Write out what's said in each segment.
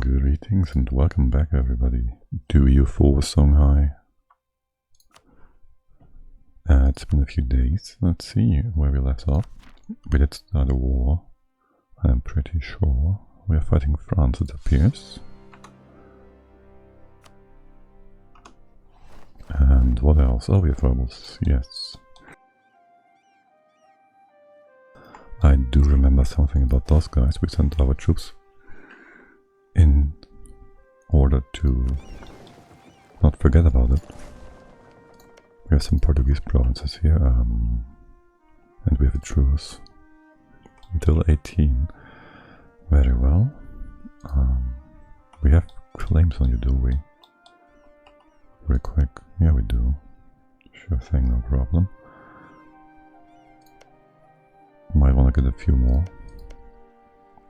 Greetings and welcome back, everybody, to UFO Stronghai. It's been a few days. Let's see where we left off. We did start a war. I'm pretty sure we are fighting France, it appears. And what else? Oh, we have rebels, yes. I do remember something about those guys. We sent our troops in order to not forget about it. We have some Portuguese provinces here, and we have a truce until 18. Very well. We have claims on you, do we? Very quick. Yeah, we do. Sure thing, no problem. Might want to get a few more.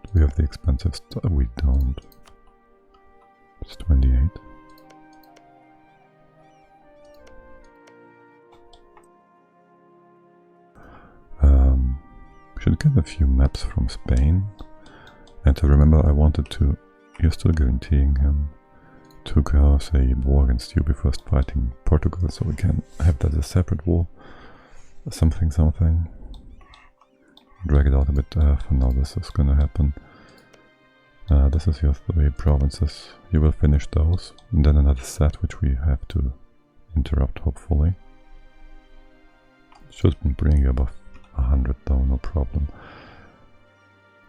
Do we have the expensive stuff? We don't. It's 28. We should get a few maps from Spain. And to remember, I wanted to... You're still guaranteeing him to cause a war against you before fighting Portugal, so we can have that as a separate war. Something. Drag it out a bit. For now, this is gonna happen. This is your 3 provinces. You will finish those, and then another set which we have to interrupt, hopefully. Should bring you above 100 though, no problem.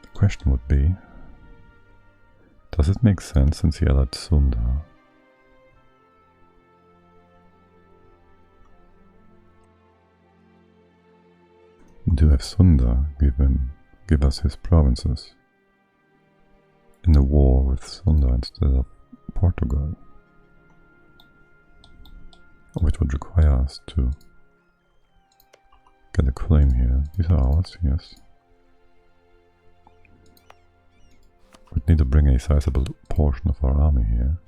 The question would be, does it make sense since he added Sunda? To have Sunda give us his provinces in a war with Sunda instead of Portugal, which would require us to get a claim here. These are ours, yes. We'd need to bring a sizable portion of our army here.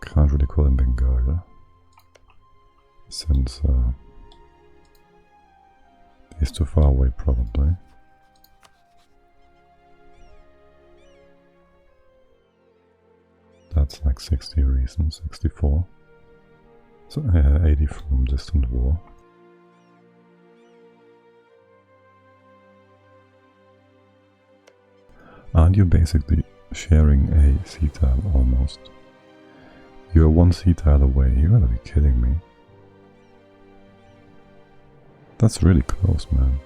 Can't really call him Bengal, since he's too far away, probably. That's like 60 reasons, 64. So 80 from distant war. Aren't you basically sharing a sea tile almost? You're 1 sea tile away, you gotta be kidding me. That's really close, man.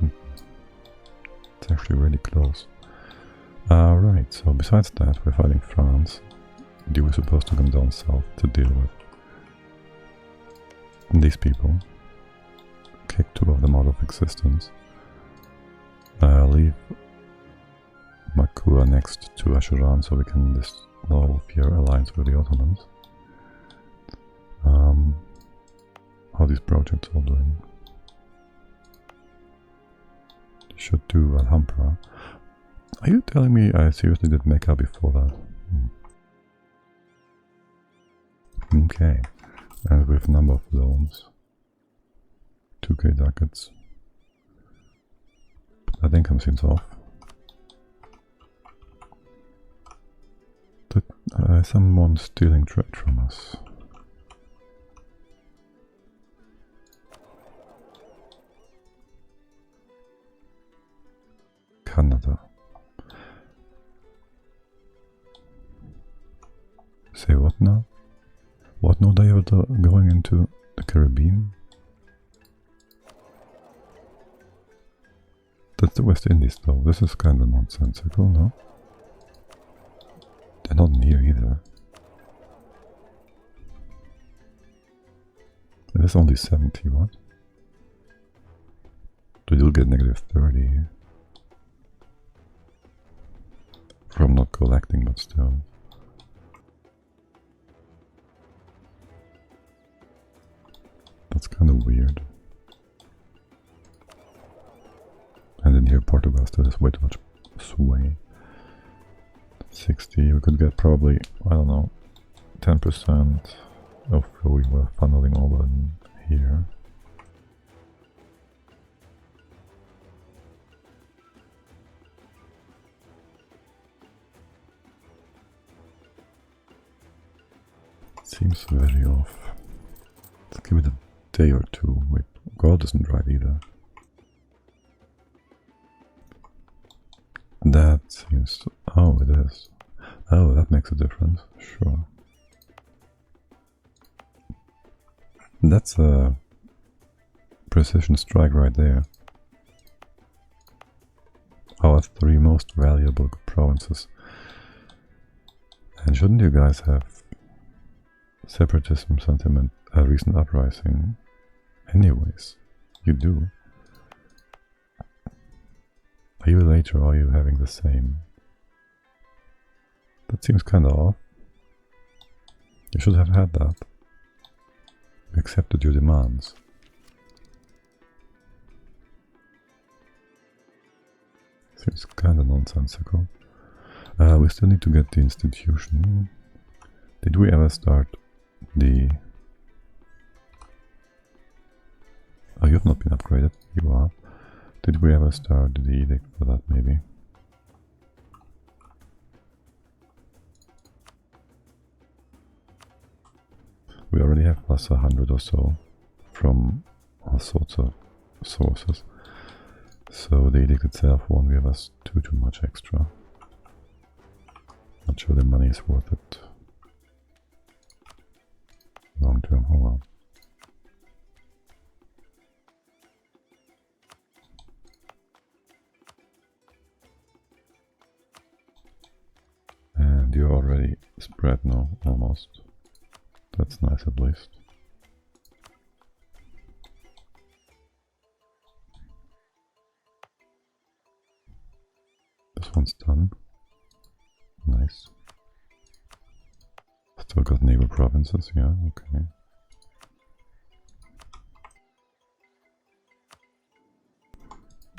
It's actually really close. Right, so besides that, we're fighting France. You were supposed to come down south to deal with these people. Kick 2 of them out of existence. Leave Makua next to Ashuran so we can dissolve your alliance with the Ottomans. How these projects all doing? Should do Alhambra. Are you telling me I seriously did Mecca before that? Okay. And with number of loans. 2k ducats. That income seems off. Someone stealing trade from us. Canada. Say what now? What now? They are going into the Caribbean? That's the West Indies though. This is kind of nonsensical, no? They're not near either. It is only 70, what? We will get negative 30 here. From not collecting, but still. That's kind of weird. And in here Portugal still has way too much sway. 60, we could get probably, I don't know, 10% of what we were funneling over in here. seems very off. Let's give it a day or two. Wait, gold isn't right either. That seems... oh, it is. Oh, that makes a difference. Sure. That's a precision strike right there. Our 3 most valuable provinces. And shouldn't you guys have separatism sentiment, a recent uprising? Anyways, you do. Are you late or are you having the same? That seems kinda off. You should have had that. You accepted your demands. Seems kinda nonsensical. We still need to get the institution. Did we ever start the... oh, you have not been upgraded. You are. Did we ever start the edict for that, maybe? We already have plus 100 or so from all sorts of sources. So the edict itself won't give us too much extra. Not sure the money is worth it long term. Oh well. And you're already spread now, almost. That's nice at least. This one's done. Nice. Still got neighbor provinces, yeah, okay.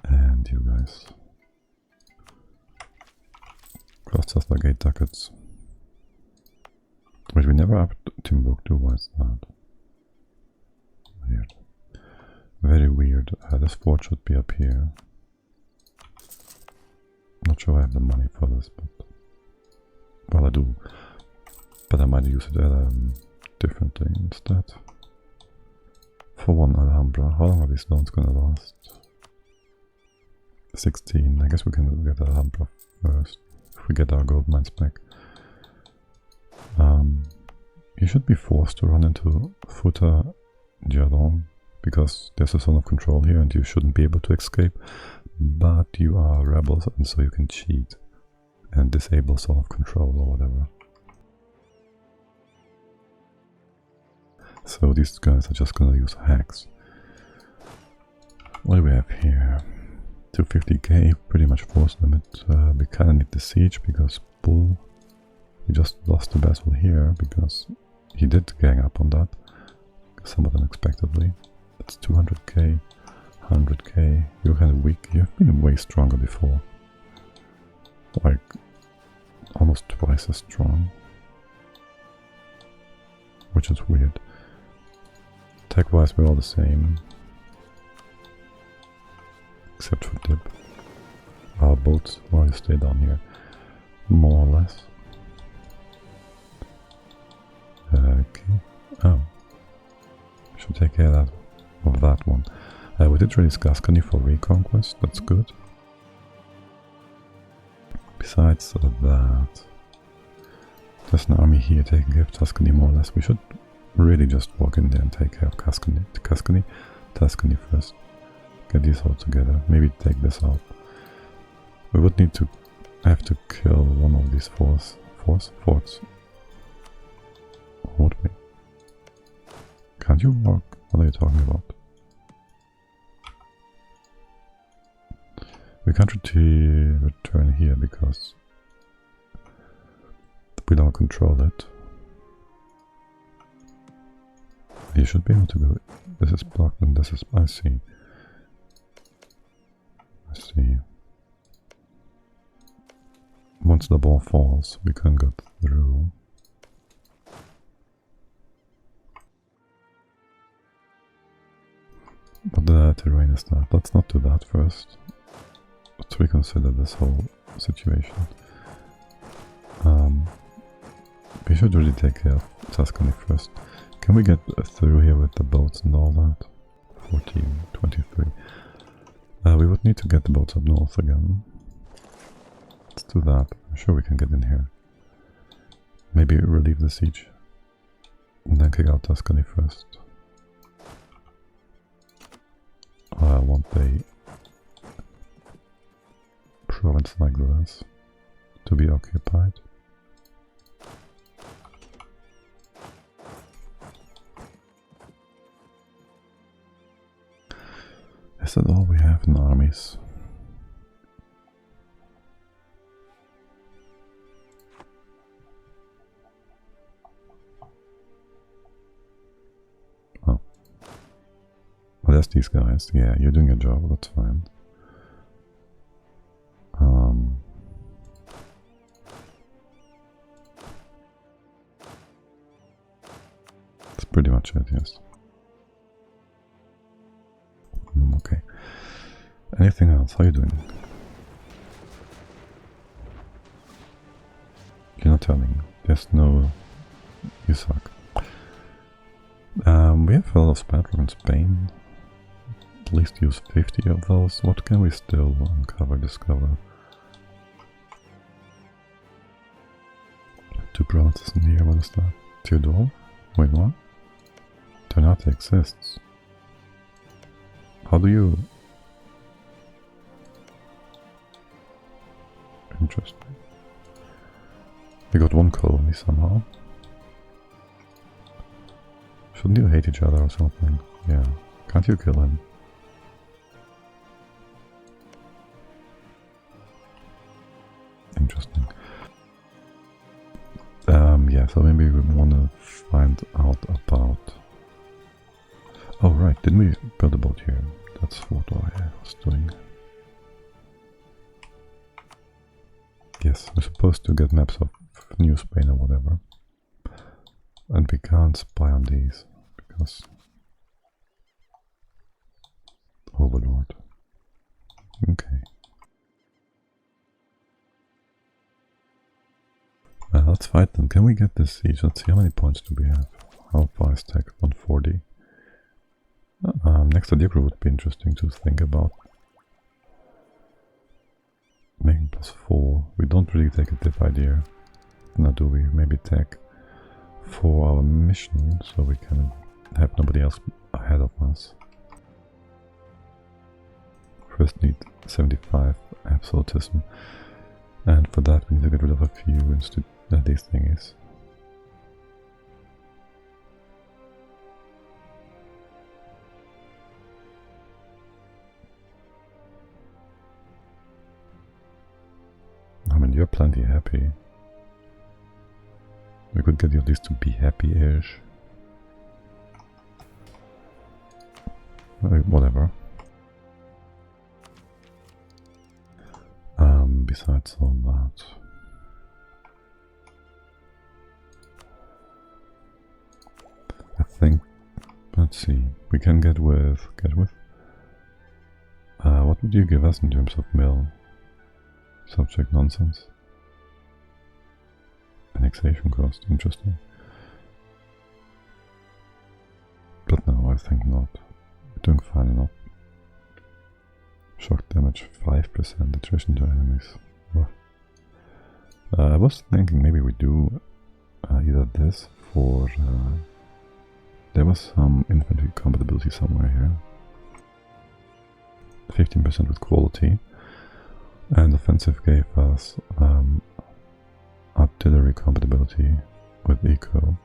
And you guys. Cost us like 8 ducats. Wait, we never upped Timbuktu, why is that? Weird. Very weird. This fort should be up here. Not sure I have the money for this, but... well, I do. But I might use it differently instead. For one Alhambra. How long are these loans gonna last? 16. I guess we can get Alhambra first. If we get our gold mines back. You should be forced to run into Futa Jadon, because there's a zone of control here and you shouldn't be able to escape. But you are rebels and so you can cheat and disable zone of control or whatever. So these guys are just gonna use hacks. What do we have here? 250k, pretty much force limit. We kinda need the siege because Bull... we just lost the battle here because he did gang up on that somewhat unexpectedly. That's 200k, 100k. You're kind of weak. You've been way stronger before. Like, almost twice as strong. Which is weird. Tech-wise, we're all the same. Except for dip. Our boats, well, you stay down here. More or less. Okay. Oh. Should take care of that one. We did release Gascony for reconquest, that's good. Besides that, there's an army here taking care of Tuscany more or less. We should really just walk in there and take care of Tuscany first. Get these all together. Maybe take this out. We would need to have to kill one of these forts. Would we? Can't you walk? What are you talking about? We can't return here because we don't control it. You should be able to go. This is blocked and this is... I see. I see. Once the ball falls, we can go through. But the terrain is that. Let's not do that first. Let's reconsider this whole situation. We should really take care of Tuscany first. Can we get through here with the boats and all that? 14, 23. We would need to get the boats up north again. Let's do that. I'm sure we can get in here. Maybe relieve the siege. And then kick out Tuscany first. I want a province like this to be occupied. Is that all we have in armies? Oh. Well, there's these guys. Yeah, you're doing your job, that's fine. That's pretty much it, yes. Okay. Anything else? How are you doing? You're not telling. There's no... You suck. We have a lot of spatter in Spain. At least use 50 of those. What can we still uncover, discover? 2 provinces in here, what is that? Theodore? Wait, what? Ternate exists. How do you... Interesting. We got 1 colony somehow. Shouldn't you hate each other or something? Yeah. Can't you kill him? Interesting. Yeah, so maybe we want to find out about... Oh right, didn't we build a boat here? That's what I was doing. Yes, we're supposed to get maps of New Spain or whatever. And we can't spy on these, because... Overlord. Okay. Let's fight them. Can we get this siege? Let's see, how many points do we have? How far is tech? 140. Next idea would be interesting to think about. Making +4. We don't really take a dip idea. Now do we? Maybe tech for our mission, so we can have nobody else ahead of us. First need 75 absolutism. And for that we need to get rid of a few these thingies. I mean, you're plenty happy. We could get you at least to be happy-ish. Whatever. Besides all that... I think... Let's see. We can get with... what would you give us in terms of mill? Subject nonsense. Annexation cost, interesting. But no, I think not. We're doing fine enough. Shock damage 5%, attrition to enemies. Well, I was thinking maybe we do either this for... there was some infantry compatibility somewhere here. 15% with quality. And offensive gave us artillery compatibility with eco.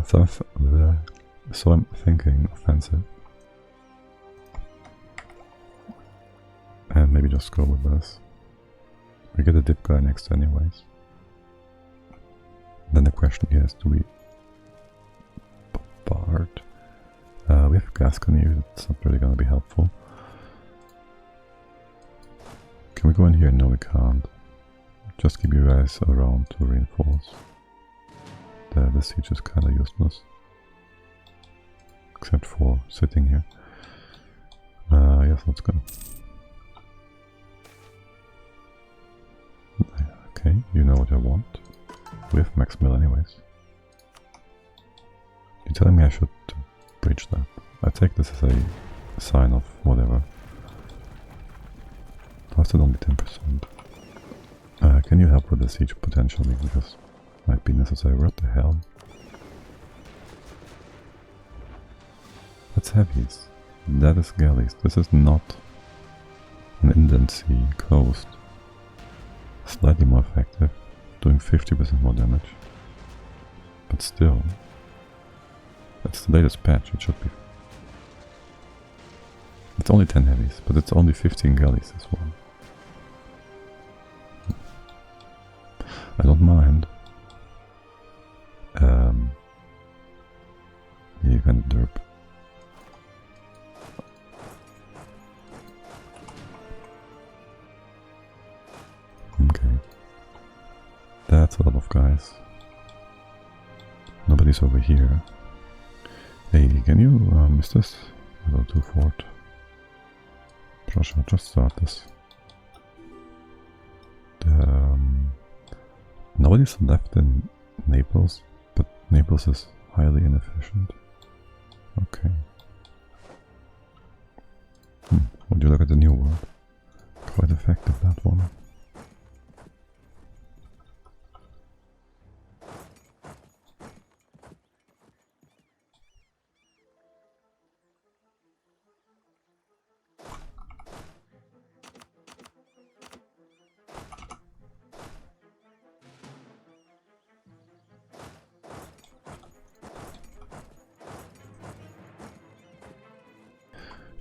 So I'm thinking offensive. And maybe just go with this. We get a dip guy next anyways. Then the question here is, do we bombard? We have Gascony, that's not really gonna be helpful. Can we go in here? No, we can't. Just keep you guys around to reinforce. The siege is kinda useless. Except for sitting here. Yes, let's go. Okay, you know what I want. with max mill anyways. You're telling me I should breach that? I take this as a sign of whatever. Why is it only 10%? Can you help with the siege potentially? Because it might be necessary. What the hell? That's heavies. That is galleys. This is not an inland sea coast. Slightly more effective, doing 50% more damage. But still, it's the latest patch, it should be. It's only 10 heavies, but it's only 15 galleys as well. I don't mind. You can derp. Okay. That's a lot of guys. Nobody's over here. Hey, can you, is this level 2 fort? Prussia, just start this. Nobody's left in Naples, but Naples is highly inefficient. Okay. Would you look at the New World? Quite effective, that one.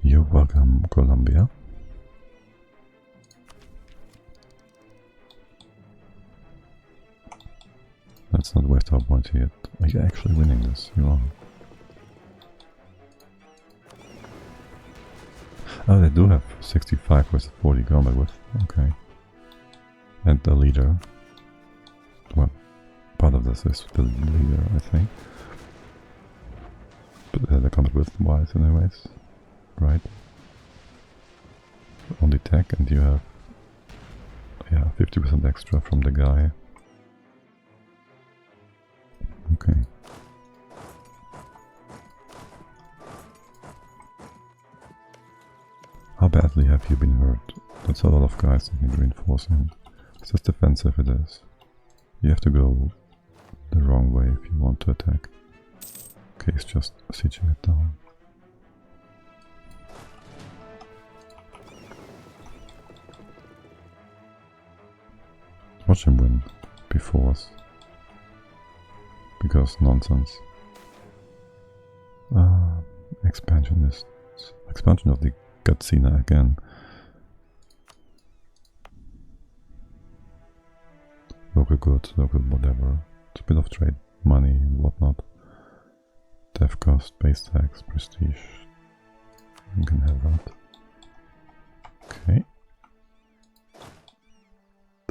You're welcome, Colombia. Let's not waste our points yet. Are you actually winning this? You are. Oh, they do have 65 versus 40 combat width. Okay. And the leader. Well, part of this is the leader, I think. But the combat width wise, anyways. Right? Only tech, and you have, yeah, 50% extra from the guy. Okay. How badly have you been hurt? That's a lot of guys that need reinforcing. It's as defensive it is. You have to go the wrong way if you want to attack. Okay, it's just sieging it down. Watch him win before us. Because nonsense. Expansionists. Expansion of the Gatsina again. Local goods, local whatever. It's a bit of trade money and whatnot. Dev cost, base tax, prestige. You can have that. Okay.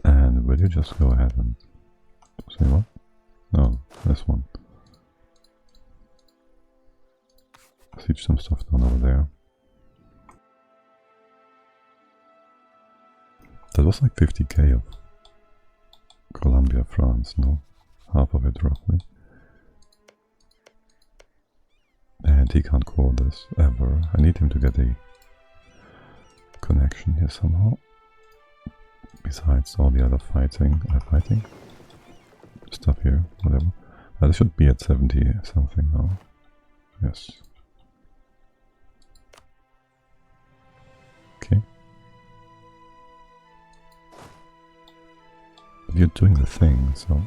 And will you just go ahead and say what? No, this one. Siege some stuff down over there. That was like 50k of Colombia, France, no? Half of it roughly. And he can't call this ever. I need him to get a connection here somehow. Besides all the other fighting stuff here, whatever. This should be at 70 something now. Yes. Okay. But you're doing the thing, so...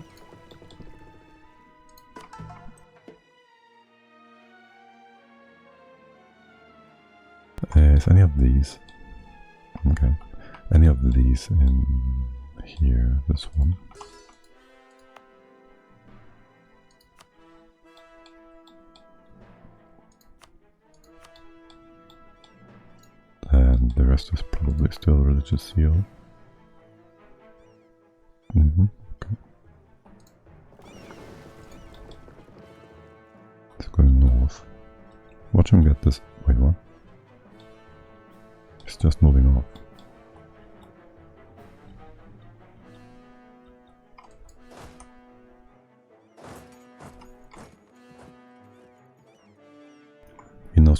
Is any of these... Okay. Any of these in here, this one. And the rest is probably still religious seal. Okay. It's going north. Watch him get this. Wait, what? He's just moving off.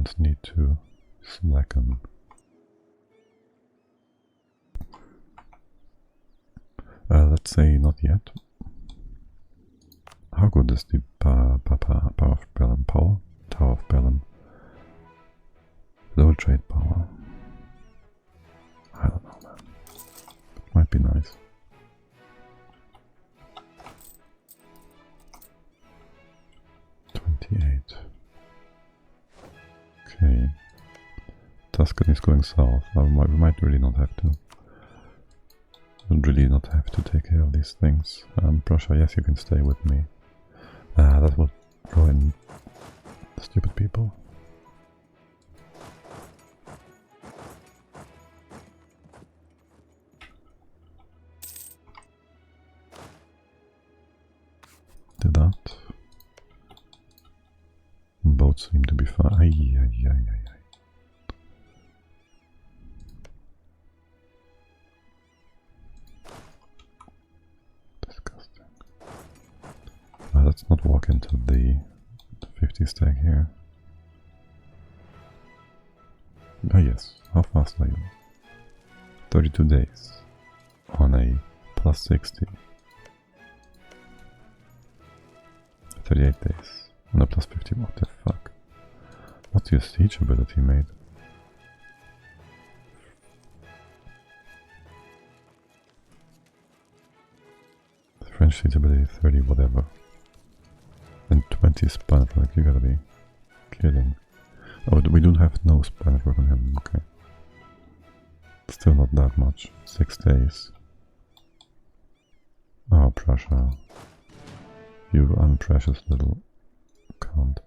demands need to slacken. Let's say not yet. How good is the Power of Berlin power? Tower of Berlin. Low trade power. I don't know, man. It might be nice. Okay. Tuscany is going south. We might really not have to. Would really not have to take care of these things. Prussia, yes, you can stay with me. That would ruin stupid people. Do that. Both seem to be fine. Ay. Disgusting. Let's not walk into the 50 stack here. Ah yes, how fast are you? 32 days on a plus 60. 38 days on a plus 50, what the fuck? What's your siege ability made? The French siege ability 30, whatever. And 20 spinal work, you gotta be kidding. Oh, we don't have no spinal work on him, okay. Still not that much. 6 days. Oh, Prussia. You unprecious little cunt.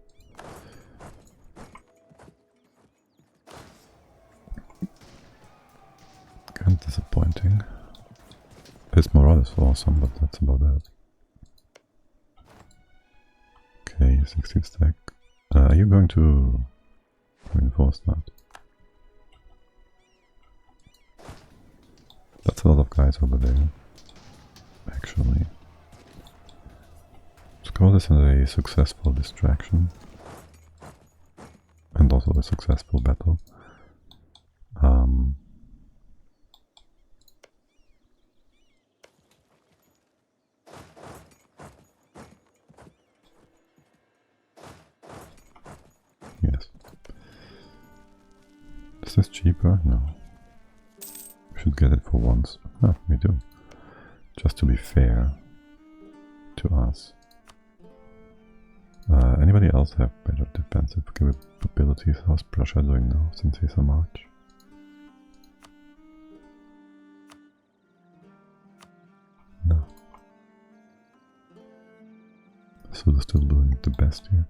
Kind of disappointing. His morale is awesome, but that's about it. Okay, 16 stack. Are you going to reinforce that? That's a lot of guys over there, actually. Let's call this a successful distraction. And also a successful battle. Yes. Is this cheaper? No. We should get it for once. Ah, we do. Just to be fair to us. Anybody else have better defensive capabilities? How's Prussia doing now since he's a march? No. Suda's still doing the best here.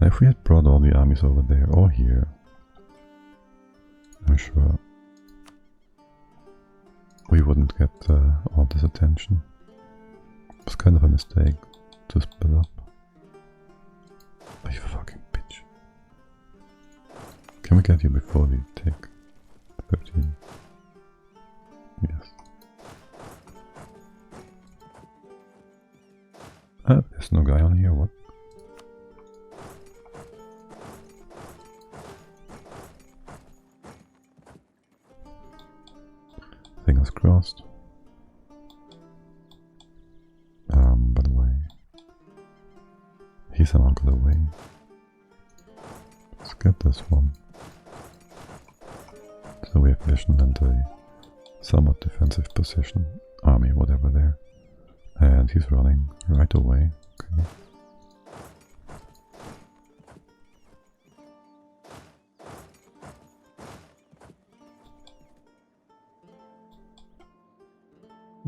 If we had brought all the armies over there or here, I'm sure we wouldn't get all this attention. It was kind of a mistake to split up. Oh, you fucking bitch. Can we get you before we take 13? Yes. There's no guy on here, what? Fingers crossed. By the way, he somehow got away. Let's get this one. So we have vision and a somewhat defensive position, army, whatever there. And he's running right away. Okay.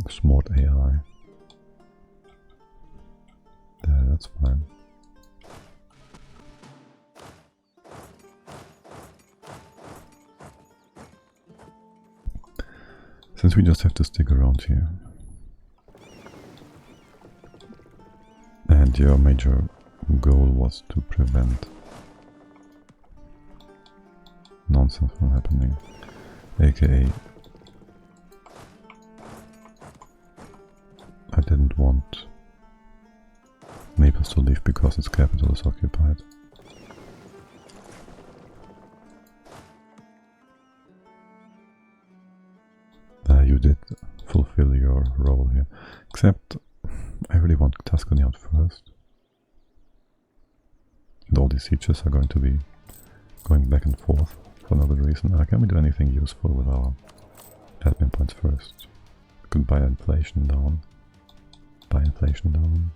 Smart AI. There, that's fine. Since we just have to stick around here. And your major goal was to prevent nonsense from happening. AKA I didn't want Naples to leave because its capital is occupied. you did fulfill your role here. Except, I really want Tuscany out first. And all these sieges are going to be going back and forth for no good reason. Can we do anything useful with our admin points first? We could buy inflation down. Buy inflation down.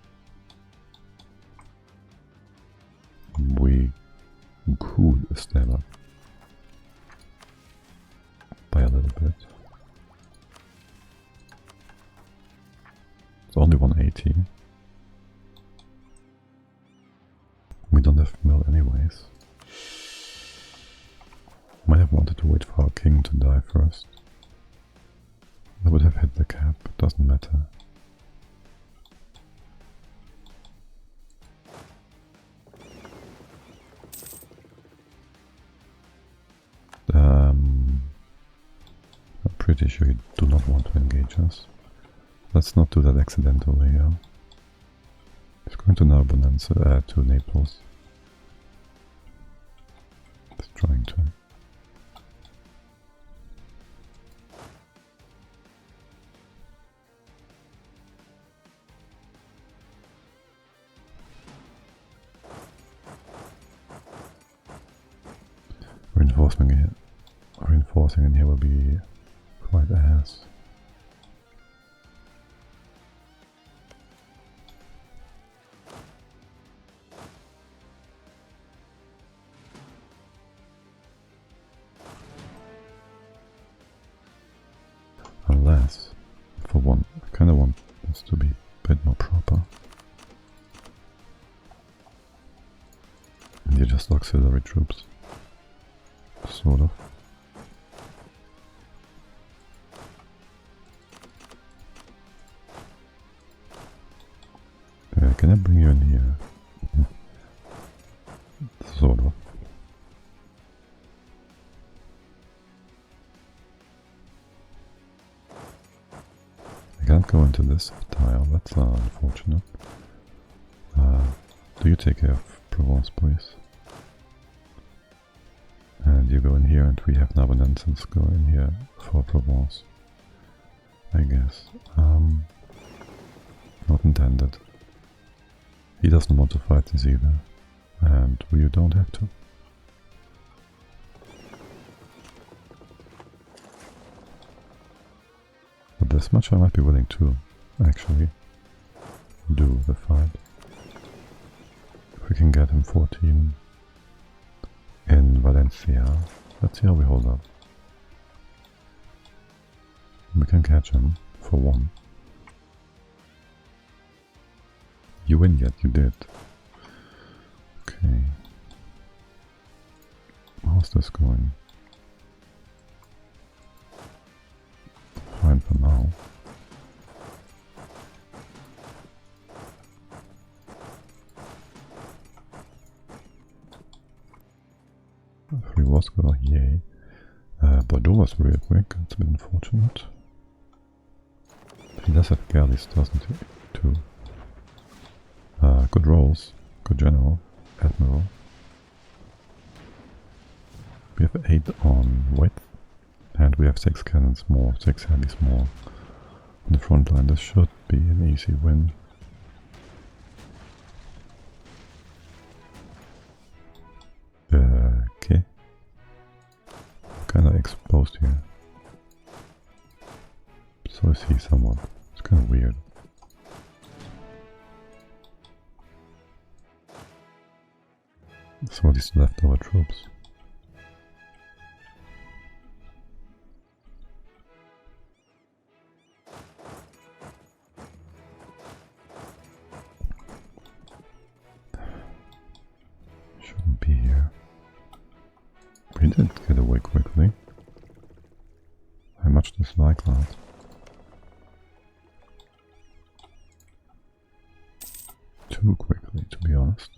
We could step up by a little bit. It's only 180. We don't have mill anyways. Might have wanted to wait for our king to die first. That would have hit the cap, doesn't matter. I'm pretty sure you do not want to engage us. Let's not do that accidentally, yeah. It's going to Narbonense, to Naples. It's trying to. Reinforcing in here will be quite ass. Unless, for one, I kind of want this to be a bit more proper. And you're just auxiliary troops. Sort of. Can I bring you in here? Sort of. I can't go into this tile, that's unfortunate. Do you take care of Provence, please? And you go in here, and we have Narbonenses go in here for Provence. I guess. Not intended. He doesn't want to fight this either, and you don't have to. But this much I might be willing to actually do the fight. If we can get him 14 in Valencia, let's see how we hold up. We can catch him for one. You win yet, you did. Okay. How's this going? Fine for now. Free Moscow, yay. Bordeaux was real quick, it's a bit unfortunate. He does have galleys, doesn't he? Too. Good rolls, good general, admiral. We have 8 on width, and we have 6 cannons more, 6 heavies more on the front line. This should be an easy win. Okay. Kinda exposed here. So is he somewhat. It's kinda weird. So these leftover troops. Shouldn't be here. We did get away quickly. I much dislike that. Too quickly, to be honest.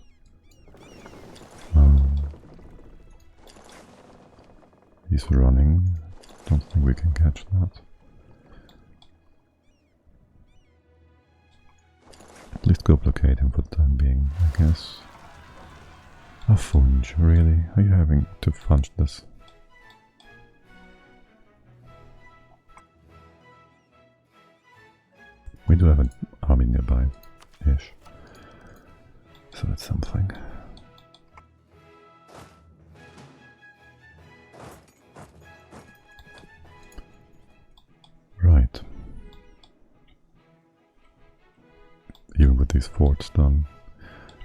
He's running. Don't think we can catch that. At least go blockade him for the time being, I guess. A funge, really? Are you having to funge this? We do have an army nearby-ish. So it's something. Right. Even with these forts done.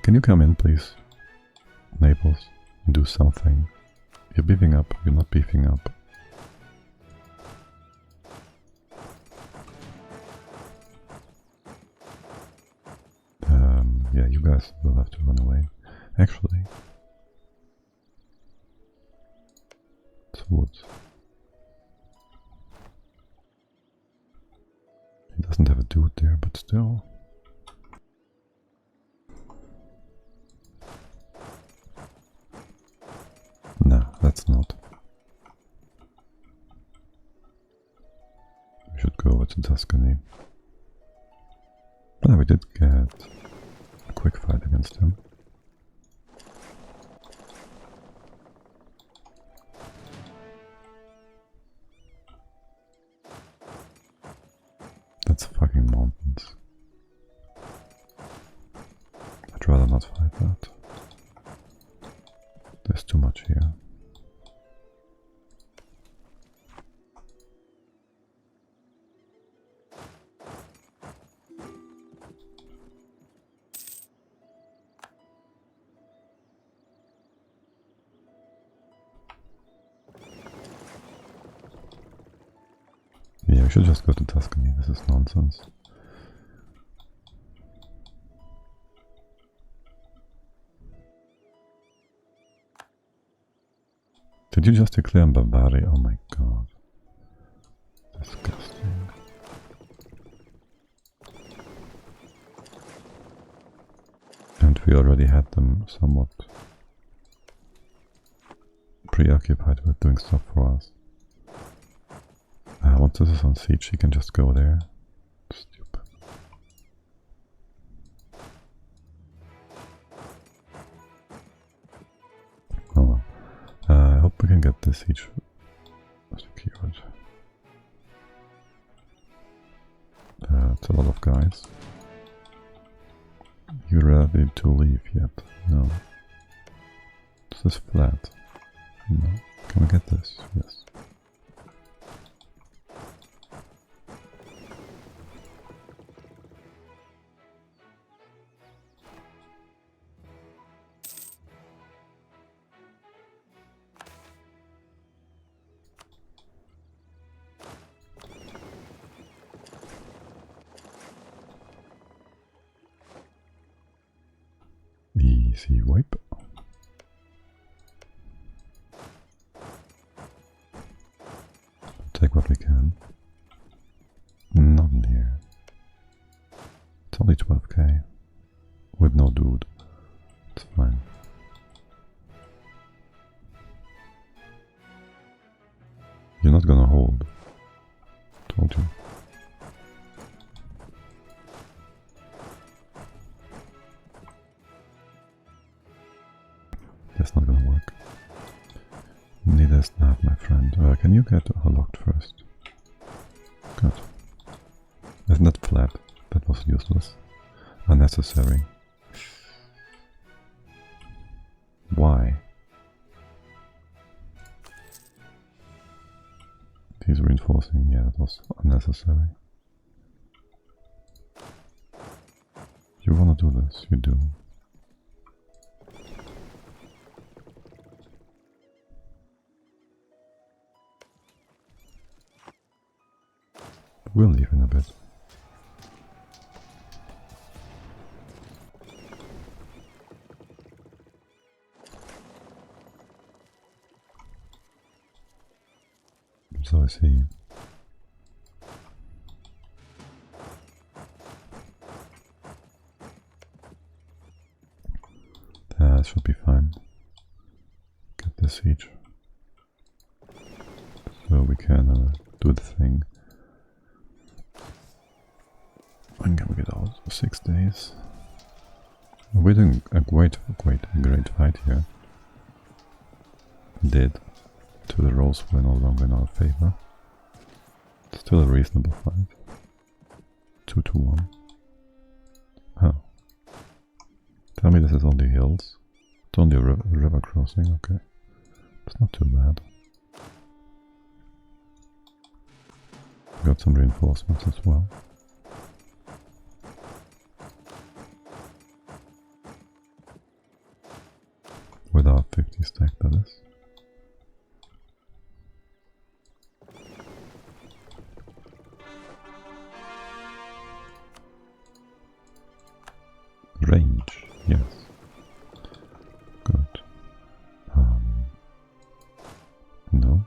Can you come in, please? Naples, and do something. You're beefing up, you're not beefing up. Yeah, you guys will have to run away. Actually, it's woods. He doesn't have a dude there, but still. No, that's not. We should go over to Tuscany. But we did get a quick fight against him. That's fucking mountains. I'd rather not fight that. There's too much here. Yeah, we should just go to Tuscany. This is nonsense. Did you just declare Bavaria? Oh my god. Disgusting. And we already had them somewhat preoccupied with doing stuff for us. Once this is on siege, he can just go there. Stupid. Oh well. I hope we can get this siege secured. It's a lot of guys. You ready to leave yet? No. Is this flat? No. Can we get this? Yes. Easy wipe. Take what we can. Not in here. It's only 12k. With no dude. It's fine. You're not gonna hold. Told you. That's not gonna work. Neither is that, my friend. Can you get locked first? Good. Isn't that flat? That was useless. Unnecessary. Why? He's reinforcing. Yeah, that was unnecessary. You wanna do this? You do. We'll leave in a bit. So is he. That should be fine. Get the siege. So we can do the thing. When can we get out? 6 days. We're doing a great fight here. Did. To the rolls were no longer in our favor. Still a reasonable fight. 2 to 1. Oh. Tell me this is only hills. It's only a river crossing, okay. It's not too bad. Got some reinforcements as well. Without 50 stack, that is. Range, yes. Good. No.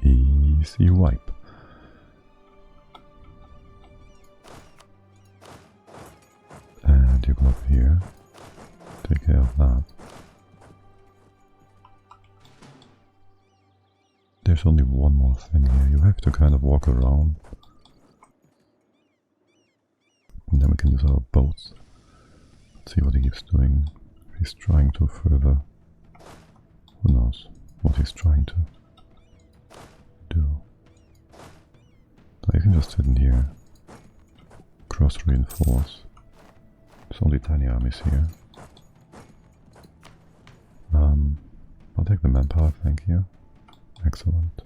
Easy wipe. And you go up here. Take care of that. There's only one more thing here. You have to kind of walk around. And then we can use our boats. Let's see what he keeps doing. If he's trying to further... Who knows what he's trying to do. So you can just sit in here. Cross reinforce. There's only tiny armies here. I'll take the manpower, thank you. Excellent.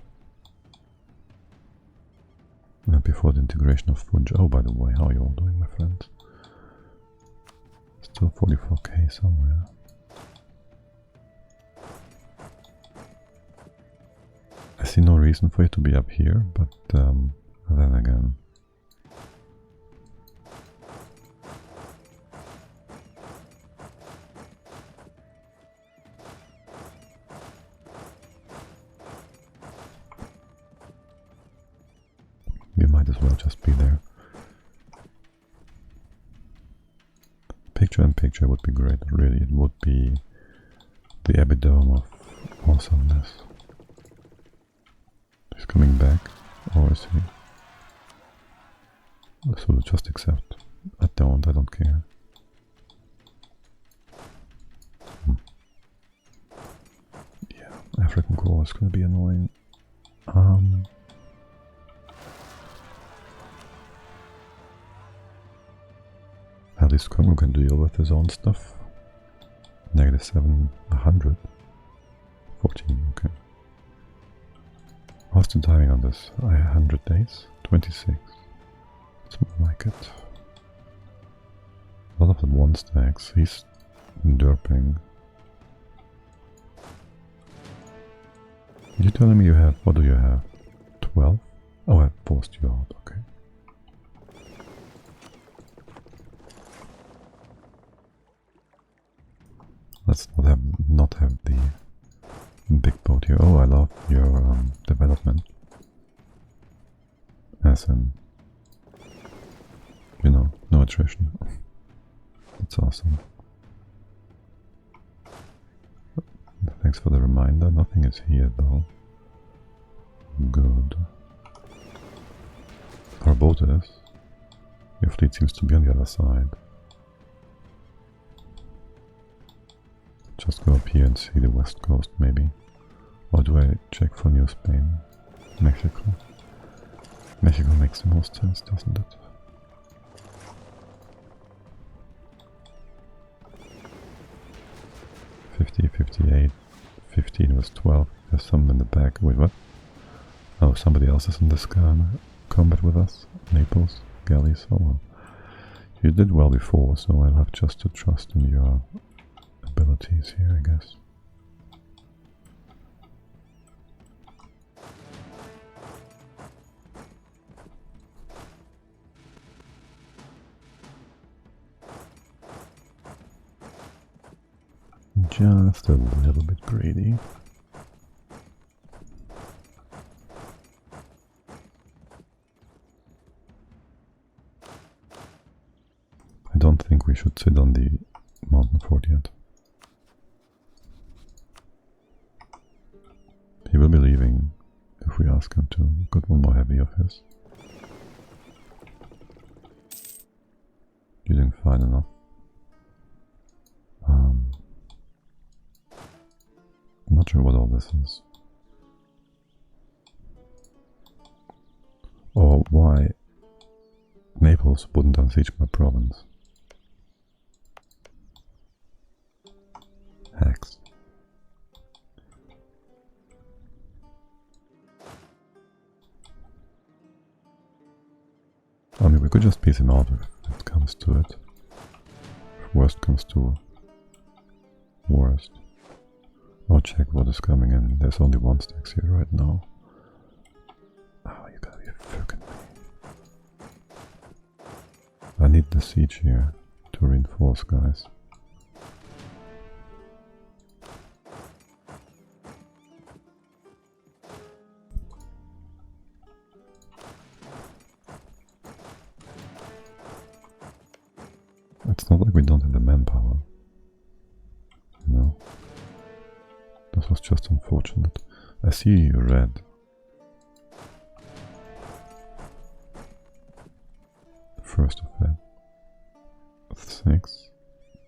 Before the integration of Funj. Oh, by the way, how are you all doing, my friends? Still 44k somewhere. I see no reason for you to be up here, but then again... You might as well just be there. Picture-in-picture would be great, really. It would be the epitome of awesomeness. He's coming back, or is he? So just accept. I don't care. Yeah, African Corps is gonna be annoying. At least Congo can deal with his own stuff. Negative 700. 14, okay. What's the timing on this? 100 days? 26. It's more like it. A lot of the 1 stacks. He's derping. You're telling me you have... What do you have? 12? Oh, I forced you out, okay. Let's not have the big boat here. Oh, I love your development. As in, you know, no attrition. That's awesome. Thanks for the reminder. Nothing is here though. Good. Our boat is. Your fleet seems to be on the other side. Just go up here and see the west coast, maybe. Or do I check for New Spain? Mexico? Mexico makes the most sense, doesn't it? $50, 58, 15 was 12. There's some in the back. Wait, what? Oh, somebody else is in this combat with us. Naples, galleys. Oh well. You did well before, so I'll have just to trust in your abilities here, I guess. Just a little bit greedy. I don't think we should sit on the mountain fort yet. He will be leaving if we ask him to. Got one more heavy of his. You're doing fine enough. what all this is. Or why Naples wouldn't unsiege my province. Hacks. I mean, we could just piece him out if it comes to it. If worst comes to worst. I'll check what is coming in. There's only one stacks here right now. Oh, you gotta be fucking me. I need the siege here to reinforce, guys. It's not like we don't have the manpower. No. This was just unfortunate. I see red. First of that. 6,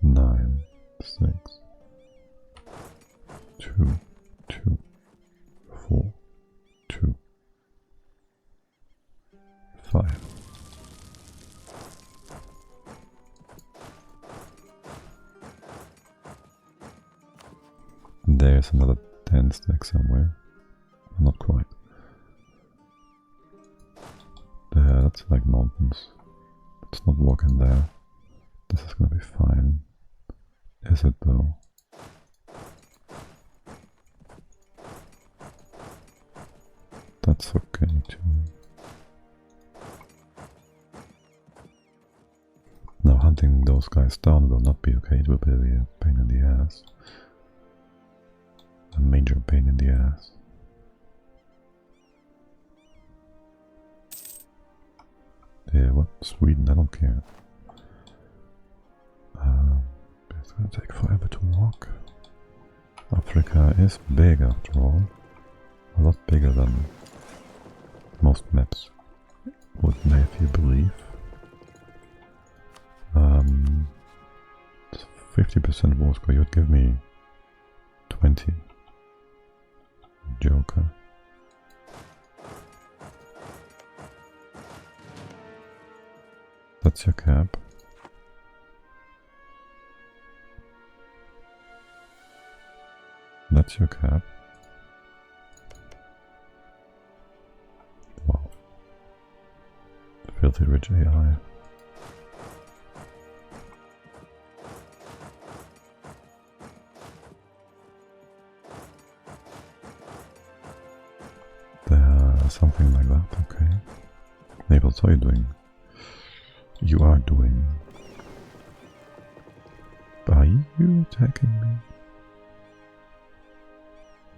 9, 6, 2, 2, 4, 2, 5. There's another 10 stack somewhere. Not quite. There, that's like mountains. Let's not walk in there. This is gonna be fine. Is it though? That's okay too. Now hunting those guys down will not be okay, it will be a pain in the ass. A major pain in the ass. Yeah, what? Sweden, I don't care. It's gonna take forever to walk. Africa is big after all. A lot bigger than most maps would make you believe. 50% war score, you would give me 20. Joker. That's your cap. That's your cap. Wow. Filthy rich AI. Something like that, okay. Naples, how are you doing? You are doing. Are you attacking me?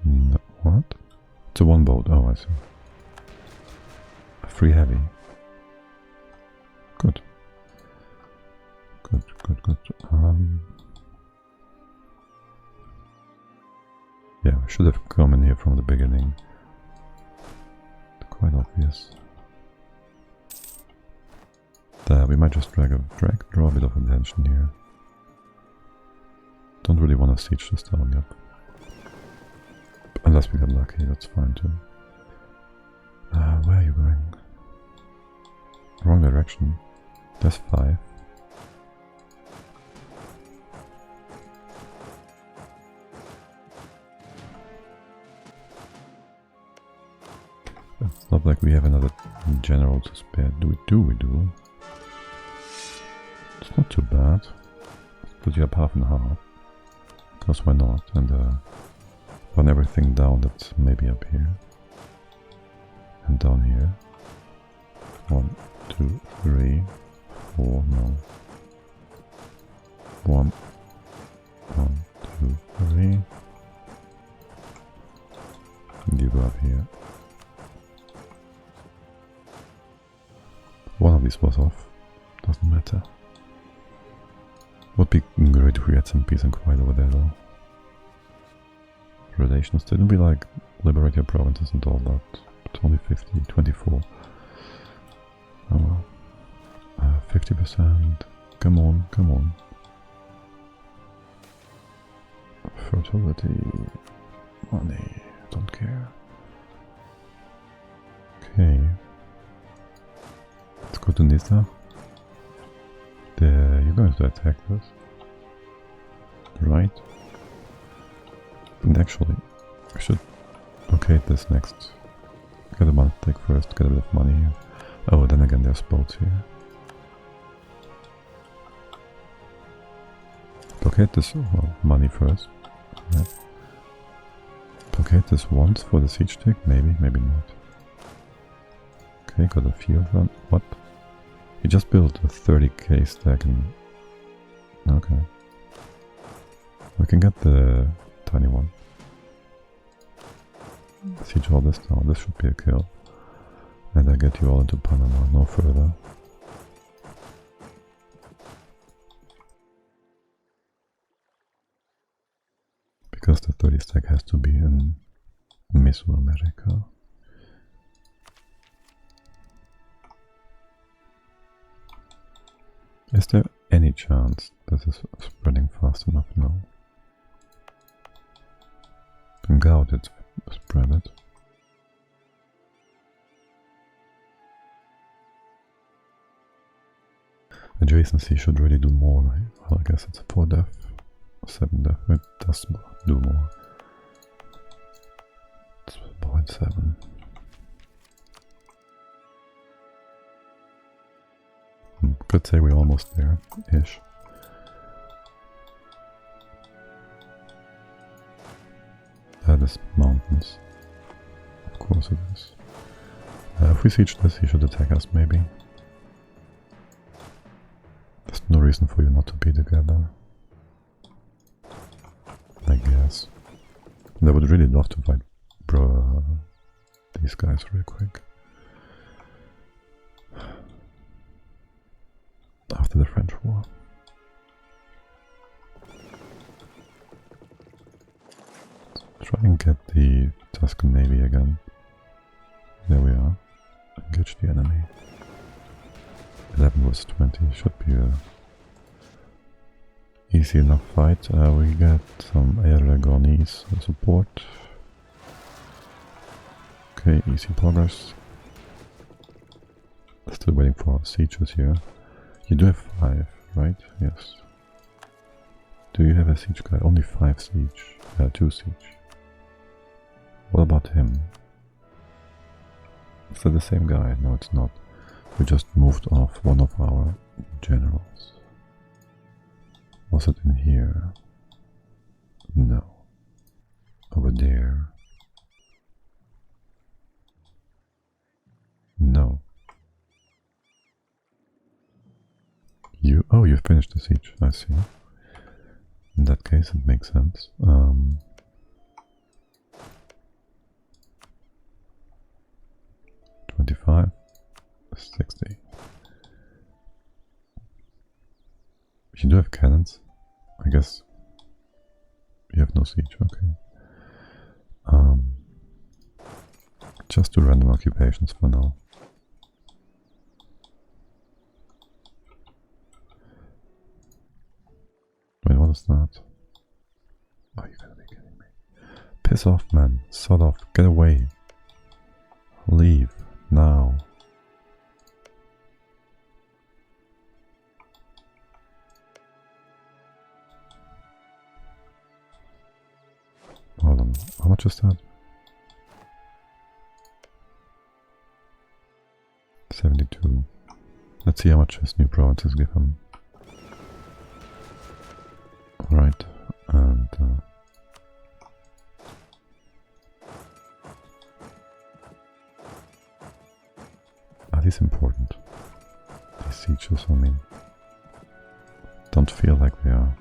No, what? It's a one boat, oh I see. A free heavy. Good. Good, good, good. Yeah, I should have come in here from the beginning. Quite obvious. There, we might just draw a bit of attention here. Don't really want to siege this down yet. Unless we get lucky, that's fine too. Where are you going? Wrong direction. There's 5. It's not like we have another general to spare. We do. It's not too bad. Let's put you up half and half. Because why not? And run everything down that's maybe up here. And down here. 1, 2, 3, 4, no. 1, 2, 3. And you go up here. One of these was off. Doesn't matter. Would be great if we had some peace and quiet over there though. Relations didn't be like liberate your provinces and all that. It's only 50, 24. Oh well. 50%. Come on, come on. Fertility. Money, don't care. Okay. Let's go to Nisa. You're going to attack this. Right? And actually, I should locate this next. Get a month take first, get a bit of money here. Oh, then again there's boats here. Locate this, well, money first. Yeah. Locate this once for the siege tick, maybe, maybe not. Okay, got a field run. What? He just built a 30k stack and... Okay. We can get the tiny one. Siege all this now, this should be a kill. And I get you all into Panama, no further. Because the 30 stack has to be in Mesoamerica. Is there any chance this is spreading fast enough? No. Doubt it's spread it. Adjacency should really do more. Well, I guess it's 4 def, 7 def. It does do more. It's 0.7. Could say we're almost there-ish. That is mountains. Of course it is. If we siege this, he should attack us, maybe. There's no reason for you not to be together. I guess. And I would really love to fight these guys real quick. After the French War. Try and get the Tuscan Navy again. There we are. Engage the enemy. 11 was 20. Should be a easy enough fight. We get some Aragonese support. Okay, easy progress. Still waiting for our sieges here. You do have 5, right? Yes. Do you have a siege guy? Only 5 siege. 2 siege. What about him? Is that the same guy? No, it's not. We just moved off one of our generals. Was it in here? No. Over there? No. Oh, you finished the siege, I see. In that case, it makes sense. 25, 60. You do have cannons. I guess you have no siege, okay. Just do random occupations for now. Wait, what is that? Oh, you gotta be kidding me. Piss off, man. Sod off. Get away. Leave. Now. Hold on. How much is that? 72. Let's see how much his new provinces give him. Right, and are these important? These sieges, I mean, don't feel like they are.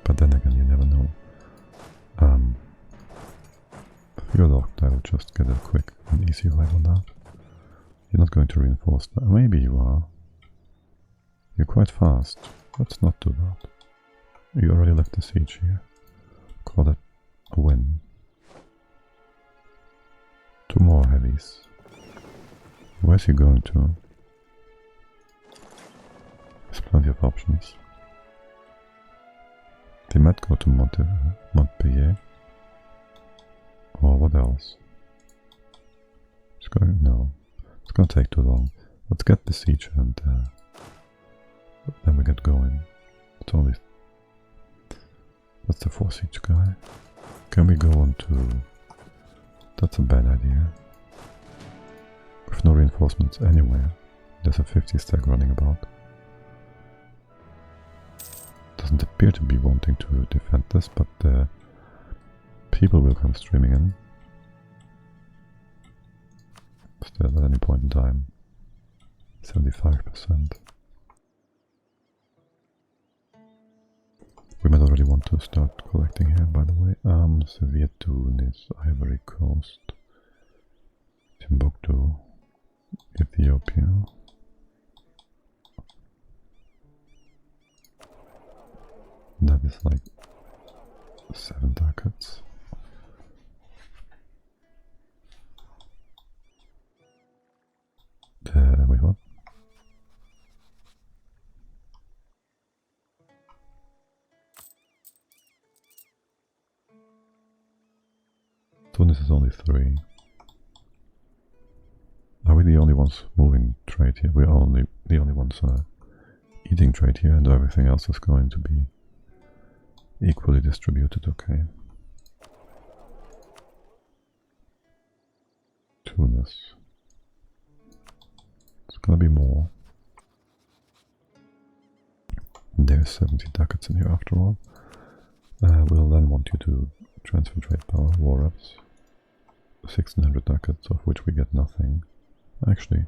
But then again, you never know. I will just get a quick and easy ride on that. You're not going to reinforce that. Maybe you are. You're quite fast. Let's not do that. You already left the siege here. Call that a win. 2 more heavies. Where's he going to? There's plenty of options. They might go to Montpellier. Or what else? No. It's gonna take too long. Let's get the siege and then we get going. It's only... That's the 4 siege guy. Can we go on to... That's a bad idea. With no reinforcements anywhere. There's a 50 stack running about. Doesn't appear to be wanting to defend this, but people will come streaming in. Still at any point in time. 75%. We might already want to start collecting here, by the way. Severe Tunis, Ivory Coast, Timbuktu, Ethiopia. That is like 7 ducats. Wait, what? Tunis is only 3. Are we the only ones moving trade here? We're only the only ones eating trade here, and everything else is going to be equally distributed, okay. Tunis. It's gonna be more. And there's 70 ducats in here after all. We'll then want you to transfer trade power, war reps. 1600 ducats, of which we get nothing. Actually,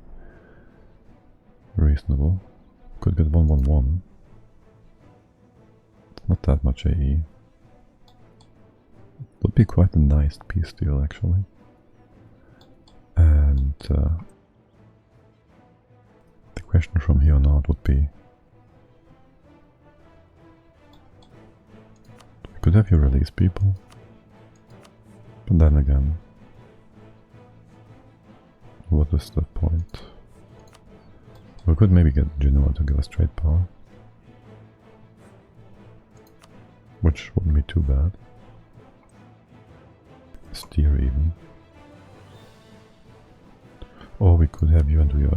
reasonable. Could get 111. Not that much AE. Would be quite a nice peace deal, actually. And the question from here on out would be, we could have you release people, but then again, what is the point? We could maybe get Genoa to give us trade power, which wouldn't be too bad. Steer even. Or we could have you and do your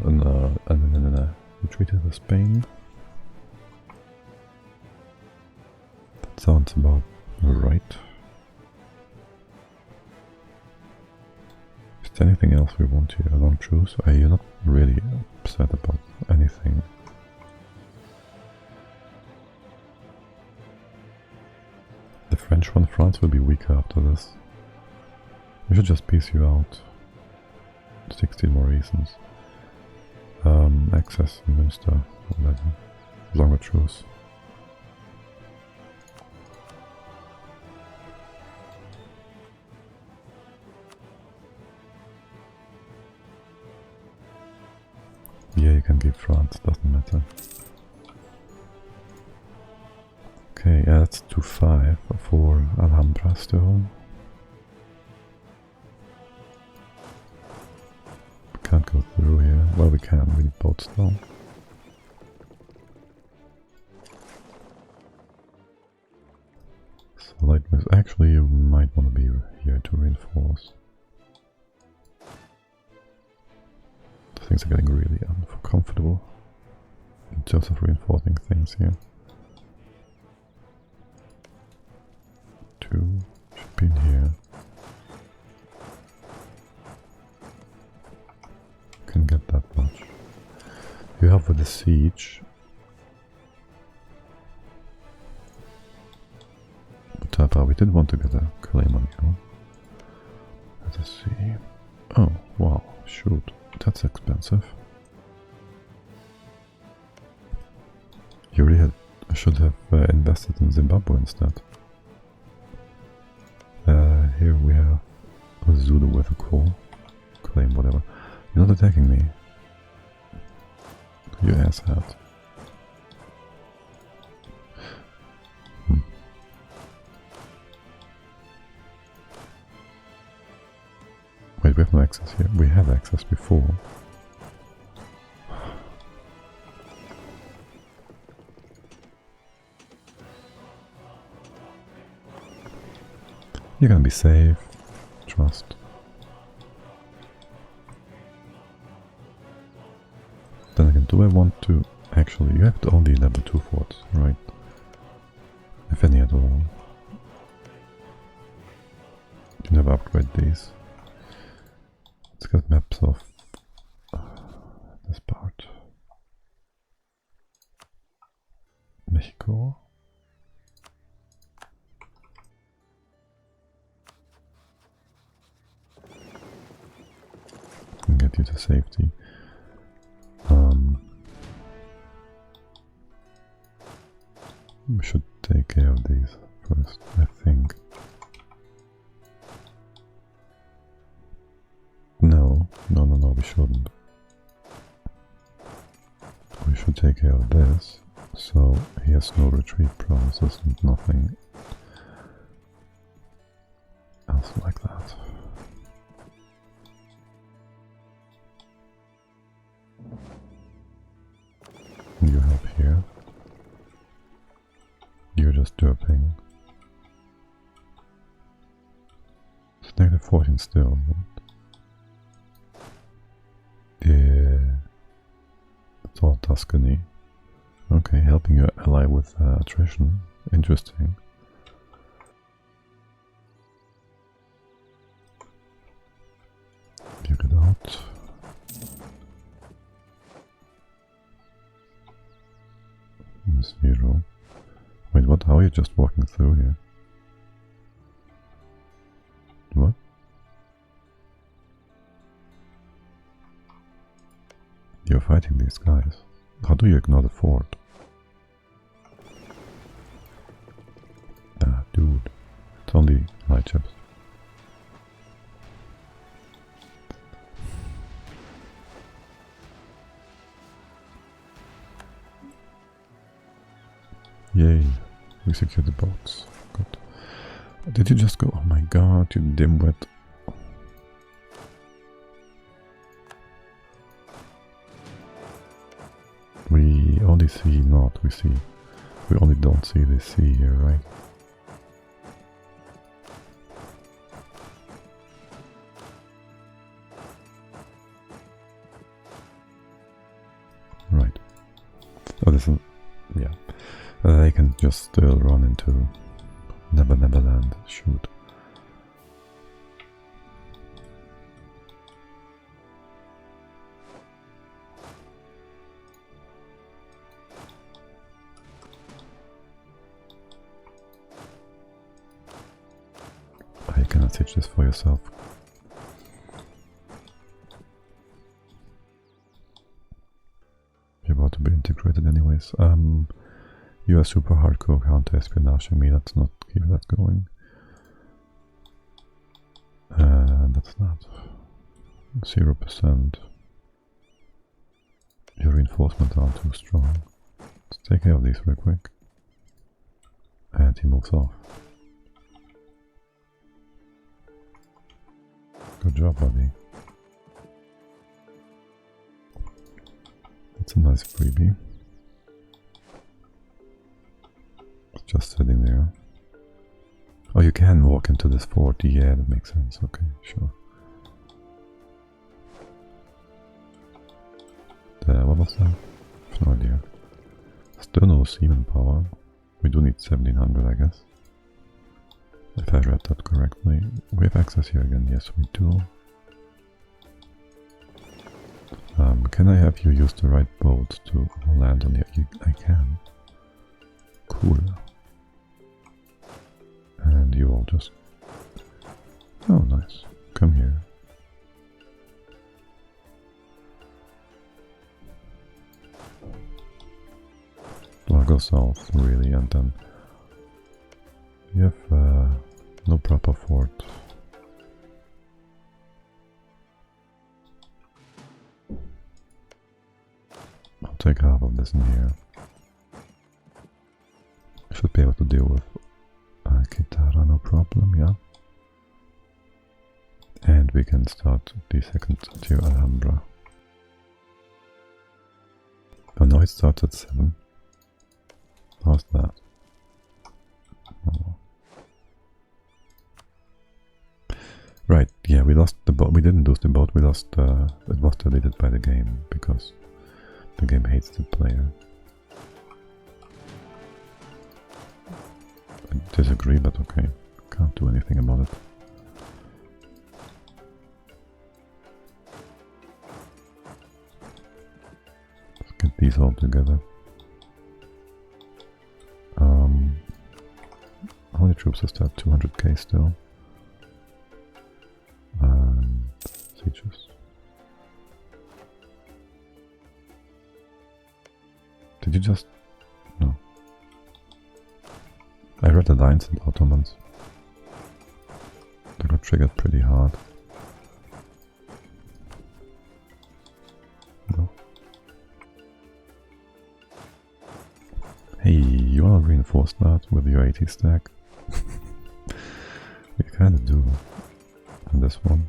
retreat to Spain. That sounds about right. Is there anything else we want here? I don't choose. You're not really upset about anything. The French one, France will be weaker after this. We should just piece you out. 16 more reasons. Access, Münster, whatever. Longer truce. Yeah, you can give France, doesn't matter. Okay, yeah, that's 2-5 for Alhambra still. Can't go through here. Well, we can, we need boats though. So light with, actually you might want to be here to reinforce. Things are getting really uncomfortable in terms of reinforcing things here. 2 should be in here. Can get that much. You have with the siege. Tapa, we did want to get a claim on you. Let us see. Oh, wow, shoot. That's expensive. You really should have invested in Zimbabwe instead. Here we have a Zulu with a call. Claim whatever. You're not attacking me. You asshat. Wait, we have no access here. We had access before. You're gonna be safe. Trust. Then again, do I want to... Actually, you have only level 2 forts, right? If any at all. You never upgrade these. Let's get maps of this part. Mexico. And get you to safety. We should take care of these first, I think. No, we shouldn't. We should take care of this, so he has no retreat promises and nothing else like that. You help here. You're just derping. It's negative 14 still. Yeah. It's all Tuscany. Okay, helping your ally with attrition. Interesting. You get out. Zero. Wait, what? How are you just walking through here? What? You're fighting these guys. How do you ignore the fort? Ah, dude. It's only light chips. Yay. We secured the boats. Good. Did you just go? Oh my god, you dimwit. We only see not, we only don't see the sea here, right? Right. Oh, this is, yeah. They can just still run into Neverland. Shoot. You cannot teach this for yourself. You're about to be integrated anyways. You are super hardcore counter-espionage me, let's not keep that going. That's not 0%. Your reinforcements aren't too strong. Let's take care of these real quick. And he moves off. Good job, buddy. That's a nice freebie. Just sitting there. Oh, you can walk into this fort. Yeah, that makes sense. Okay, sure. What was that? I have no idea. Still no seaman power. We do need 1700, I guess. If I read that correctly. We have access here again. Yes, we do. Can I have you use the right boat to land on here? I can. Cool. And you all just... Oh, nice. Come here. Well, I'll go south, really, and then... You have no proper fort. I'll take half of this in here. I should be able to deal with Kitara, no problem, yeah. And we can start the second tier Alhambra. Oh no, it starts at 7. How's that? Oh. Right, yeah, we lost the boat. We didn't lose the boat, we lost, it was deleted by the game, because the game hates the player. I disagree, but okay, can't do anything about it. Let's get these all together. How many troops is that? 200k still. Sieges. Did you just... No. I read the lines in the Ottomans. They got triggered pretty hard. No. Hey, you wanna reinforce that with your 80 stack? You kinda do on this one.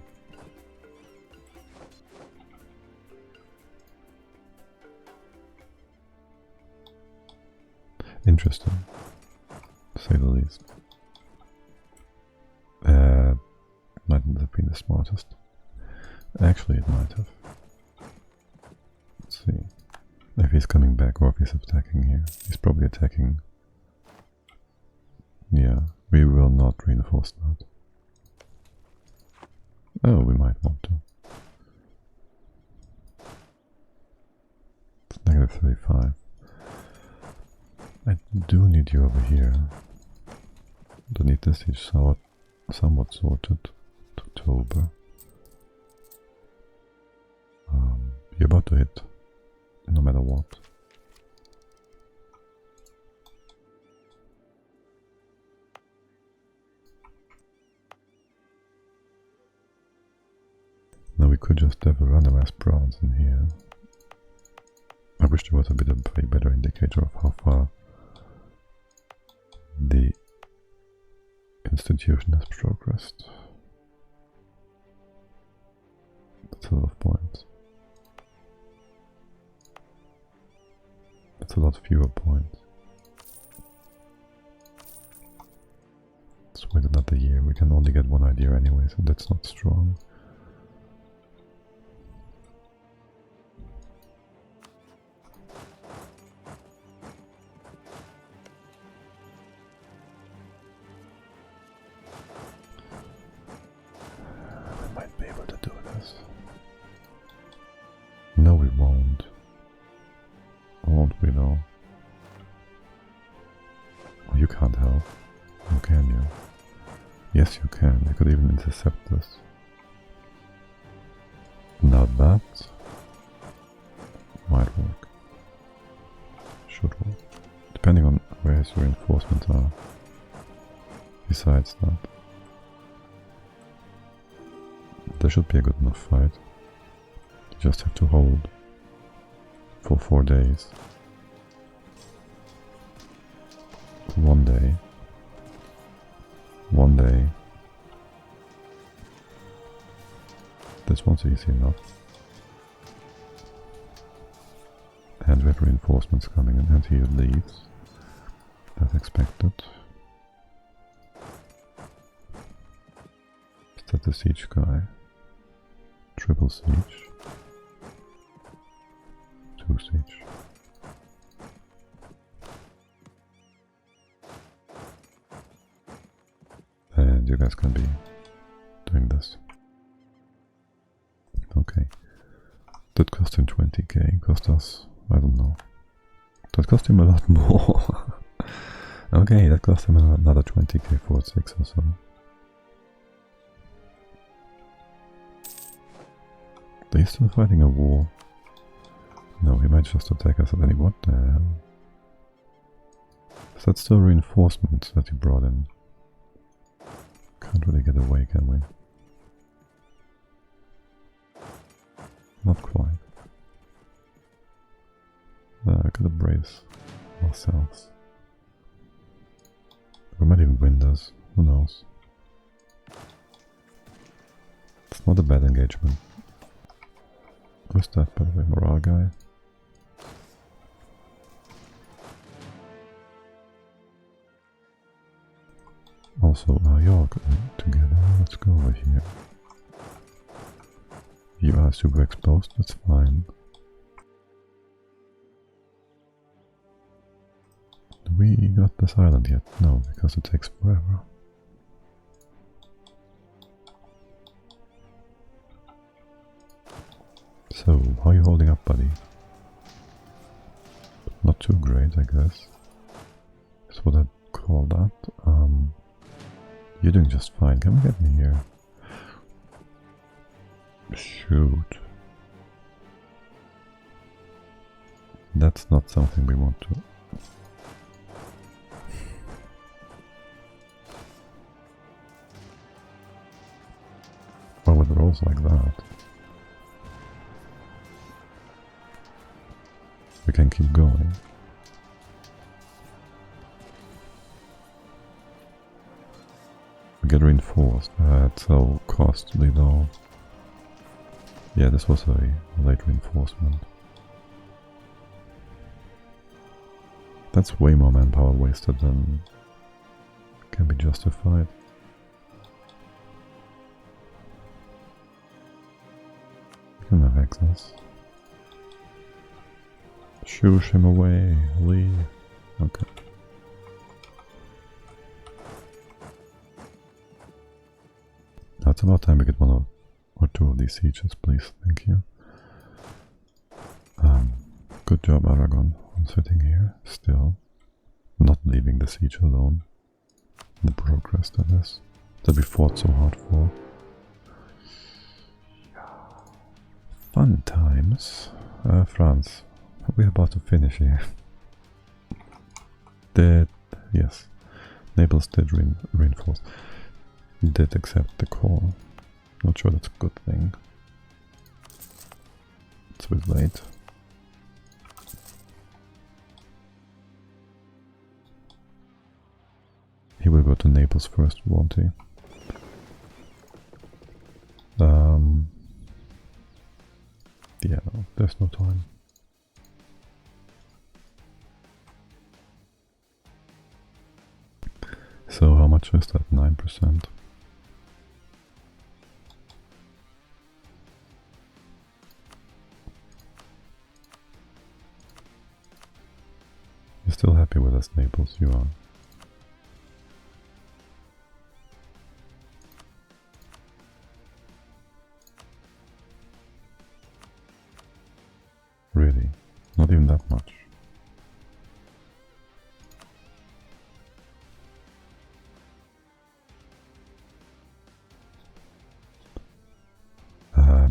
Interesting, to say the least. Mightn't have been the smartest. Actually, it might have. Let's see. If he's coming back or if he's attacking here. He's probably attacking. Yeah, we will not reinforce that. Oh, we might want to. It's negative 35. I do need you over here. Do need this siege somewhat sorted. October. You're about to hit, no matter what. Now we could just have a randomized province in here. I wish there was a better indicator of how far the institution has progressed. That's a lot of points. That's a lot fewer points. Let's wait another year. We can only get one idea anyway, so that's not strong. No, we won't. Won't we though? Oh, you can't help. Or can you? Yes, you can. You could even intercept this. Now that might work. Should work. Depending on where his reinforcements are. Besides that. There should be a good enough fight. You just have to hold for 4 days. 1 day. 1 day. This one's easy enough. And we have reinforcements coming in, and he leaves. As expected. Is that the siege guy? Triple siege. 2 siege. And you guys can be doing this. Okay. That cost him 20k, cost us, I don't know. That cost him a lot more. Okay, that cost him another 20k for 6 or so. They're still fighting a war. No, he might just attack us at any... What the hell? Is that still reinforcements that he brought in? Can't really get away, can we? Not quite. We gotta brace ourselves. We might even win this, who knows? It's not a bad engagement. Who's that, by the way? Morale guy? Oh, Also, you're together. Let's go over here. You are super exposed, that's fine. We got this island yet? No, because it takes forever. So, how are you holding up, buddy? Not too great, I guess. That's what I'd call that. You're doing just fine. Come get me here. Shoot. That's not something we want to... Well, with rolls like that, we can keep going. We get reinforced. It's so costly though. Yeah, this was a late reinforcement. That's way more manpower wasted than can be justified. You can have access. Shoosh him away, Lee. Okay. Now it's about time we get one or two of these sieges, please. Thank you. Good job, Aragon. I'm sitting here, still. Not leaving the siege alone. The progress, that is. That we fought so hard for. Fun times. France. We're about to finish here. Yes. Naples did reinforce. Did accept the call. Not sure that's a good thing. It's a bit late. He will go to Naples first, won't he? Yeah, no, there's no time. So how much is that? 9%. You're still happy with us, Naples? You are. Really? Not even that much.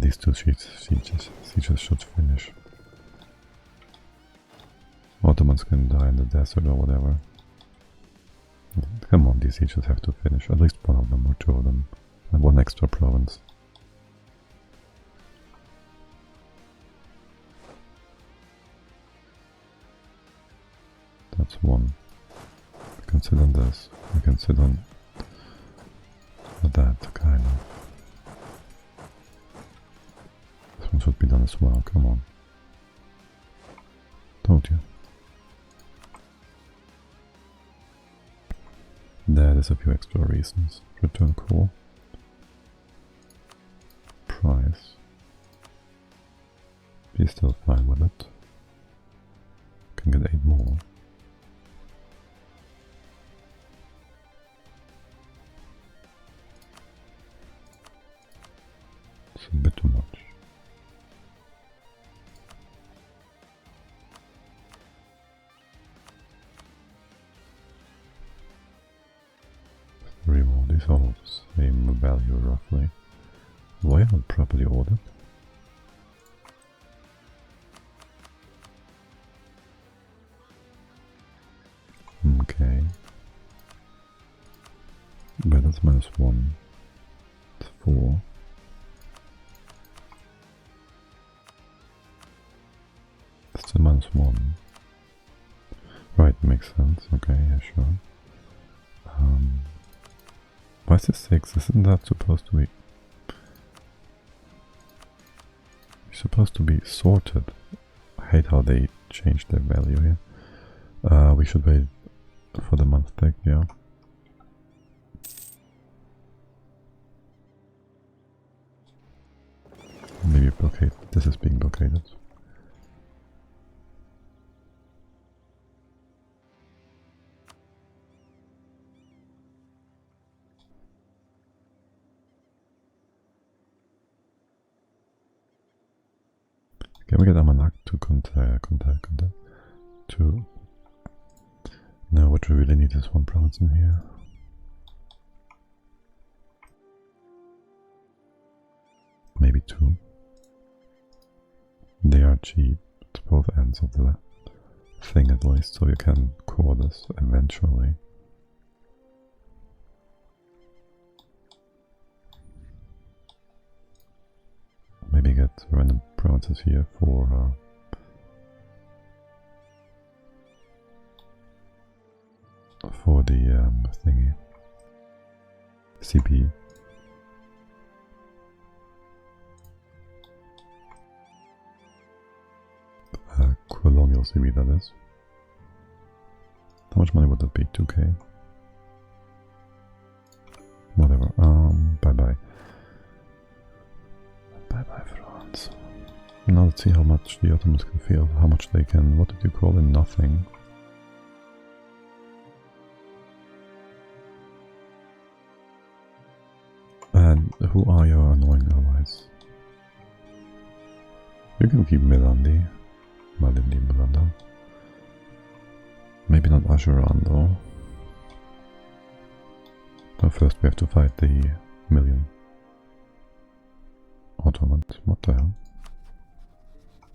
These two sieges should finish. Ottomans can die in the desert or whatever. Come on, these sieges have to finish. At least one of them or two of them. And one extra province. That's one. We can sit on this. We can sit on that, kind of. This one should be done as well, come on. Told you. There's a few extra reasons. Return call. Price. Be still fine with it. Can get 8 more. It's a bit too much. Reroll these all same value roughly. Why not properly ordered? Okay. But that's -1. It's 4. It's a -1. Right, makes sense. Okay, yeah, sure. Why is this 6? Isn't that supposed to be... It's supposed to be sorted. I hate how they changed their value here. We should wait for the month tag, yeah. blockaded. This is being blockaded. Can we get Amanak to contact? To... No, what we really need is one province in here. Maybe two. They are cheap at both ends of the thing at least, so you can core this eventually. Maybe get random provinces here for the thingy. CP. Colonial CP, that is. How much money would that be? 2k? Whatever. Bye-bye. Bye-bye, France. Now let's see how much the Ottomans can feel, how much they can... What did you call it? Nothing. And who are your annoying allies? You can keep Milandi. Milanda. Maybe not Asheran though. But first we have to fight the million Ottomans. What the hell?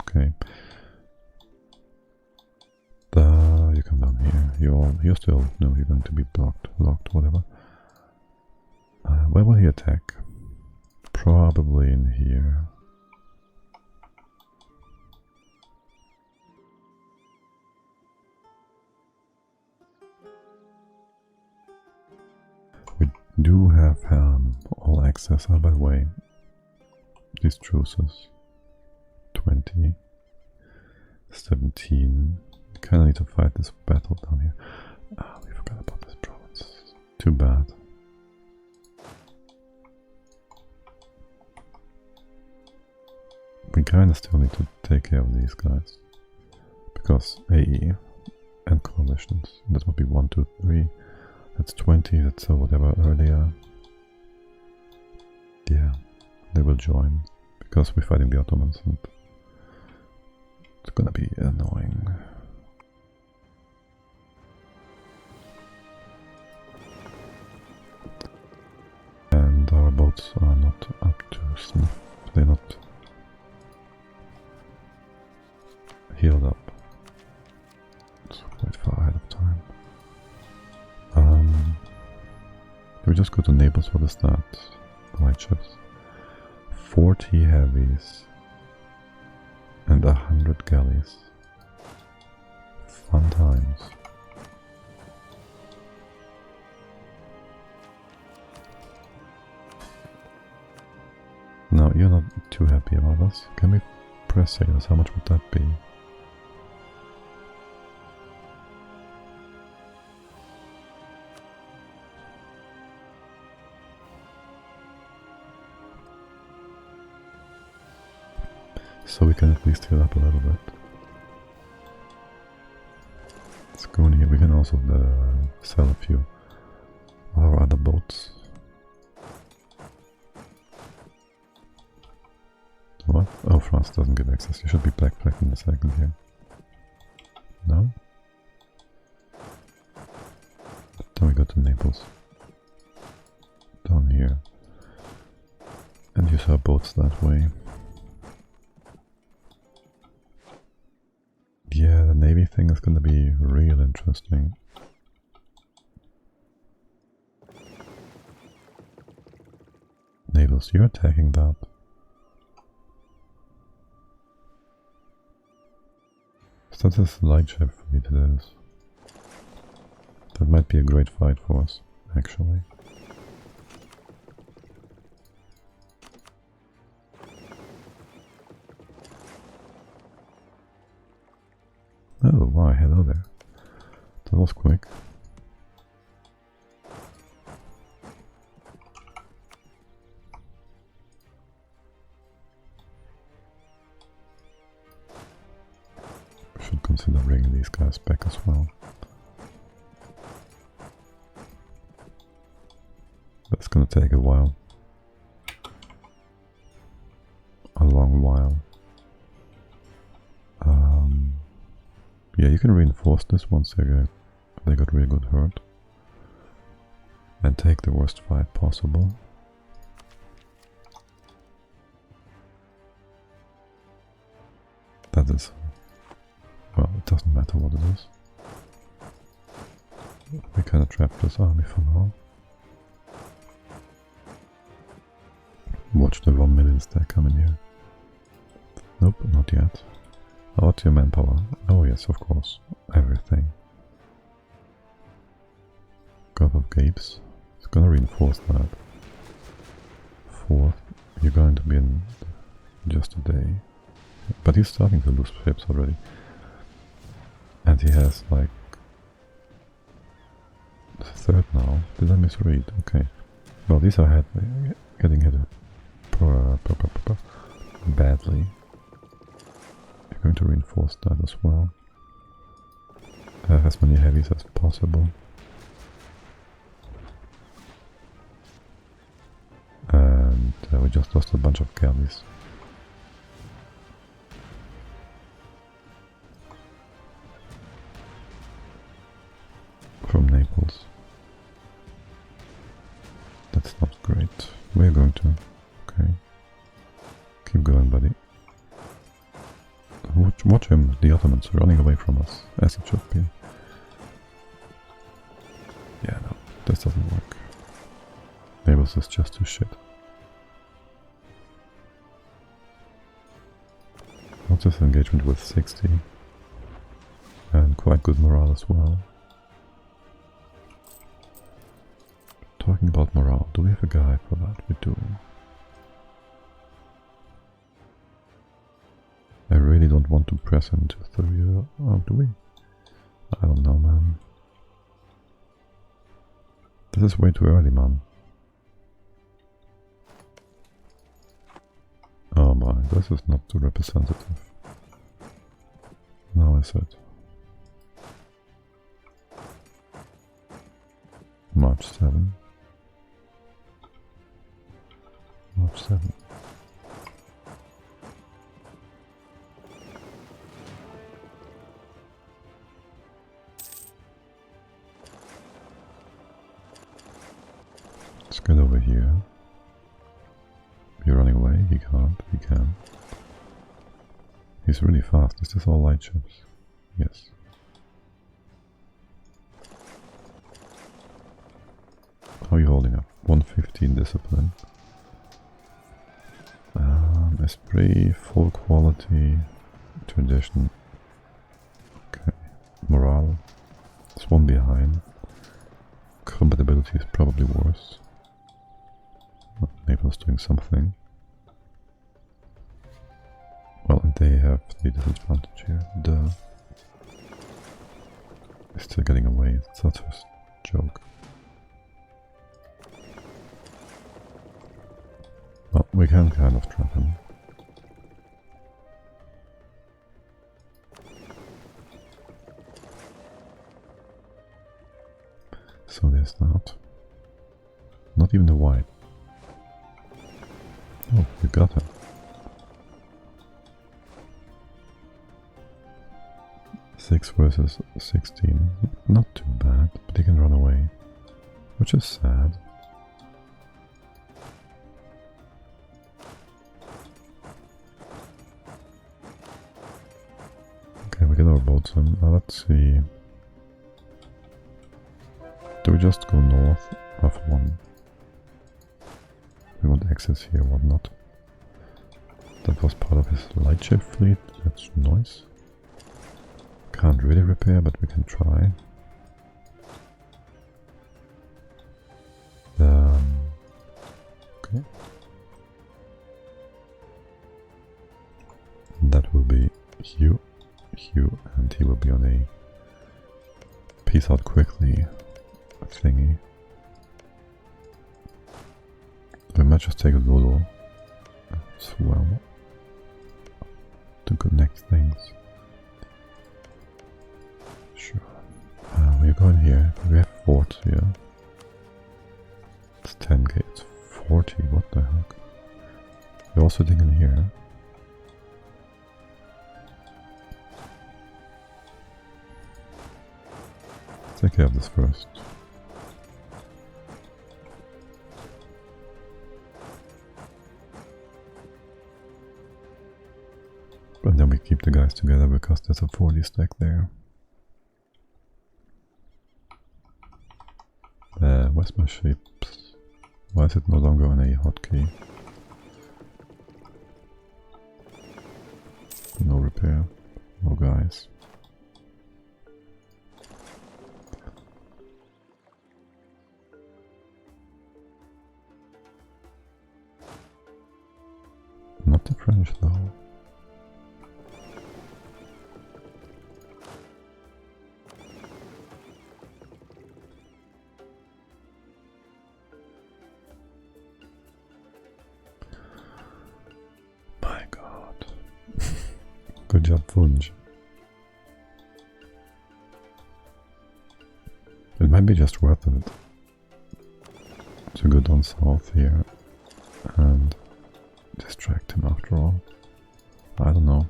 Okay. You come down here. You're still... No, you're going to be blocked, locked, whatever. Where will he attack? Probably in here. We do have all access. Oh, by the way, these truces. 20. 17. Kinda need to fight this battle down here. Ah, we forgot about this province. Too bad. We kinda still need to take care of these guys. Because AE and coalitions. That would be 1, 2, 3. That's 20, that's whatever earlier. Yeah, they will join. Because we're fighting the Ottomans and it's gonna be annoying. And our boats are not up to snuff. They're not healed up. It's quite far ahead of time. Can we just go to Naples? What is that? Light ships. 40 heavies. And 100 galleys. Fun times. No, you're not too happy about us. Can we press sailors? How much would that be? So we can at least heal up a little bit. Let's go in here. We can also sell a few of our other boats. What? Oh, France doesn't give access. You should be black in a second here. No? Then we go to Naples. Down here. And use our boats that way. Yeah, the navy thing is gonna be real interesting. Navals, you're attacking that. So that's a light ship fleet it is. That might be a great fight for us, actually. Oh, why, hello there. That was quick. should consider bringing these guys back as well. That's gonna take a while. A long while. Yeah, you can reinforce this once they got really good hurt. And take the worst fight possible. That is... well, it doesn't matter what it is. We kinda trapped this army for now. Watch the 1 million stack coming here. Nope, not yet. What's your manpower? Oh yes, of course. Everything. Gulf of Gapes. It's gonna reinforce that. 4th. You're going to be in just a day. But he's starting to lose ships already. And he has like... 3rd now. Did I misread? Okay. Well, these are getting hit badly. You're going to reinforce that as well. Have as many heavies as possible. And we just lost a bunch of galleys. From Naples. That's not great. We're going to... okay. Keep going, buddy. Watch him, the Ottomans running away from us, as it should be. Yeah, no, this doesn't work. Naples is just too shit. What's this engagement with 60? And quite good morale as well. Talking about morale, do we have a guy for that? We do. I really don't want to press into 30. Oh, do we? I don't know, man. This is way too early, man. Oh my, this is not too representative. Now is it? March 7. March 7. Let's get over here. You're running away? He can't. He can. He's really fast. Is this all light ships? Yes. How are you holding up? 115 discipline. Esprit, full quality, tradition. Okay. Morale. It's 1 behind. Compatibility is probably worse. Naples doing something. Well, and they have the disadvantage here. Duh. He's still getting away. It's such a joke. Well, we can kind of trap him. So there's that. Not even the white. Oh, you got him. 6 versus 16. Not too bad, but he can run away. Which is sad. Okay, we get our boats in. Now let's see. Do we just go north of 1? We want access here, whatnot. That was part of his lightship fleet. That's nice. Can't really repair, but we can try. Okay. That will be Hugh, and he will be on a peace out quickly thingy. We might just take a Dodo as well to connect things. here. It's 10k, it's 40, what the heck? We're also digging here. Take care of this first. But then we keep the guys together because there's a 40 stack there. Where's my ships? Why is it no longer on a hotkey? No repair. No guys. Not the French though. My god. Good job, Funge. It might be just worth it to go down south here and distract him after all. I don't know.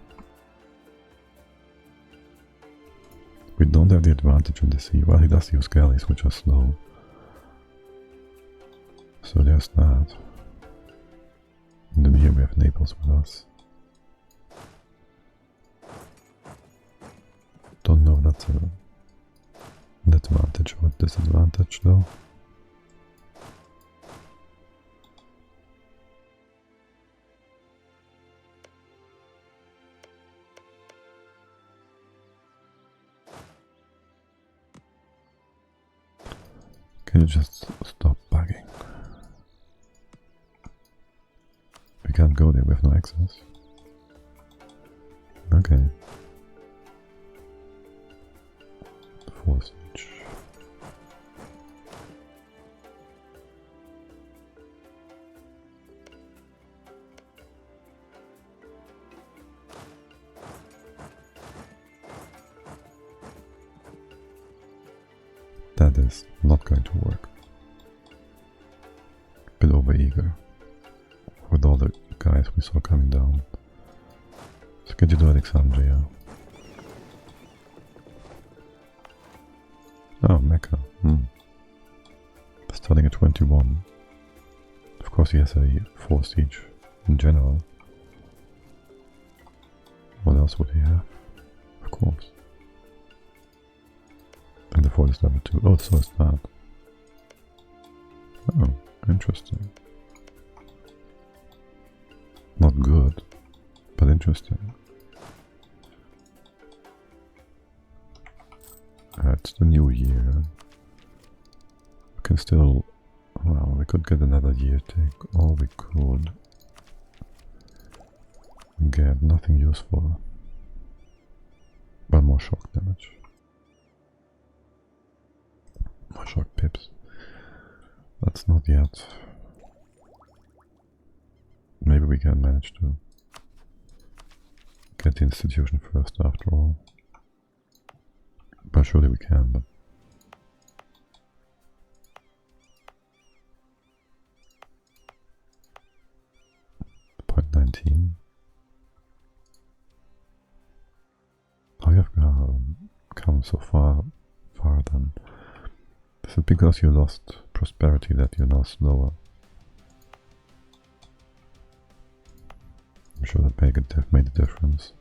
We don't have the advantage in the sea. Well, he does use galleys, which are slow. So there's that. And then here we have Naples with us. Don't know if that's an advantage or a disadvantage though. Can you just stop bugging? We can't go there, we have no access. Okay. Force siege. That is not going to work. Bit over eager with all the guys we saw coming down. So get you to Alexandria. Oh, Mecca. Starting at 21. Of course he has a force siege in general. What else would he have? Of course. And the fort is level 2. Oh, so is that. Oh, interesting. Not good, but interesting. It's the new year. We can still... Well, we could get another year take, or we could get nothing useful, but more shock damage. More shock pips. That's not yet. Maybe we can manage to get the institution first after all. But surely we can, but... Point 19. How you have come so far then? Is it because you lost prosperity that you're now slower? I'm sure that made a difference.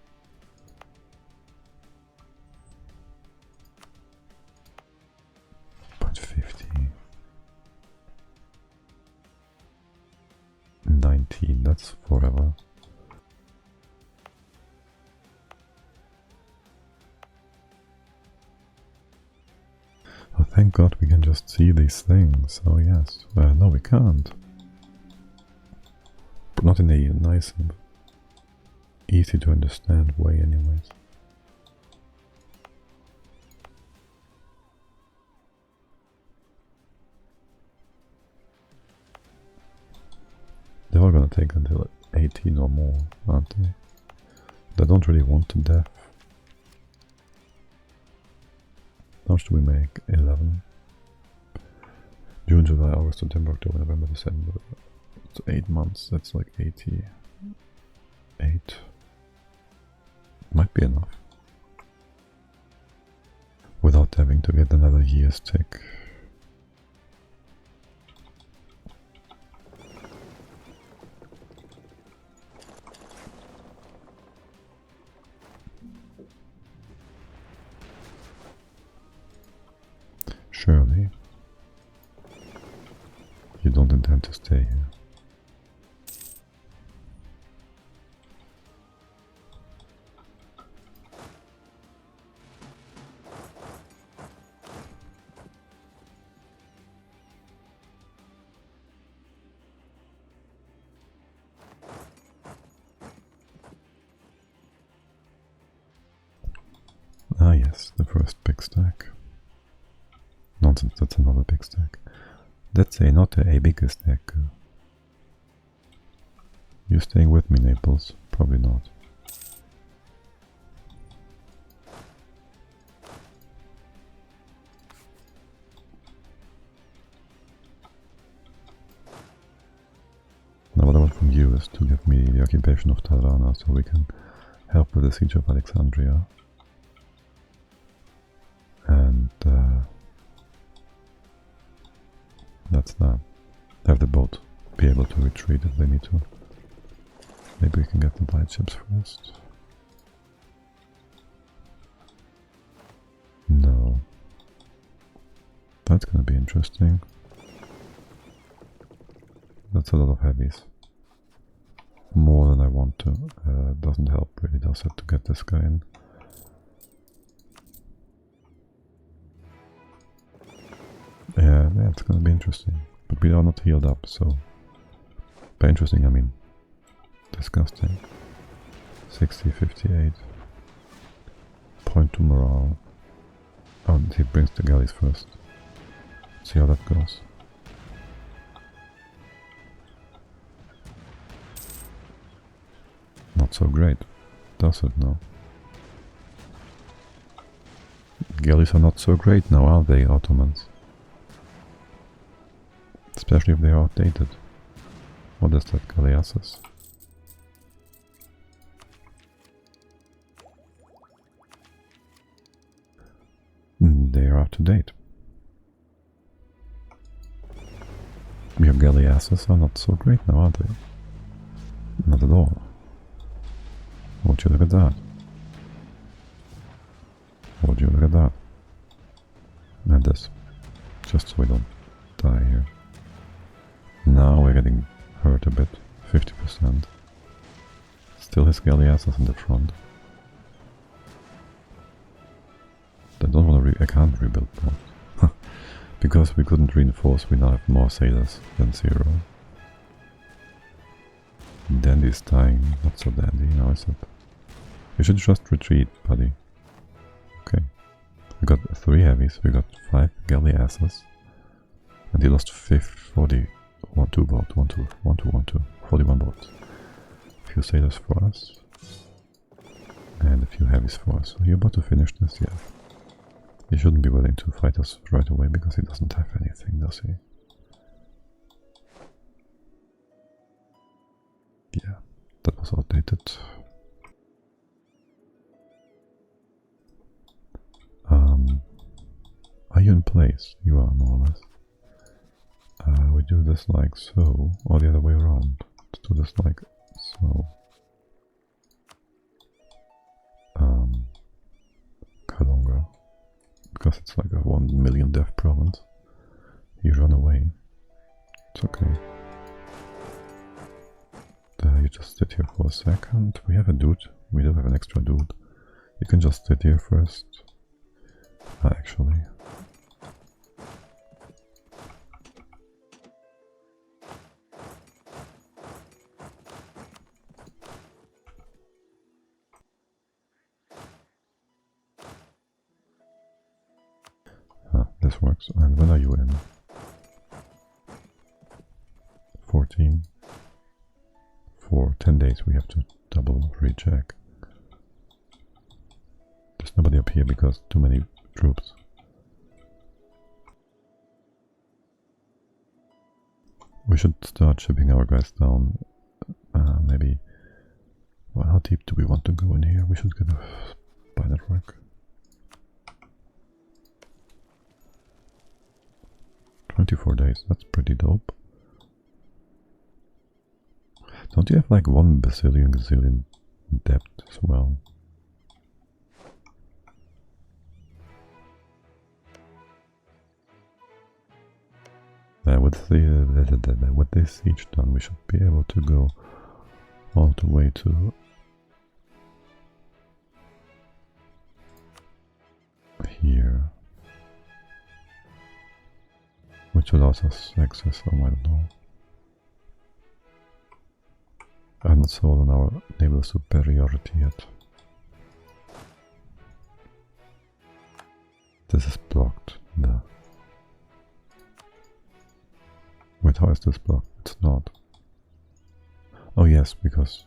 Point 50. 19, that's forever. Oh, thank God we can just see these things. Oh yes. No, we can't. But not in a nice and easy to understand way anyways. They're all gonna take until 18 or more, aren't they? They don't really want to death. How much do we make? 11. June, July, August, September, October, November, December. It's 8 months, that's like 88. Might be enough. Without having to get another year's tick. Surely you don't intend to stay here. Ah yes, the first big stack. Nonsense, that's another big stack. That's not a bigger stack. You staying with me, Naples? Probably not. Now what I want from you is to give me the occupation of Tirana so we can help with the siege of Alexandria. And that's that. Have the boat be able to retreat if they need to. Maybe we can get the light ships first. No. That's gonna be interesting. That's a lot of heavies. More than I want to. Doesn't help really, does it, to get this guy in. Yeah, it's gonna be interesting. But we are not healed up, so... By interesting, I mean... disgusting. 60, 58. Point to morale. Oh, he brings the galleys first. See how that goes. Not so great, does it now? Galleys are not so great now, are they, Ottomans? Especially if they are outdated. What is that, galleasses? They are up to date. Your galleasses are not so great now, are they? Not at all. Would you look at that? Would you look at that? And this. Just so we don't die here. Now we're getting hurt a bit. 50%. Still his galleasses in the front. I don't want to I can't rebuild more. Because we couldn't reinforce, we now have more sailors than 0. Dandy's dying, not so dandy, now is it? You should just retreat, buddy. Okay. We got 3 heavies, we got 5 galleasses. And he lost 41 boats. 41 boats. A few sailors for us. And a few heavies for us. So you're about to finish this, yeah. He shouldn't be willing to fight us right away because he doesn't have anything, does he? Yeah, that was outdated. Are you in place? You are, more or less. We do this like so, or the other way around. Let's do this like so. Kalonga. Because it's like a 1 million death province. You run away. It's okay. You just sit here for a second. We have a dude. We do have an extra dude. You can just sit here first. Actually. This works. And when are you in? 14. For 10 days we have to double recheck. There's nobody up here because too many troops. We should start shipping our guys down. Maybe. Well, how deep do we want to go in here? We should get a spy network. 24 days, that's pretty dope. Don't you have like 1 gazillion depth as well? With this siege done, we should be able to go all the way to here, which allows us access. I don't know. I haven't sold on our naval superiority yet. This is blocked. No. Wait, how is this blocked? It's not. Oh yes, because...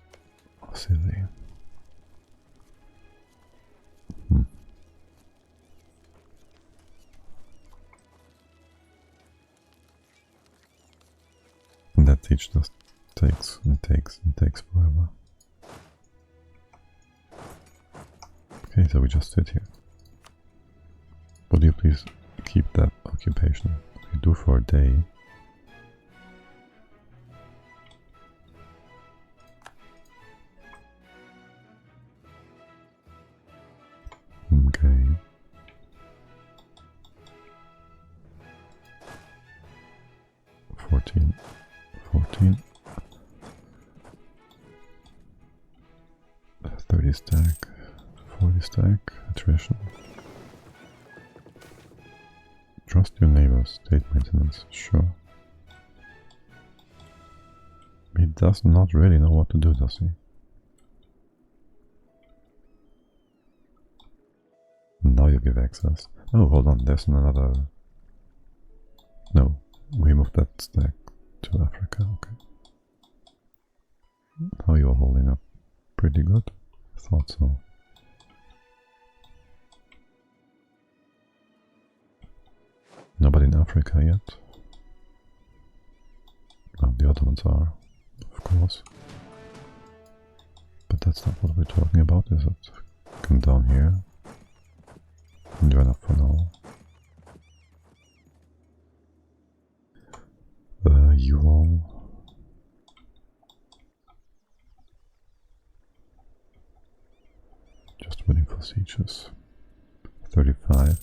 Oh, silly. And that siege just takes forever. Okay, so we just sit here. Would you please keep that occupation? We do for a day. Okay. $14. 30 stack, 40 stack, attrition. Trust your neighbors, state maintenance, sure. He does not really know what to do, does he? Now you give access. Oh, hold on, there's another... No, we moved that stack to Africa, okay. How you are holding up? Pretty good? I thought so. Nobody in Africa yet. Oh, the Ottomans are, of course. But that's not what we're talking about, is it? Come down here. And join up for now. You all. Just waiting for sieges. 35.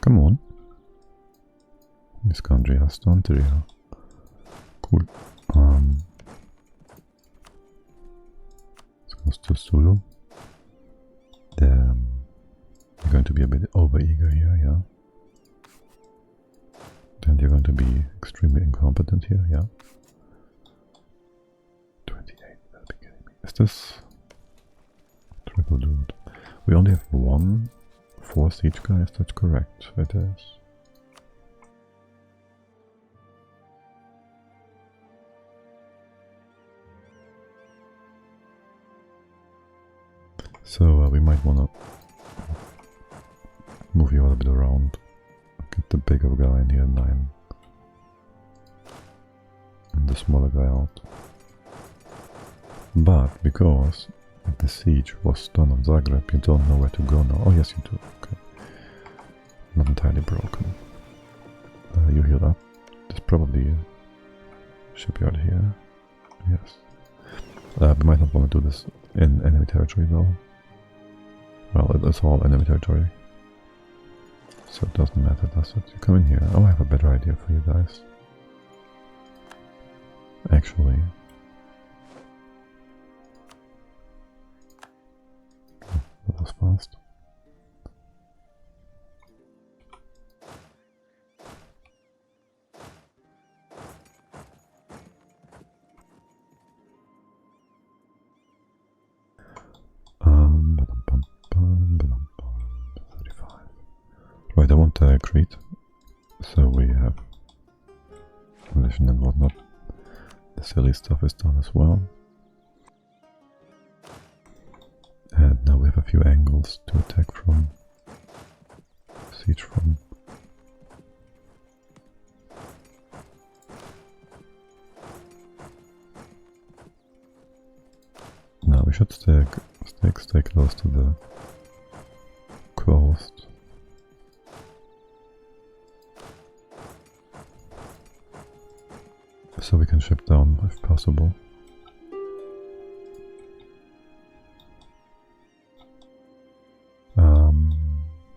Come on. This country has done 3. Cool. This goes to Zulu. You're going to be a bit over-eager here, yeah. And you're going to be extremely incompetent here, yeah. 28, that'll be kidding me. Is this triple dude? We only have 4 siege guys, that's correct, it is. So we might wanna move you a little bit around. Get the bigger guy in here, 9. And the smaller guy out. But because the siege was done on Zagreb, you don't know where to go now. Oh yes you do, okay. Not entirely broken. You heal up. There's probably a shipyard here. Yes. We might not want to do this in enemy territory though. Well, it's all enemy territory. So it doesn't matter, does it? You come in here. Oh, I have a better idea for you guys. Actually... Oh, that was fast. Right, I want Crete, so we have vision and whatnot. The silly stuff is done as well. And now we have a few angles to attack from, siege from. should stay close to the coast. So we can ship down if possible.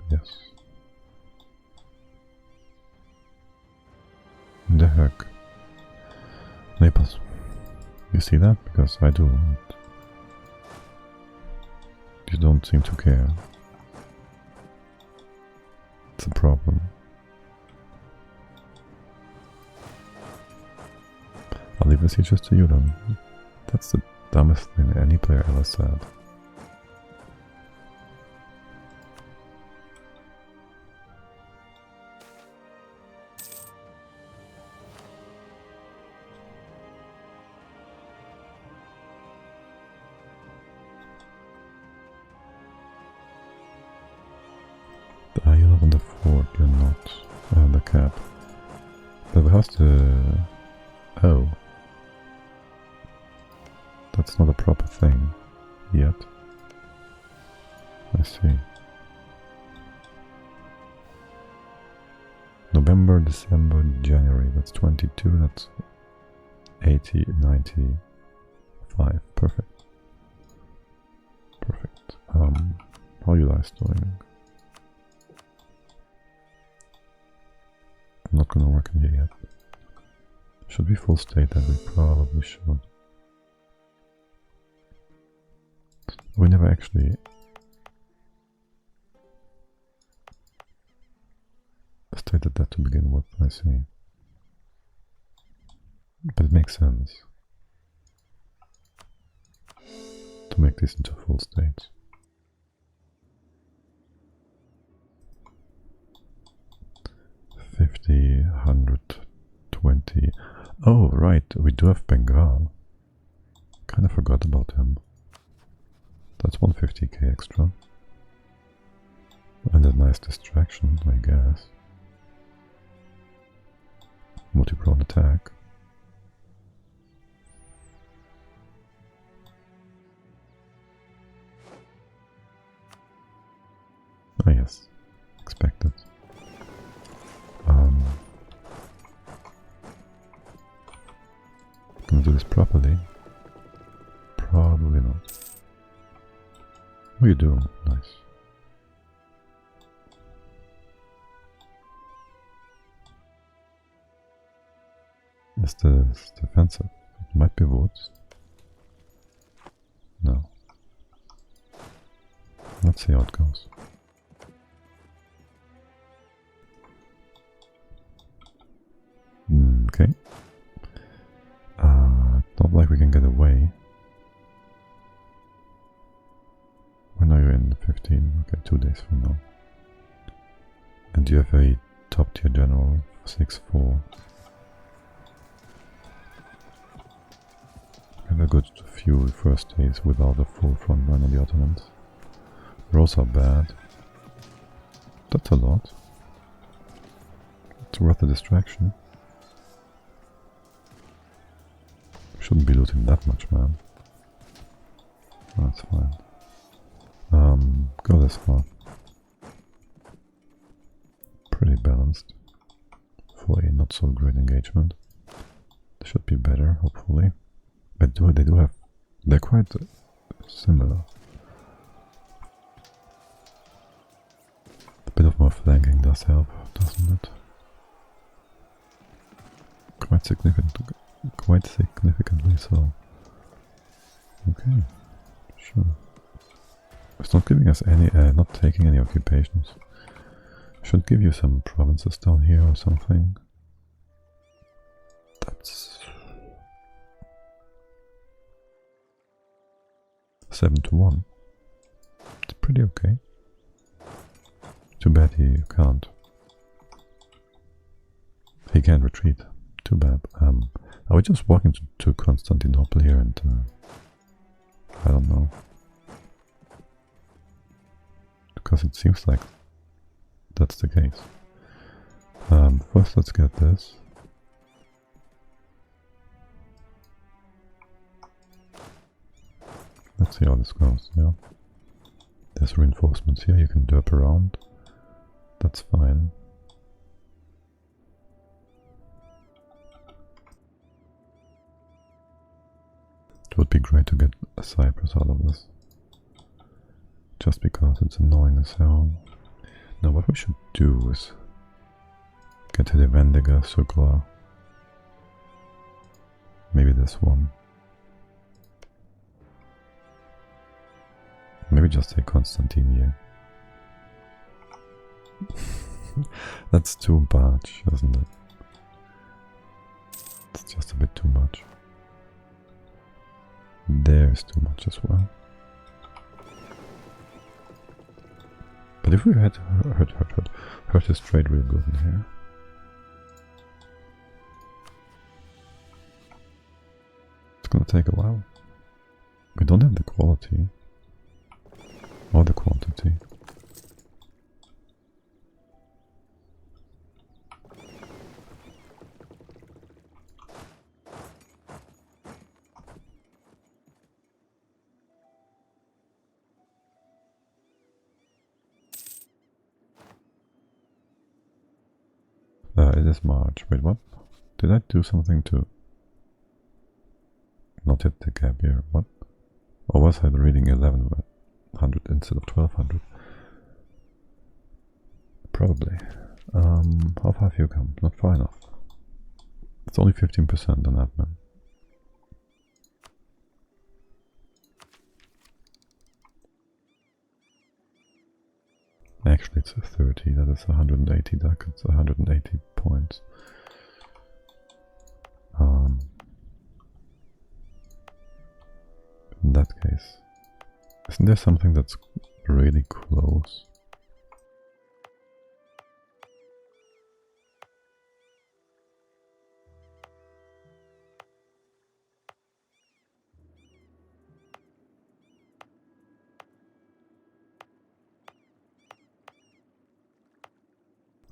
Yes. The heck? Naples. You see that? Because I do. You don't seem to care. It's a problem. I'll leave the sieges to you then. That's the dumbest thing any player ever said. You're not on the fort, you're not on the cap. But how's the... Oh. That's not a proper thing yet. I see. November, December, January, that's 22, that's 80, 95. Perfect. Perfect. How are you guys doing? Not gonna work in here yet. Should we full state that? We probably should. We never actually stated that to begin with, I see. But it makes sense to make this into full states. $50, $120. Oh, right, we do have Bengal. Kind of forgot about him. That's 150k extra. And a nice distraction, I guess. Multi-prone attack. Ah yes, expected. Can we do this properly? Probably not. What are you doing? Nice. Is this defensive? It might be woods. No. Let's see how it goes. Okay. Not like we can get away. When are you in? 15? Okay, 2 days from now. And you have a top tier general, 6-4. Have a good few first days without a full front line on the Ottomans. Rows are bad. That's a lot. It's worth the distraction. Shouldn't be looting that much, man. That's fine. Go this far. Pretty balanced for a not so great engagement. They should be better, hopefully. But they do have... They're quite similar. A bit of more flanking does help, doesn't it? Quite significantly so. Okay, sure. It's not giving us any, not taking any occupations. Should give you some provinces down here or something. That's 7-1. It's pretty okay. Too bad he can't. He can't retreat. Too bad. Are we just walking to Constantinople here and I don't know. Because it seems like that's the case. First let's get this. Let's see how this goes, yeah. There's reinforcements here, you can derp around. That's fine. It would be great to get a Cypress out of this. Just because it's annoying as hell. Now what we should do is get to the Vendiga circular. Maybe this one. Maybe just say Constantine here. That's too much, isn't it? It's just a bit too much. There's too much as well. But if we had hurt his trade real good in here. It's gonna take a while. We don't have the quality. Or the quantity. It is March. Wait, what? Did I do something to not hit the gap here? What? Or was I reading 1100 instead of 1200? Probably. How far have you come? Not far enough. It's only 15% on admin. Actually, it's a 30. That is 180 ducats, 180 points. In that case, isn't there something that's really close?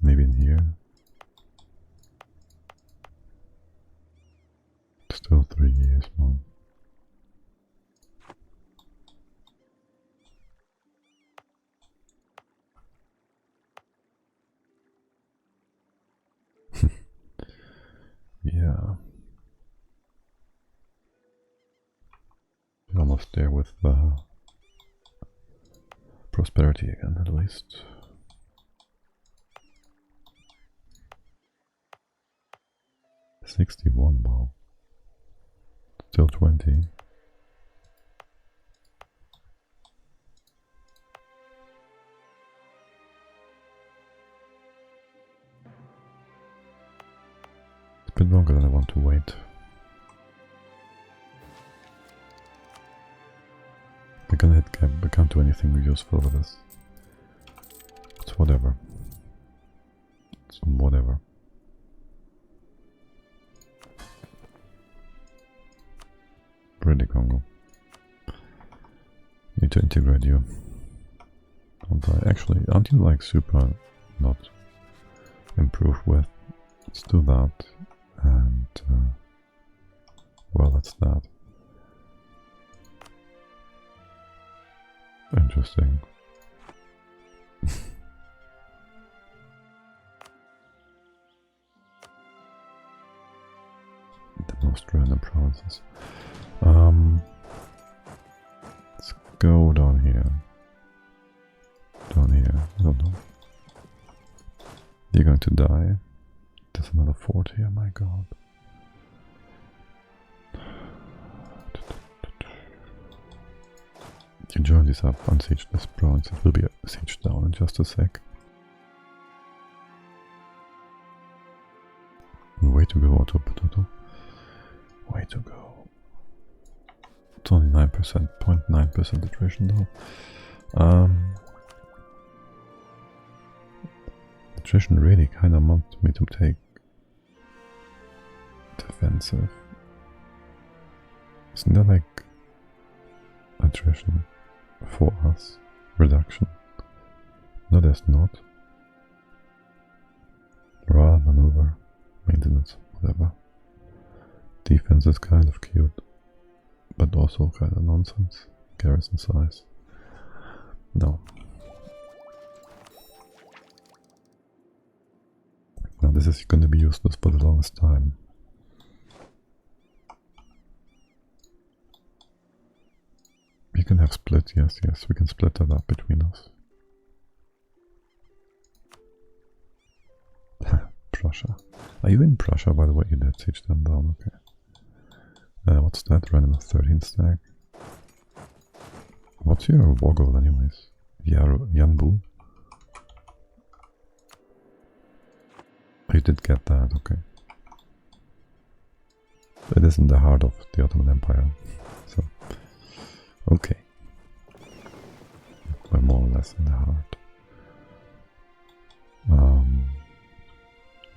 Maybe in here. Still 3 years, man. Yeah. Almost there with prosperity again, at least. $61, wow. Still 20. It's a bit longer than I want to wait. We're gonna hit cap, we can't do anything useful with this. It's whatever. It's whatever. Really, Congo. Need to integrate you. Actually, aren't you like super not improved with? Let's do that. And well, that's that. Interesting. The most random provinces. Let's go down here. Down here. I don't know. You're going to die. There's another fort here, my god. You join this up, unsiege this province. It will be sieged down in just a sec. Way to go, Otto Potato. Way to go. It's only 9%, 0.9% attrition though. Attrition really kind of wants me to take defensive. Isn't that like attrition for us? Reduction? No, there's not. Rather maneuver, maintenance, whatever. Defense is kind of cute, but also kind of nonsense. garrison size. No. Now this is going to be useless for the longest time. We can have split, yes, we can split that up between us. Prussia. Are you in Prussia, by the way? You did siege them down, okay. What's that? Random 13 stack. What's your war goal anyways? Yanbu? Oh, you did get that, okay. It is in the heart of the Ottoman Empire, so... Okay. We're more or less in the heart.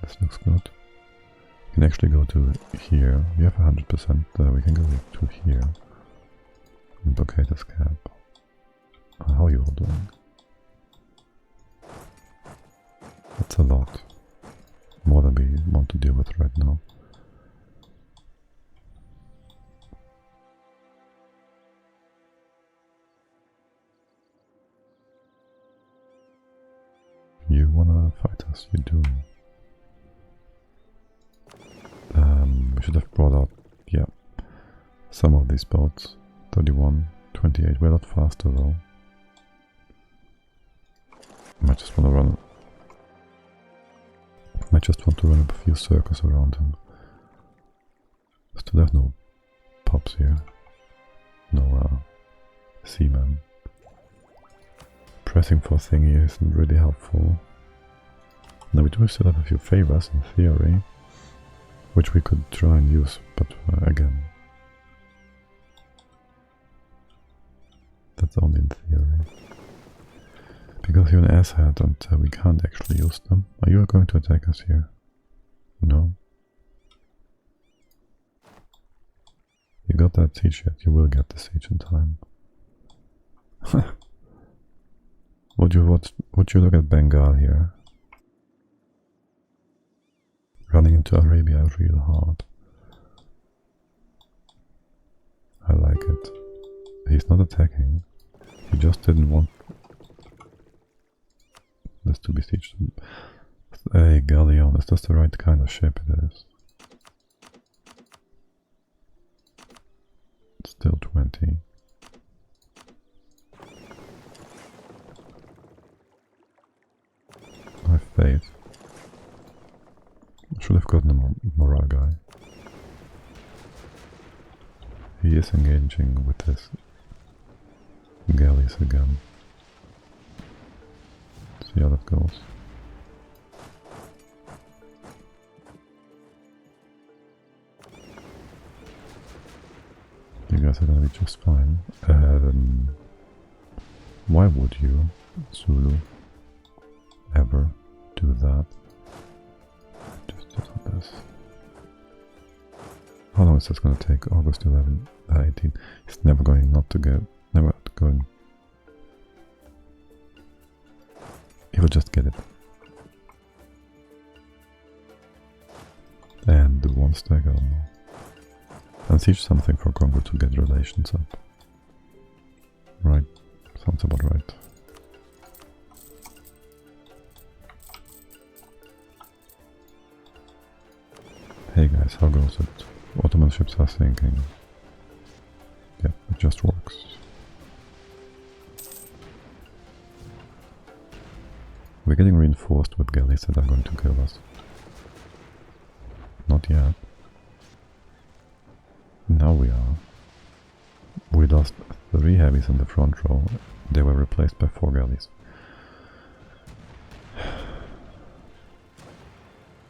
This looks good. We can actually go to here. We have 100%. We can go to here and blockade this camp. How are you all doing? That's a lot. More than we want to deal with right now. You wanna fight us? You do. We should have brought out, yeah, some of these boats. 31, 28. We're a lot faster though. Might just want to run a few circles around him. Still have no pops here. No seamen. Pressing for thingy isn't really helpful. Now we do still have a few favors in theory, which we could try and use, but again, that's only in theory. Because you're an asshat and we can't actually use them. Are you going to attack us here? No? You got that siege yet? You will get the siege in time. Would you look at Bengal here? Running into Arabia real hard. I like it. He's not attacking. He just didn't want this to be sieged. Hey, galleon, is this the right kind of ship? It is. Still 20. I have faith. I should have gotten a morale guy. He is engaging with his galleys again. See how that goes. You guys are gonna be just fine. Why would you, Zulu, ever do that? Just on this. How long is this gonna take? August 11, 18. It's never going not to get, never going. He will just get it. And the one stack, I don't know. And siege something for Congo to get relations up. Right, sounds about right. Hey guys, how goes it? Ottoman ships are sinking. Yeah, it just works. We're getting reinforced with galleys that are going to kill us. Not yet. Now we are. We lost 3 heavies in the front row. They were replaced by 4 galleys.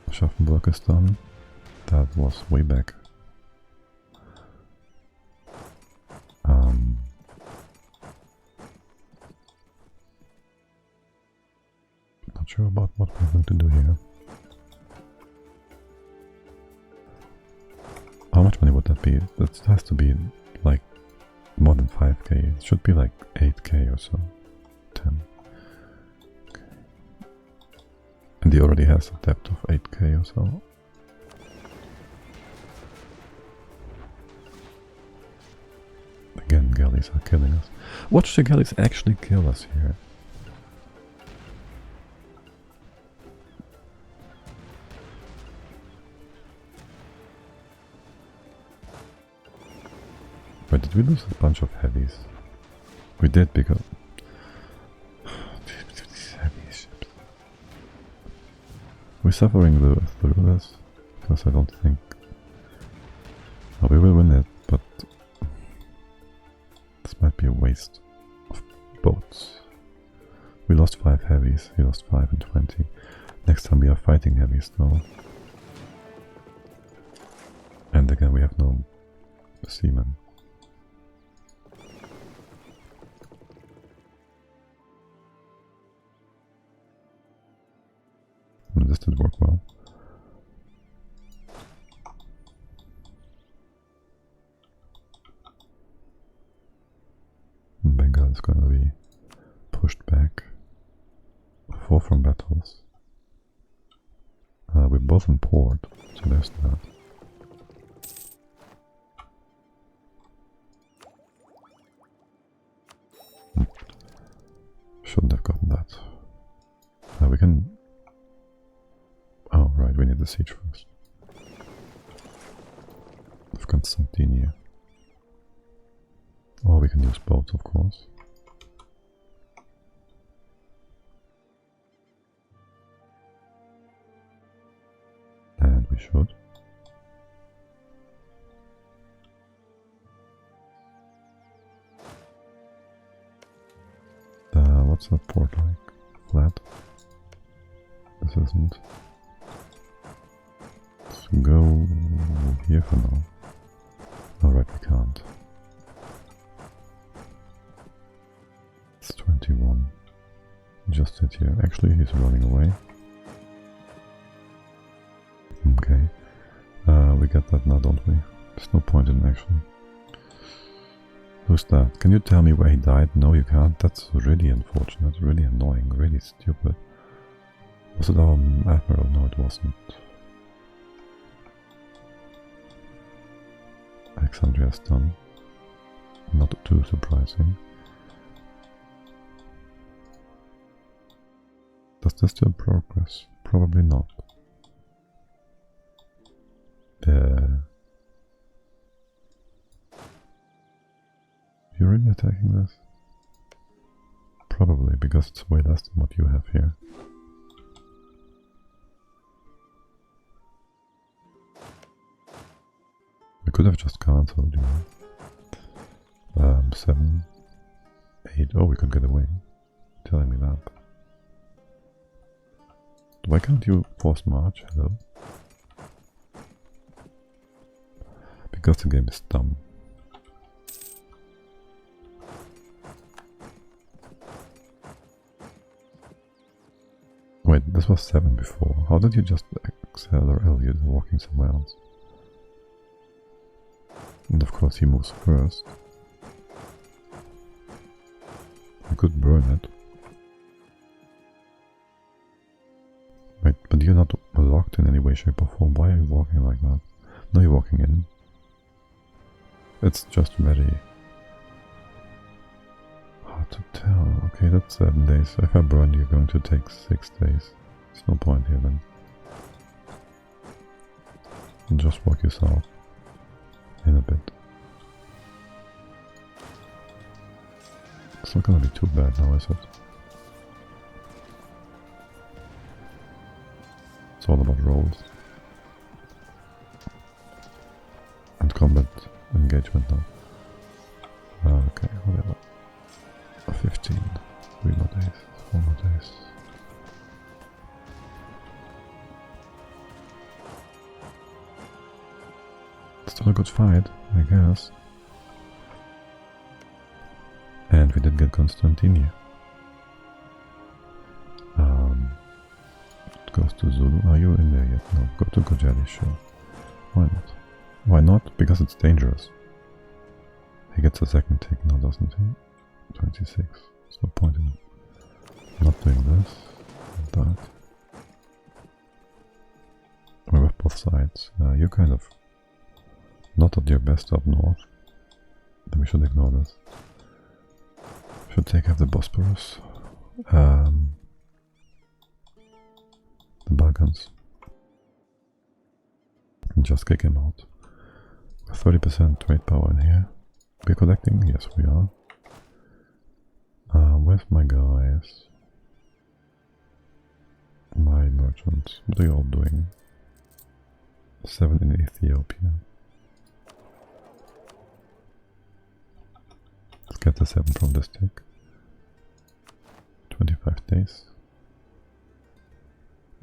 Schaffenburg is done. That was way back. Not sure about what we're going to do here. How much money would that be? That has to be like more than 5k. It should be like 8k or so. 10. Okay. And he already has a depth of 8k or so. Again, galleys galleys are killing us. Watch the galleys actually kill us here. But did we lose a bunch of heavies? We did, because these heavy ships. We're suffering through this, because I don't think... Oh, we will win it, but this might be a waste of boats. We lost 5 heavies, he lost 5 and 20. Next time we are fighting heavies though. And again we have no seamen. This did work well. Bengal is going to be pushed back. 4 from battles. We're both in port, so there's that. Shouldn't have gotten that. We can... Oh, right, we need the siege first. Of Constantinople. Or we can use boats, of course. And we should. What's that port like? Flat? This isn't. Let's go here for now. Alright, we can't. It's 21. Just sit here. Actually, he's running away. Okay. We get that now, don't we? There's no point in actually. Who's that? Can you tell me where he died? No, you can't. That's really unfortunate, really annoying, really stupid. Was it our admiral? No, it wasn't. Alexandria's done. Not too surprising. Does this still progress? Probably not. You're really attacking this? Probably, because it's way less than what you have here. We could have just cancelled, you know. 7, 8. Oh, we could get away. Telling me that. Why can't you force march? Hello? Because the game is dumb. Wait, this was 7 before. How did you just accelerate? Oh, you're walking somewhere else. And of course he moves first. I could burn it. Wait, but you're not locked in any way, shape or form. Why are you walking like that? No, you're walking in. It's just ready. Hard to tell. Okay, that's 7 days. If I burn, you're going to take 6 days. There's no point here then. And just walk yourself in a bit. It's not gonna be too bad now, is it? It's all about rolls. And combat engagement now. Okay, whatever. 15. 3 more days. 4 more days. Still a good fight, I guess. And we did get Constantinople. It goes to Zulu. Are you in there yet? No, go to Gojali, sure. Why not? Why not? Because it's dangerous. He gets a second tick now, doesn't he? 26. There's no point in not doing this and that. We're with both sides. You're kind of not at your best up north. Then we should ignore this. Should take out the Bosporus. The Balkans. And just kick him out. 30% trade power in here. We're collecting? Yes, we are. Where's my guys? My merchants. What are you all doing? 7 in Ethiopia. Let's get the 7 from this tick. 25 days.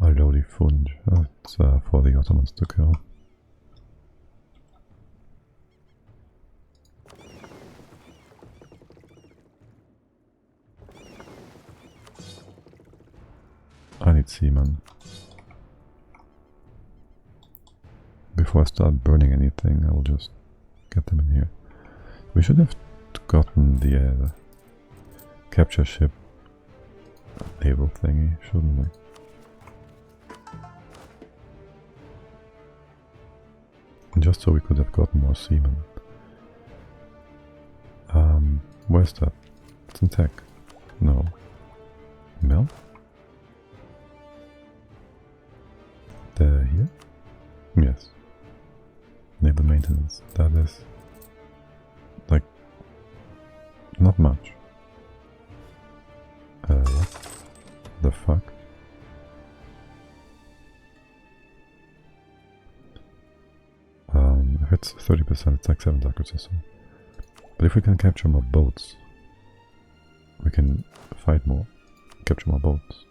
Alodi Funj. Oh, it's for the Ottomans to kill. I need seamen. Before I start burning anything, I will just get them in here. We should have gotten the capture ship label thingy, shouldn't we? Just so we could have gotten more seamen. Where's that? It's in tech. No. Mel? They're here? Yes. Naval maintenance. That is... like... not much. What the fuck? If it's 30%, it's like 7 ducats or so. But if we can capture more boats, we can fight more, capture more boats.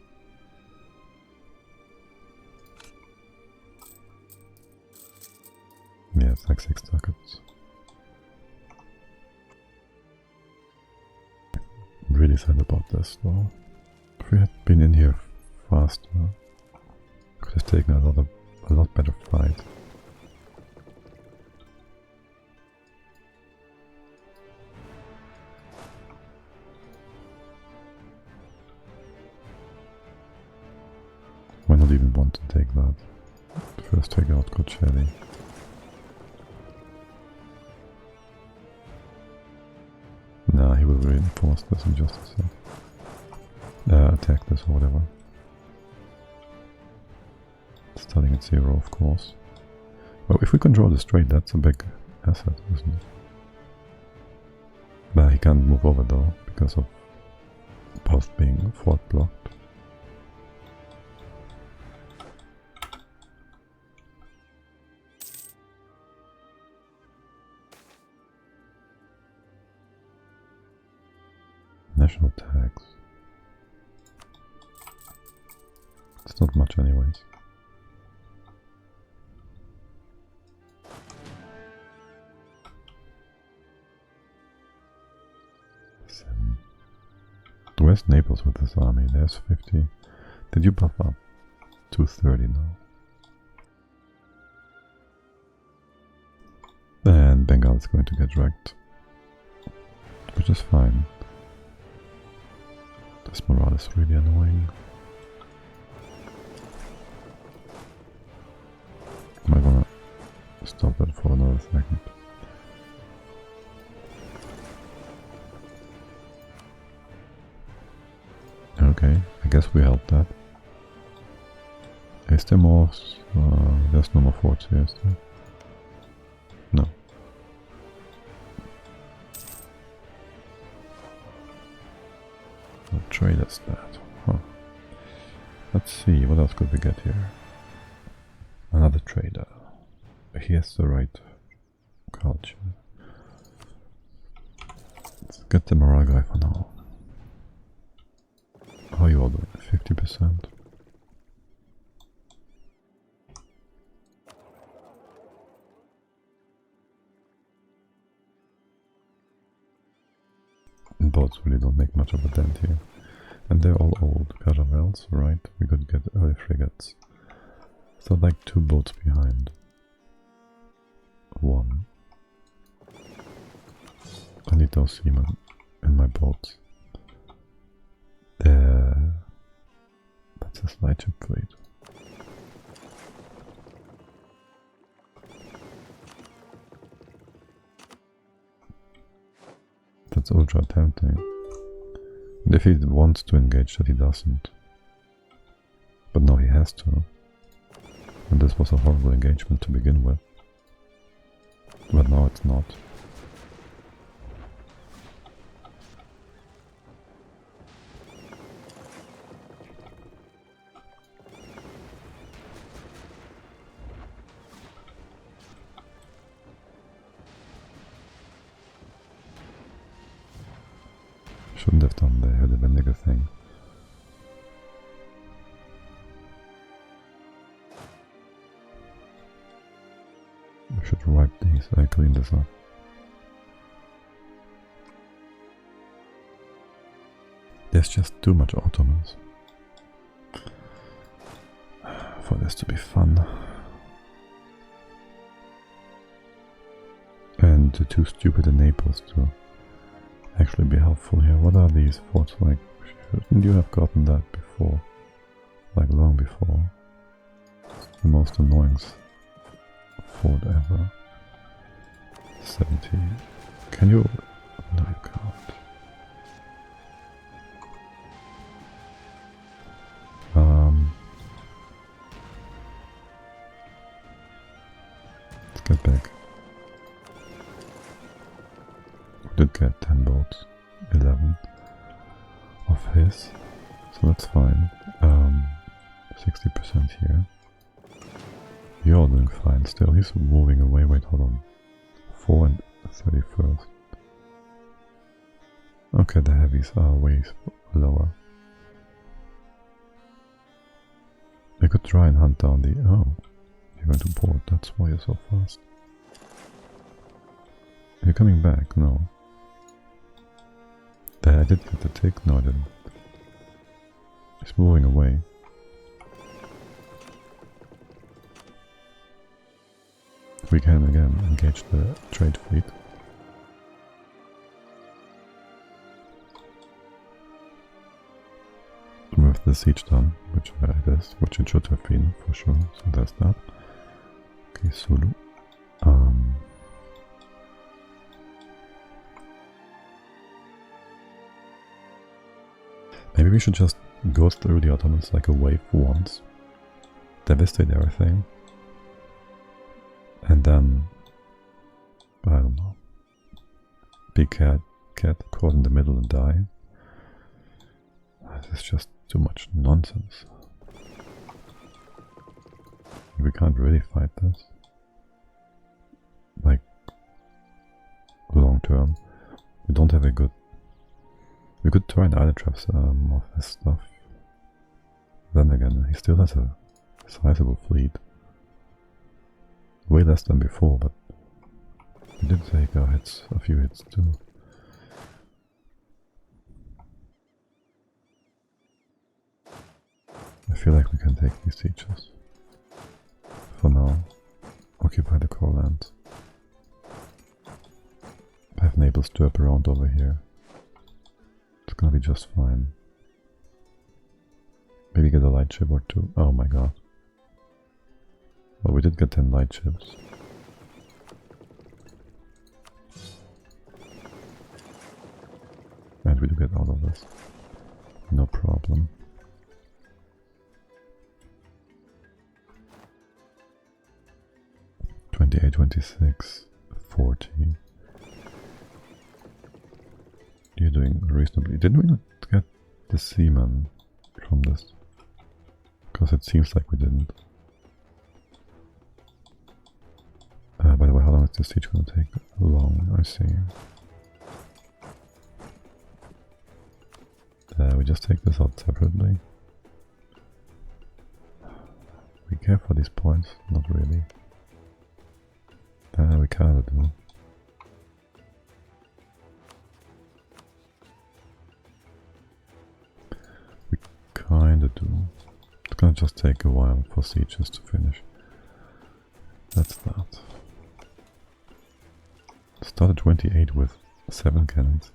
Yeah, it's like 6 ducats. I'm really sad about this though. If we had been in here faster, could have taken a lot better fight. Why not even want to take that? First take out Cocelli. Nah, he will reinforce this in just a sec. Attack this or whatever. Starting at 0, of course. Well, if we control the strait, that's a big asset, isn't it? But he can't move over though, because of path being fort blocked. National tax. It's not much anyways. Where's Naples with this army? There's 50. Did you buff up? 230 now. And Bengal is going to get wrecked. Which is fine. This morale is really annoying. Am I gonna stop that for another second? Okay, I guess we helped that. Is there more? There's no more forts here, is there? No. What trade is that? Huh. Let's see, what else could we get here? Another trader. He has the right culture. Let's get the morale guy for now. How are you all doing? 50%? And boats really don't make much of a dent here. And they're all old caravels, right? We could get early frigates. So like 2 boats behind. 1. I need those seamen in my boats. There. That's a light ship fleet. That's ultra tempting. And if he wants to engage that he doesn't. But now he has to. And this was a horrible engagement to begin with. But now it's not. Shouldn't have done the vinegar thing. I should wipe these, I clean this up. There's just too much Ottomans for this to be fun. And too stupid in Naples to actually be helpful here. What are these forts like? Shouldn't you have gotten that before? Like long before. It's the most annoying fort ever. 70. Can you? No, you can't. Let's get back. We did get 10 boats, 11 of his, so that's fine. 60% here. You're doing fine still. He's moving away. Wait, hold on. 4 and 31st. Okay, the heavies are way lower. I could try and hunt down the... Oh, you're going to port. That's why you're so fast. You're coming back? No. I did get the tick. No, I didn't. He's moving away. We can again engage the trade fleet. With the siege done, which it is, which it should have been for sure. So that's that. Okay, Sulu. Maybe we should just go through the Ottomans like a wave once, devastate everything, and then, I don't know, be cat caught in the middle and die. This is just too much nonsense. We can't really fight this. Like, long term. We don't have a good... We could try and island traps of his stuff. Then again, he still has a sizable fleet. Way less than before, but we did take our hits, a few hits too. I feel like we can take these sieges. For now, occupy the core lands. Have Naples derp around over here. It's gonna be just fine. Maybe get a light ship or two. Oh my god. Well, we did get 10 light ships. And we do get out of this. No problem. $28, $26, $40. You're doing reasonably. Didn't we not get the seaman from this? Because it seems like we didn't. By the way, how long is this siege going to take? Long, I see. We just take this out separately. We care for these points? Not really. We kinda do. We kinda do. It's gonna just take a while for sieges to finish. That's that. Started 28 with 7 cannons.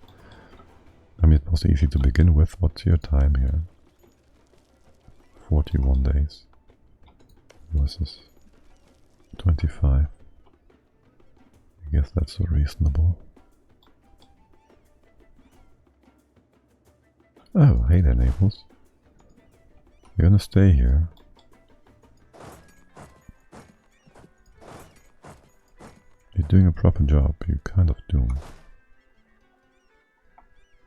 I mean, it was easy to begin with. What's your time here? 41 days versus 25. I guess that's reasonable. Oh, hey there, Naples. You're gonna stay here. You're doing a proper job, you kind of do.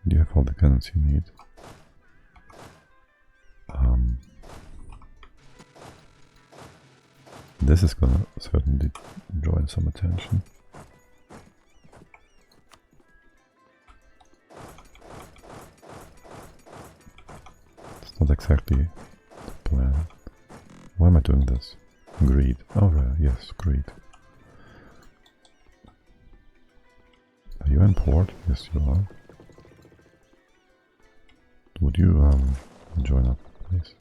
You have all the cannons you need. This is gonna certainly draw in some attention. It's not exactly the plan. Why am I doing this? Greed. Oh, yes, greed. Are you in port? Yes, you are. Would you join up, please?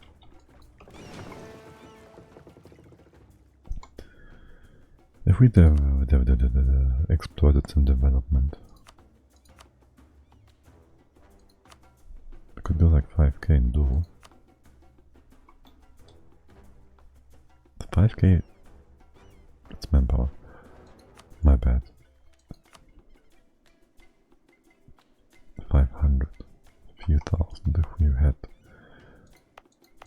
If we exploited some development, I could go like 5k in dual. 5k? That's manpower. My bad. 500. A few thousand if we had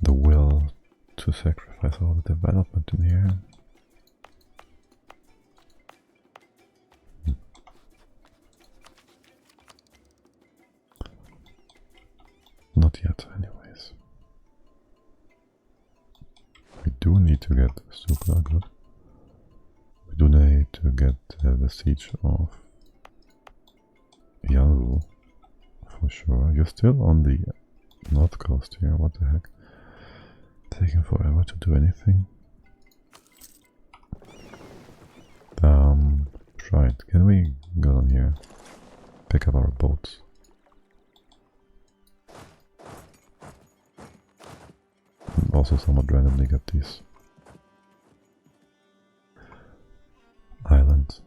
the will to sacrifice all the development in here. Not yet, anyways. We do need to get super good. We do need to get the siege of Yalu, for sure. You're still on the north coast here, what the heck? Taking forever to do anything. Right, can we go down here? Pick up our boats. And also somewhat randomly get these islands,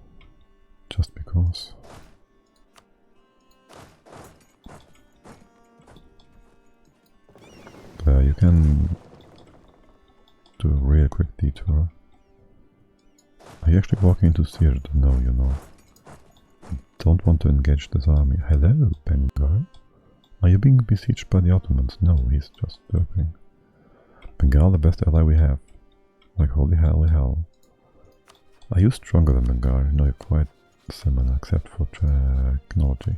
just because. You can do a real quick detour. Are you actually walking into Sird? No, you're not. Don't want to engage this army. Hello, Bengal. Are you being besieged by the Ottomans? No, he's just derping. Bengal, the best ally we have. Like, holy hell. Are you stronger than Bengal? No, you're quite similar, except for technology.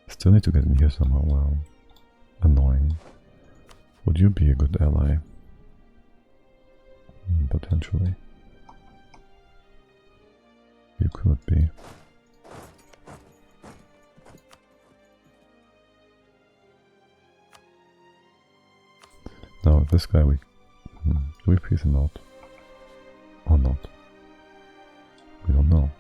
Still need to get in here somehow. Wow. Annoying. Would you be a good ally? Potentially. You could be. Now, this guy, do we piece him out? Or not? We don't know.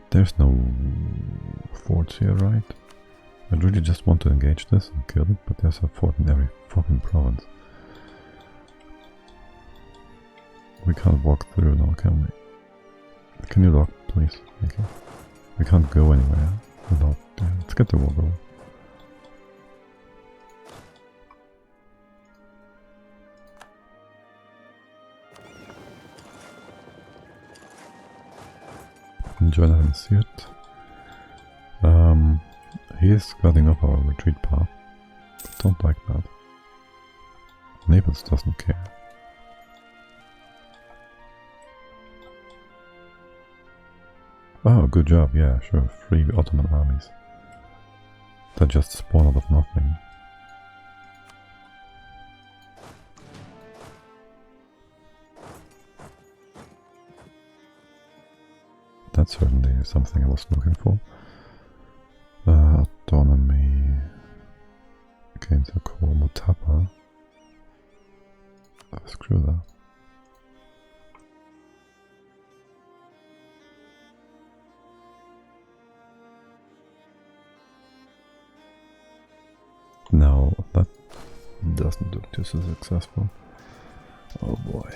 There's no forts here, right? I really just want to engage this and kill it, but there's a fort in every fucking province. We can't walk through now, can we? Can you lock, please? Thank you. We can't go anywhere without... let's get the war going. Enjoy having see it. He is cutting off our retreat path. Don't like that. Naples doesn't care. Oh, good job, yeah, sure. 3 Ottoman armies. That just spawn out of nothing. That's certainly something I was looking for. Autonomy against a core Mutapa. Oh, screw that. No, that doesn't look too successful. Oh boy.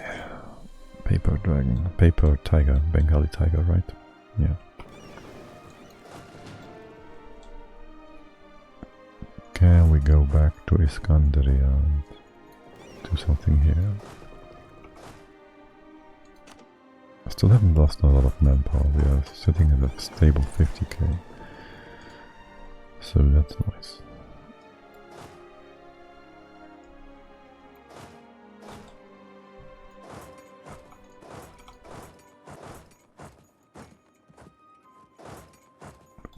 Paper dragon, paper tiger, Bengali tiger, right? Yeah. Can we go back to Iskandaria and do something here? I still haven't lost a lot of manpower. We are sitting at a stable 50k. So that's nice.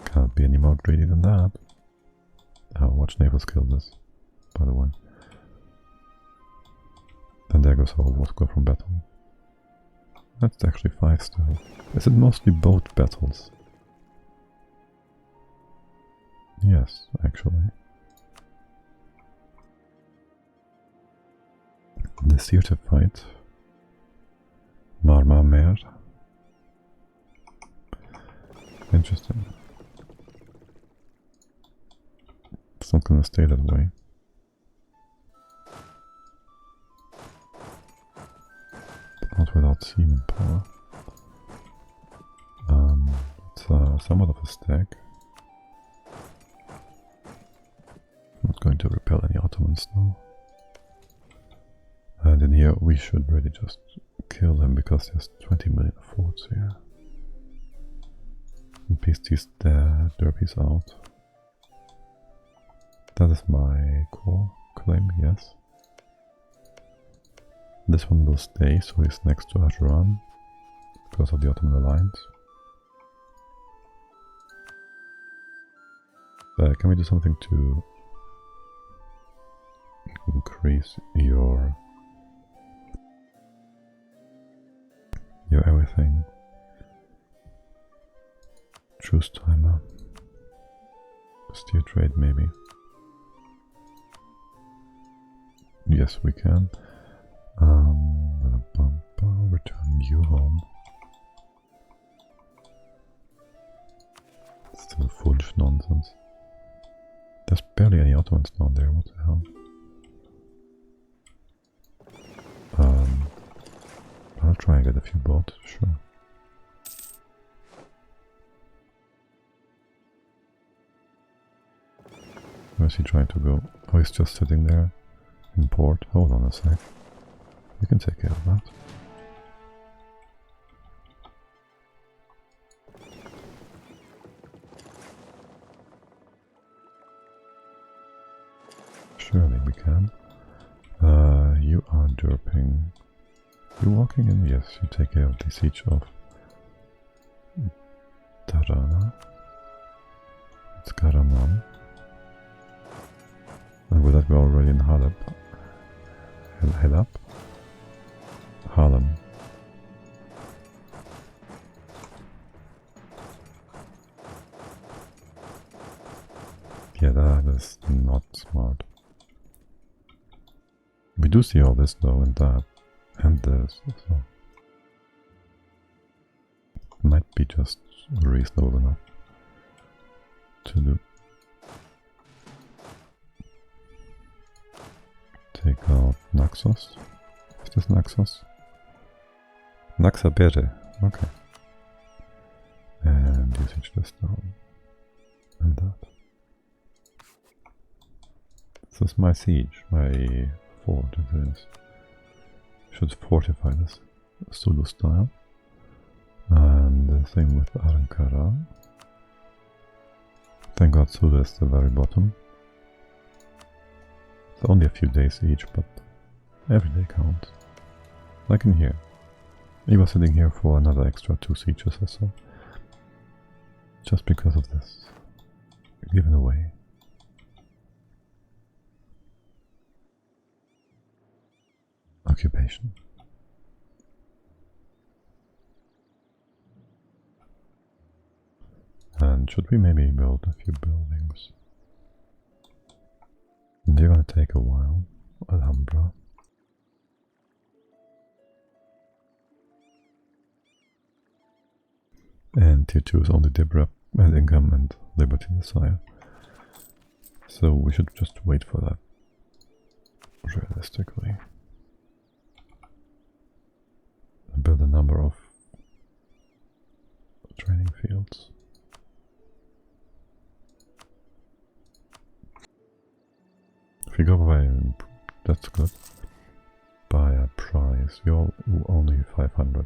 Can't be any more greedy than that. Watch naval skill this, by the way. And there goes our war score from battle. That's actually 5 still. Is it mostly boat battles? Yes, actually. The theater fight. Marmar Meer. Interesting. It's not gonna stay that way. But not without seaman power. It's somewhat of a stack. Not going to repel any Ottomans now. And in here we should really just kill them because there's 20 million forts here. And peace these derbies out. That is my core claim, yes. This one will stay, so he's next to Iran because of the Ottoman alliance. Can we do something to increase your everything? Truce timer. Steer trade maybe. Yes, we can. Return you home. Still foolish nonsense. There's barely any Ottomans down there, what the hell? I'll try and get a few boats, sure. Where's he trying to go? Oh, he's just sitting there in port. Hold on a sec. We can take care of that. Surely we can. You are derping. You walking in? Yes, you take care of the siege of Tirana. It's Karaman. And with that we're already in Halab. Halab? Harlem. Yeah, that is not smart. We do see all this though, and that, and this, so it might be just reasonable enough to do. Take out Naxos. Is this Naxos? Naxabere, okay. And usage this down. And that. This is my siege, my fort it is. Should fortify this Sulu style. And the same with Ankara. Thank God Sulu is the very bottom. It's only a few days each, but every day counts. Like in here. He was sitting here for another extra 2 sieges or so. Just because of this. Given away. Occupation. And should we maybe build a few buildings? They're gonna take a while. Alhambra. And tier 2 is only Dibra and Income and Liberty Messiah. So we should just wait for that. Realistically. And build a number of training fields. If you go by, that's good. By a price, you're only 500.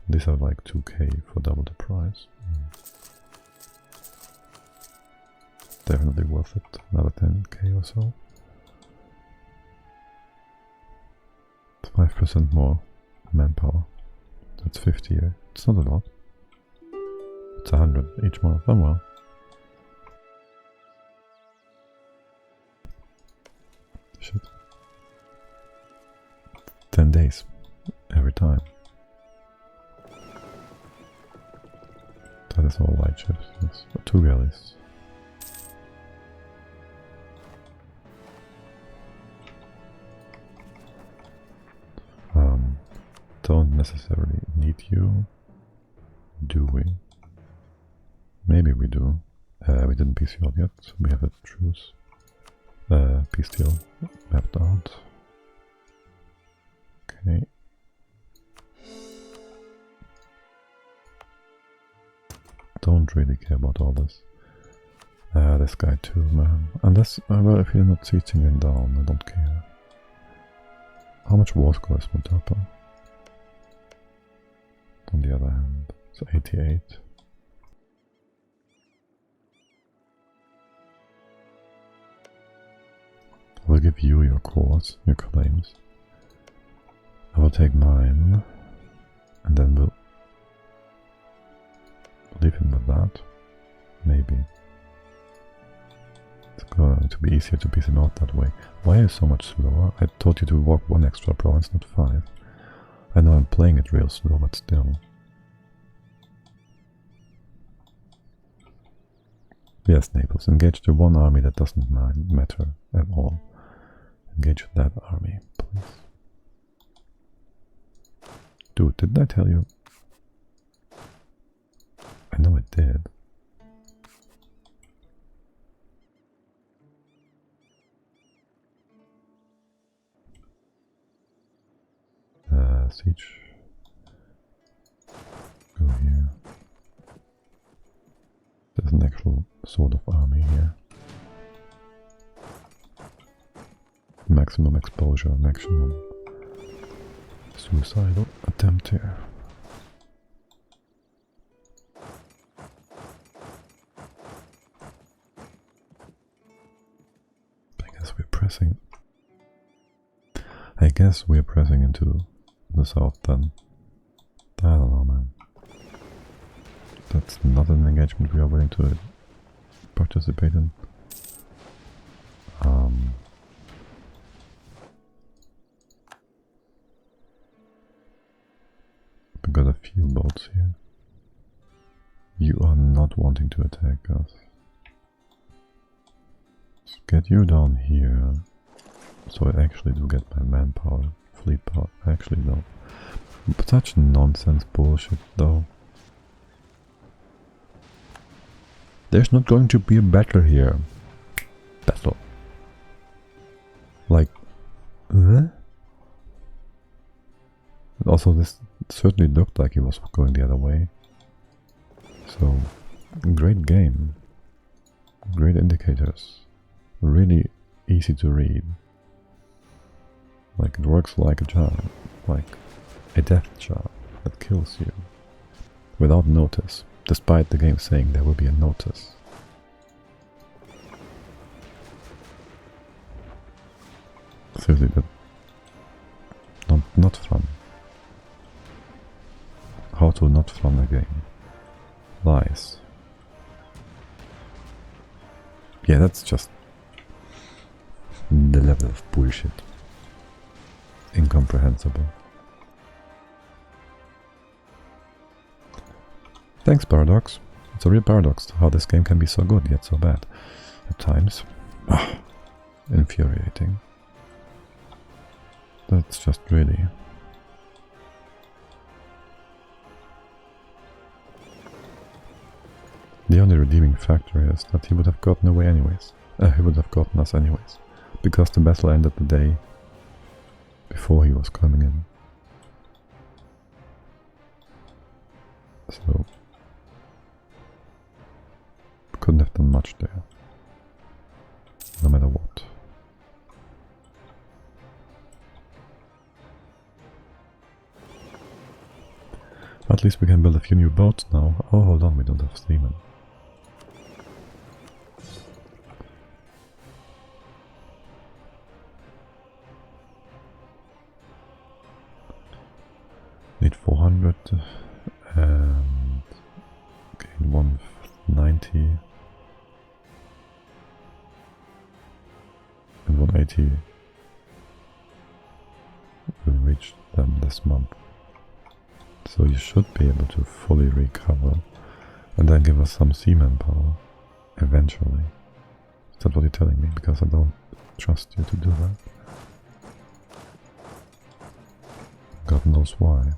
These are like 2k for double the price. Definitely worth it. Another 10k or so. It's 5% more manpower. That's 50. It's not a lot. It's 100 each month. Oh well. Shit. 10 days every time. That is all light ships, yes. 2 galleys. Don't necessarily need you, do we? Maybe we do. We didn't peace out yet, so we have a truce. Peace deal mapped out. Okay. Don't really care about all this. This guy too, man. Unless, well, if you're not sieging him down, I don't care. How much war score is Mutapa? On the other hand, it's 88. I will give you your cores, your claims. I will take mine, and then we'll leave him with that. Maybe. It's going to be easier to piece him out that way. Why are you so much slower? I told you to walk 1 extra province, not 5. I know I'm playing it real slow, but still. Yes, Naples, engage the one army that doesn't matter at all. Engage that army, please. Dude, didn't I tell you? I know it did. Siege. Go here. There's an actual sort of army here. Maximum exposure, maximum suicidal attempt here. I guess we're pressing into the south then. I don't know, man. That's not an engagement we are willing to participate in. We got a few boats here. You are not wanting to attack us. Let's get you down here, so I actually do get my manpower, fleet power. Actually, no. Such nonsense bullshit, though. There's not going to be a battle here. Battle. Like, And also, this certainly looked like he was going the other way. So, great game. Great indicators. Really easy to read. Like, it works like a charm. Like a death charm that kills you. Without notice. Despite the game saying there will be a notice. Seriously, that... Not fun. How to not fun a game. Lies. Yeah, that's just the level of bullshit. Incomprehensible. Thanks, Paradox. It's a real paradox how this game can be so good yet so bad. At times. Infuriating. That's just really... The only redeeming factor is that he would have gotten away anyways. He would have gotten us anyways. Because the battle ended the day before he was coming in. So... couldn't have done much there. No matter what. At least we can build a few new boats now. Oh, hold on, we don't have seamen. Need 400 and gain 190 and 180. We'll reach them this month. So you should be able to fully recover and then give us some seaman power eventually. Is that what you're telling me? Because I don't trust you to do that. God knows why.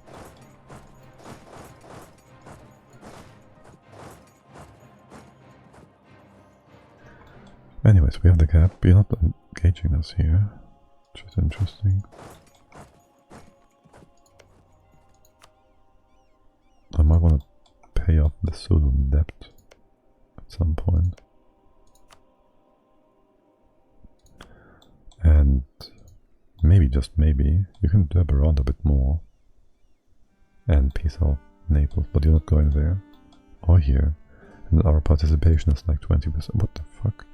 Anyways, we have the gap. You're not engaging us here, which is interesting. I might want to pay off the Sudan debt at some point. And maybe, just maybe, you can dab around a bit more and peace out Naples, but you're not going there or here. And our participation is like 20%. What the fuck?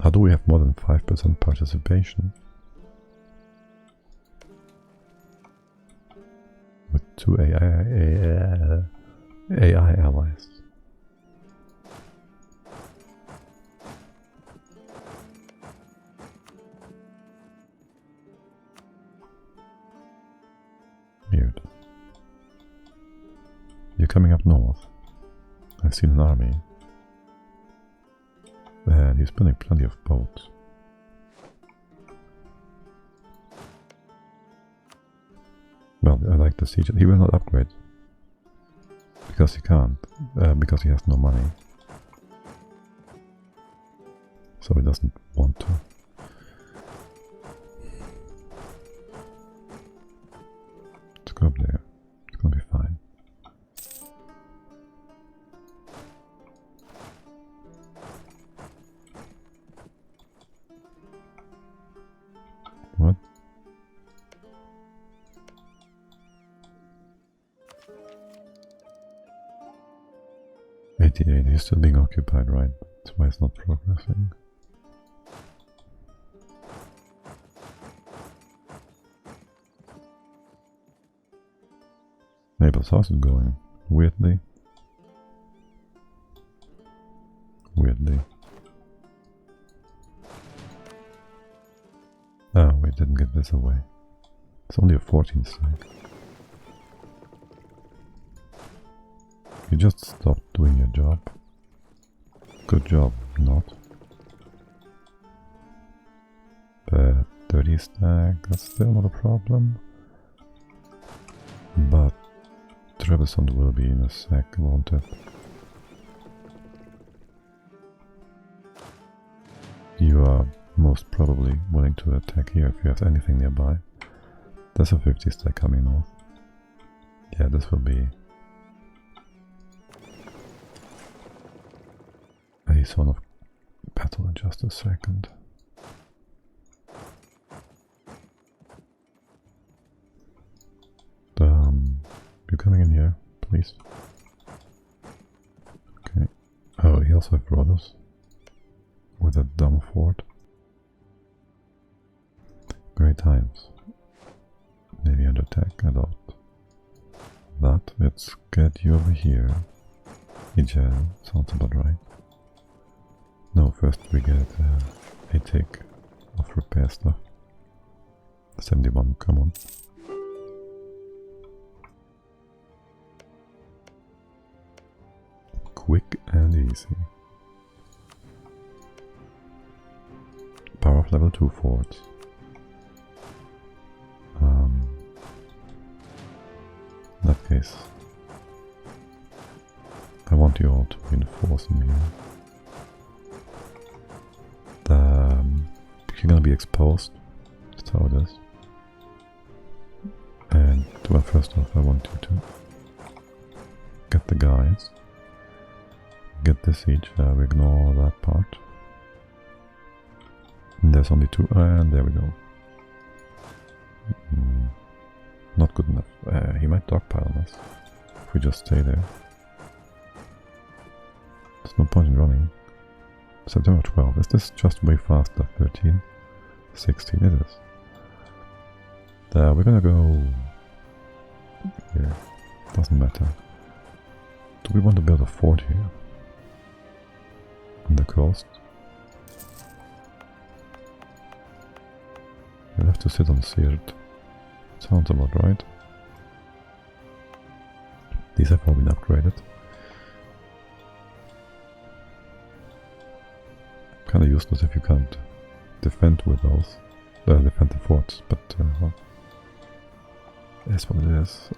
How do we have more than 5% participation? With 2 AI allies. Weird. You're coming up north. I've seen an army. And he's building plenty of boats. Well, I like the siege. He will not upgrade. Because he can't. Because he has no money. So he doesn't want to. Let's go up there. It's gonna be fine. What? '88, he's still being occupied, right? That's why it's not progressing. Naples, how's it going? Weirdly. Weirdly. Oh, we didn't get this away. It's only a 14 stack. You just stopped doing your job. Good job, not. But 30 stack, that's still not a problem. But Trebizond will be in a sec, won't it? You are most probably willing to attack here if you have anything nearby. There's a 50 stack coming north. Yeah, this will be a zone of battle in just a second. You coming in here, please? Okay. Oh, he also has Rhodos with a dumb fort. Great times. Navy under attack, I doubt that. Let's get you over here. Ijel, sounds about right. No, first we get a tick of repair stuff. 71, come on. Quick and easy. Power of level 2 forts. In that case, I want you all to reinforce me. You're gonna be exposed. That's how it is. And well, first off, I want you to get the guys. Get the siege, we ignore that part. And there's only 2, and there we go. not good enough. He might dogpile on us if we just stay there. There's no point in running. September 12. Is this just way faster? 13? 16 it is. We're gonna go here. Doesn't matter. Do we want to build a fort here? On the coast? We'll have to sit on Sirt. Sounds about right. These have all been upgraded. Kinda useless if you can't defend with those. Defend the forts, but well, that's what it is.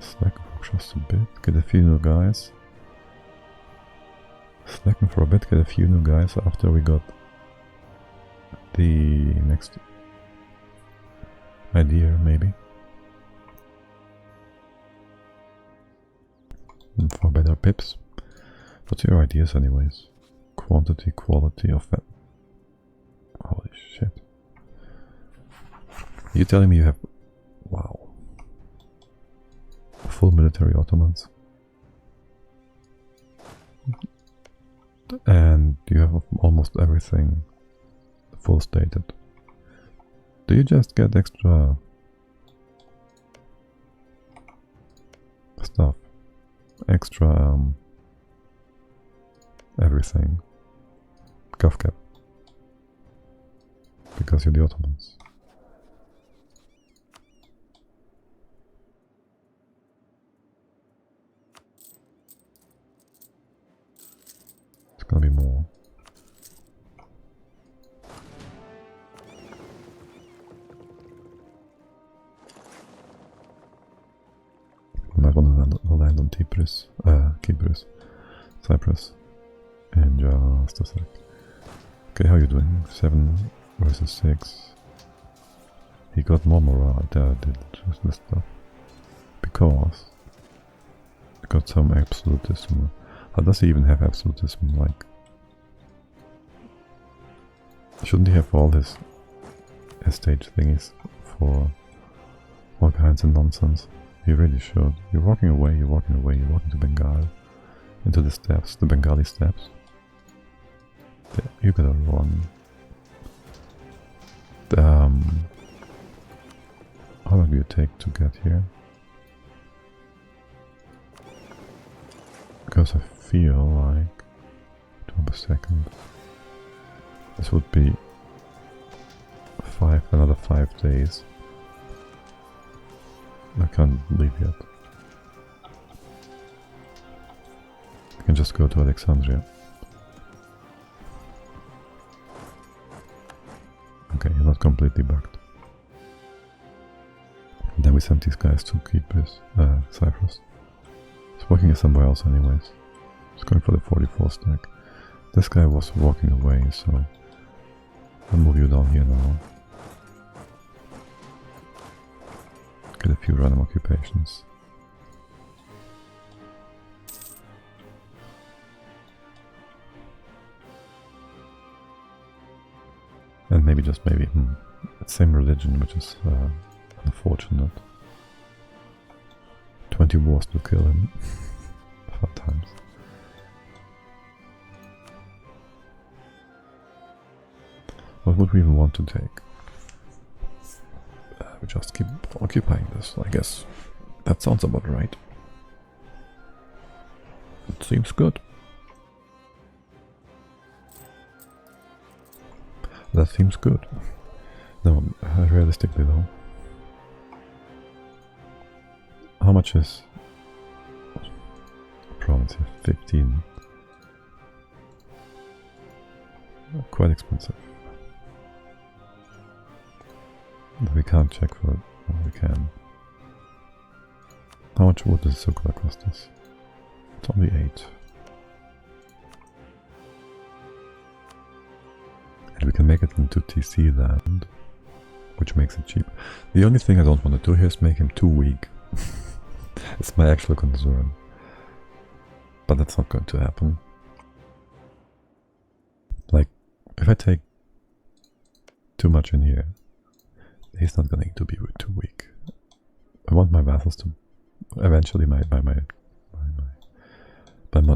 Slacken for just a bit, get a few new guys. Slacken for a bit, get a few new guys after we got the next idea, maybe. And for better pips. What's your ideas anyways? Quantity, quality of that. Holy shit. Are you telling me you have... Wow. Full military Ottomans. And you have almost everything full stated. Do you just get extra stuff? Extra everything. Gov-cap. Because you're the Ottomans. It's gonna be more. I might want to land on Cyprus. In just a sec. Okay, how are you doing? 7 versus 6. He got more morale. Did this stuff. Because he got some absolutism. How does he even have absolutism? Like, shouldn't he have all his estate thingies for all kinds of nonsense? He really should. You're walking away, you're walking to Bengal. Into the steppes, the Bengali steppes. There, you gotta run. How long do you take to get here? Because I feel like 12 seconds. This would be another 5 days. I can't leave yet. I can just go to Alexandria. Okay, you're not completely bugged. Then we sent these guys to Cyprus. It's working somewhere else anyways. It's going for the 44 stack. This guy was walking away, so I'll move you down here now. Get a few random occupations. And maybe same religion, which is unfortunate. 20 wars to kill him. 5 times. What would we even want to take? We just keep occupying this, I guess. That sounds about right. It seems good. That seems good. No, realistically though. How much is a province here? 15. Quite expensive. We can't check for it. Oh, we can. How much wood does Circular cost us? It's only 8. And we can make it into TC land, which makes it cheap. The only thing I don't want to do here is make him too weak. It's my actual concern. But that's not going to happen. Like, if I take too much in here, he's not going to be too weak. I want my vassals to eventually, my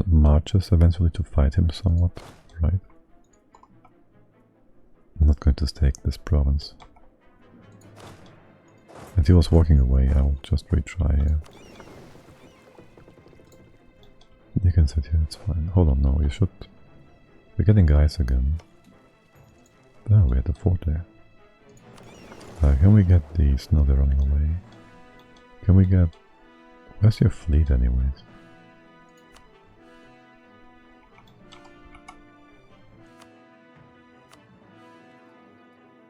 marches eventually to fight him somewhat, right? I'm not going to stake this province. And he was walking away, I'll just retry here. You can sit here, it's fine. Hold on, no, you should... We're getting guys again. Oh, we had a fort there. Can we get these? No, they're running away. Can we get... Where's your fleet anyways?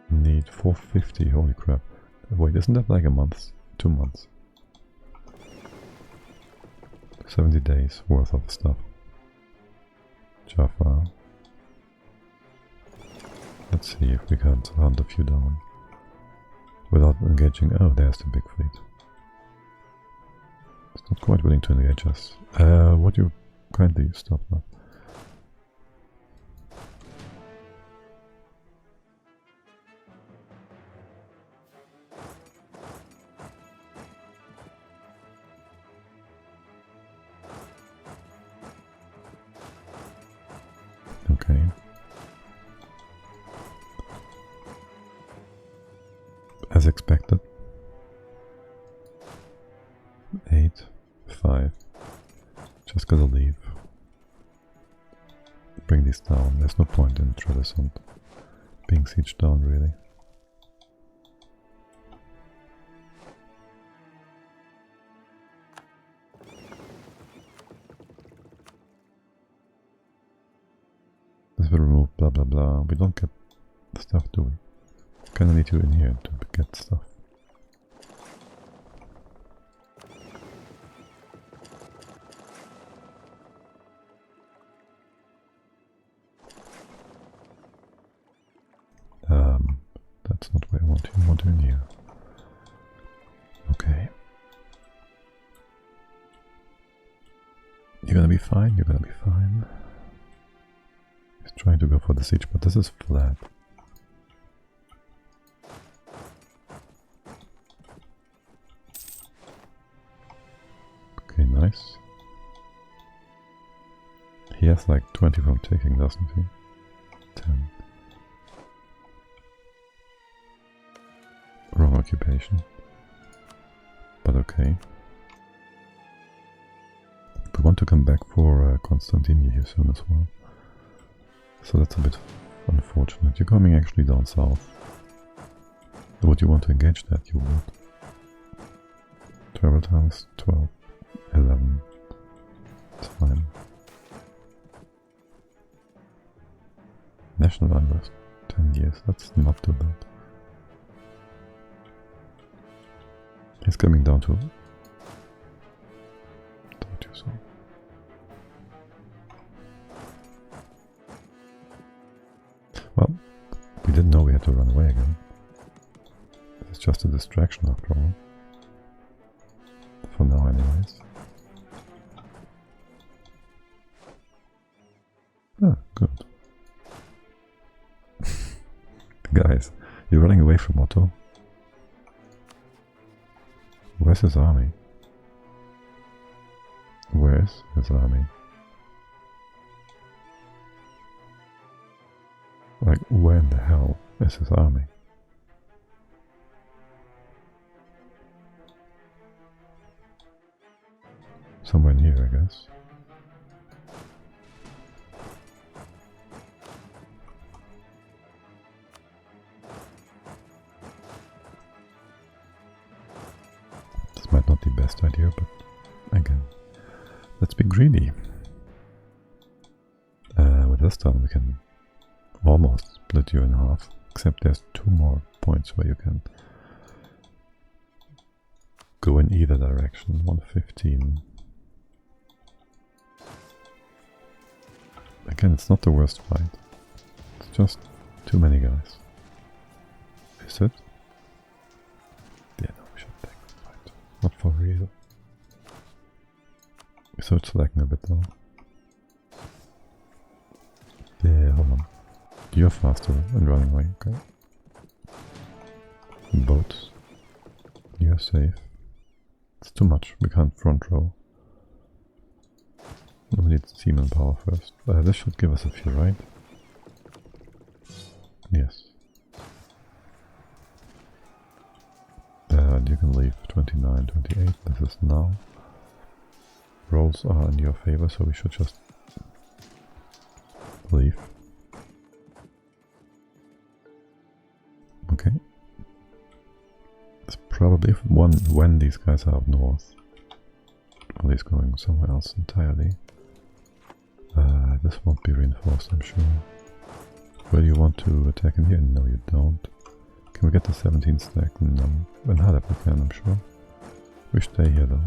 Need 450, holy crap. Wait, isn't that like a month? 2 months? 70 days worth of stuff. Jaffa. Let's see if we can hunt a few down. Without engaging... Oh, there's the big fleet. It's not quite willing to engage us. Would you kindly stop that? Okay. As expected. 8, 5. Just gotta leave. Bring these down. There's no point in Trevisant being sieged down, really. This will remove blah blah blah. We don't get stuff, do we? Kinda need you in here to get stuff. That's not where I want you. I want you in here. Okay. You're gonna be fine, you're gonna be fine. He's trying to go for the siege, but this is flat. Okay, nice. He has like 20 from taking, doesn't he? 10. Wrong occupation. But okay. We want to come back for Constantine here soon as well. So that's a bit unfortunate. You're coming actually down south. Would you want to engage that? You would. Travel time is 12, 11. It's fine. National unrest, 10 years. That's not too bad. He's coming down to... Told you so. Well, we didn't know we had to run away again. It's just a distraction after all. For now anyways. Ah, good. Guys, you're running away from Otto? Where's his army? Where's his army? Like, where in the hell is his army? Somewhere near, I guess. This might not be the best idea, but again, let's be greedy. With this done, we can almost split you in half, except there's 2 more points where you can go in either direction. 115. Again, it's not the worst fight. It's just too many guys. Is it? Yeah, no, we should take the fight. Not for real. So it's lagging a bit though. Yeah, hold on. You're faster and running away, okay. Boats. You're safe. It's too much, we can't front row. We need seaman power first. This should give us a few, right? Yes. You can leave 29, 28, this is now. Rolls are in your favor, so we should just leave. Okay. It's probably when these guys are up north. Or at least going somewhere else entirely. This won't be reinforced, I'm sure. Where do you want to attack in here? No, you don't. Can we get the 17 stack? No. In Halep we can, I'm sure. We stay here though.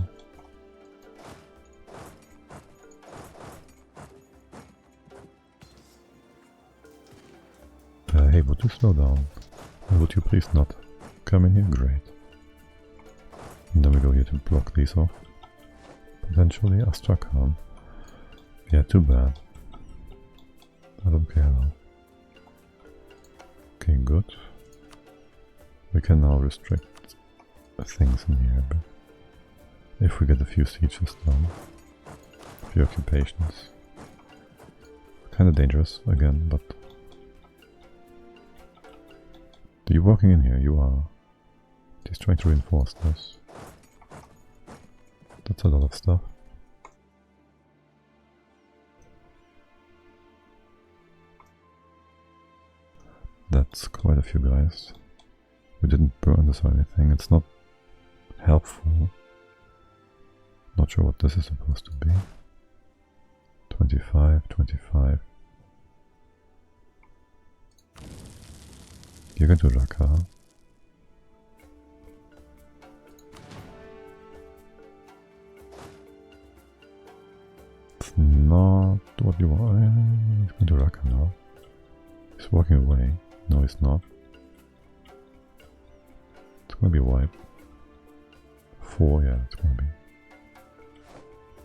Hey, would you slow down? Would you please not come in here? Great. And then we go here to block these off. Potentially Astrakhan. Yeah, too bad. I don't care though. Okay, good. We can now restrict things in here, but if we get a few sieges done, a few occupations. Kinda dangerous again, but are you walking in here? You are. He's trying to reinforce this. That's a lot of stuff. That's quite a few guys. We didn't burn this or anything. It's not helpful. Not sure what this is supposed to be. 25, 25. You can do Raqqa. It's not what you want. He's going to Raqqa now. He's walking away. No, he's not. It's going to be a wipe. 4, yeah, it's going to be.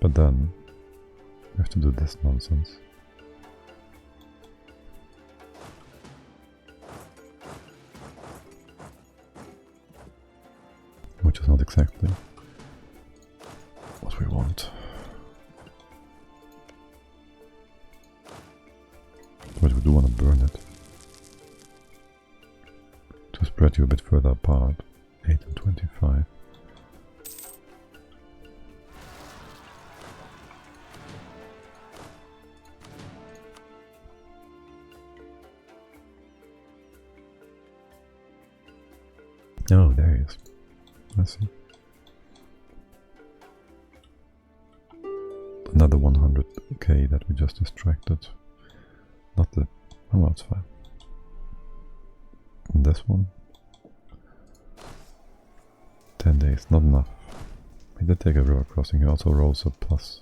But then, we have to do this nonsense. Which is not exactly what we want. But we do want to burn it. To spread you a bit further apart. 8 and 25. Oh, there he is. I see. Another 100k that we just distracted. Not the... oh well, it's fine. And this one. 10 days, not enough. We did take a river crossing, he also rolls a plus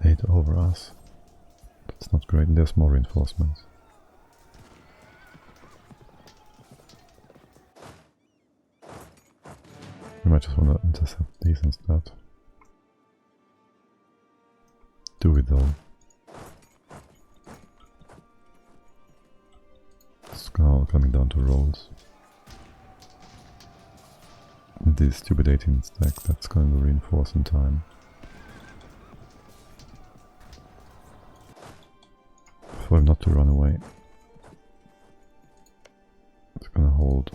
8 over us. That's not great, and there's more reinforcements. We might just want to intercept these instead. Do we though? Skull coming down to rolls. And this stupid 18 stack that's going to reinforce in time. For him not to run away. It's gonna hold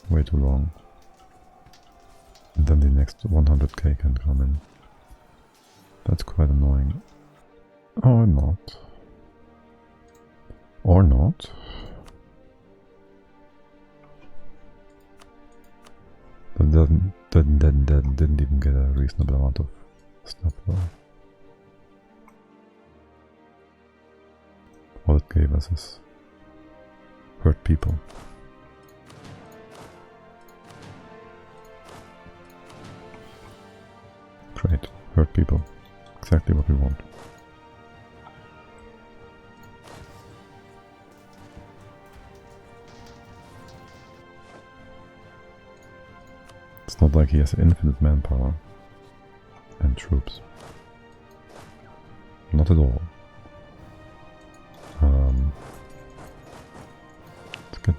way too long. And then the next 100k can come in. That's quite annoying. Or not. Or not. That didn't even get a reasonable amount of stuff though. All it gave us is hurt people. Great, hurt people. Exactly what we want. It's not like he has infinite manpower and troops. Not at all.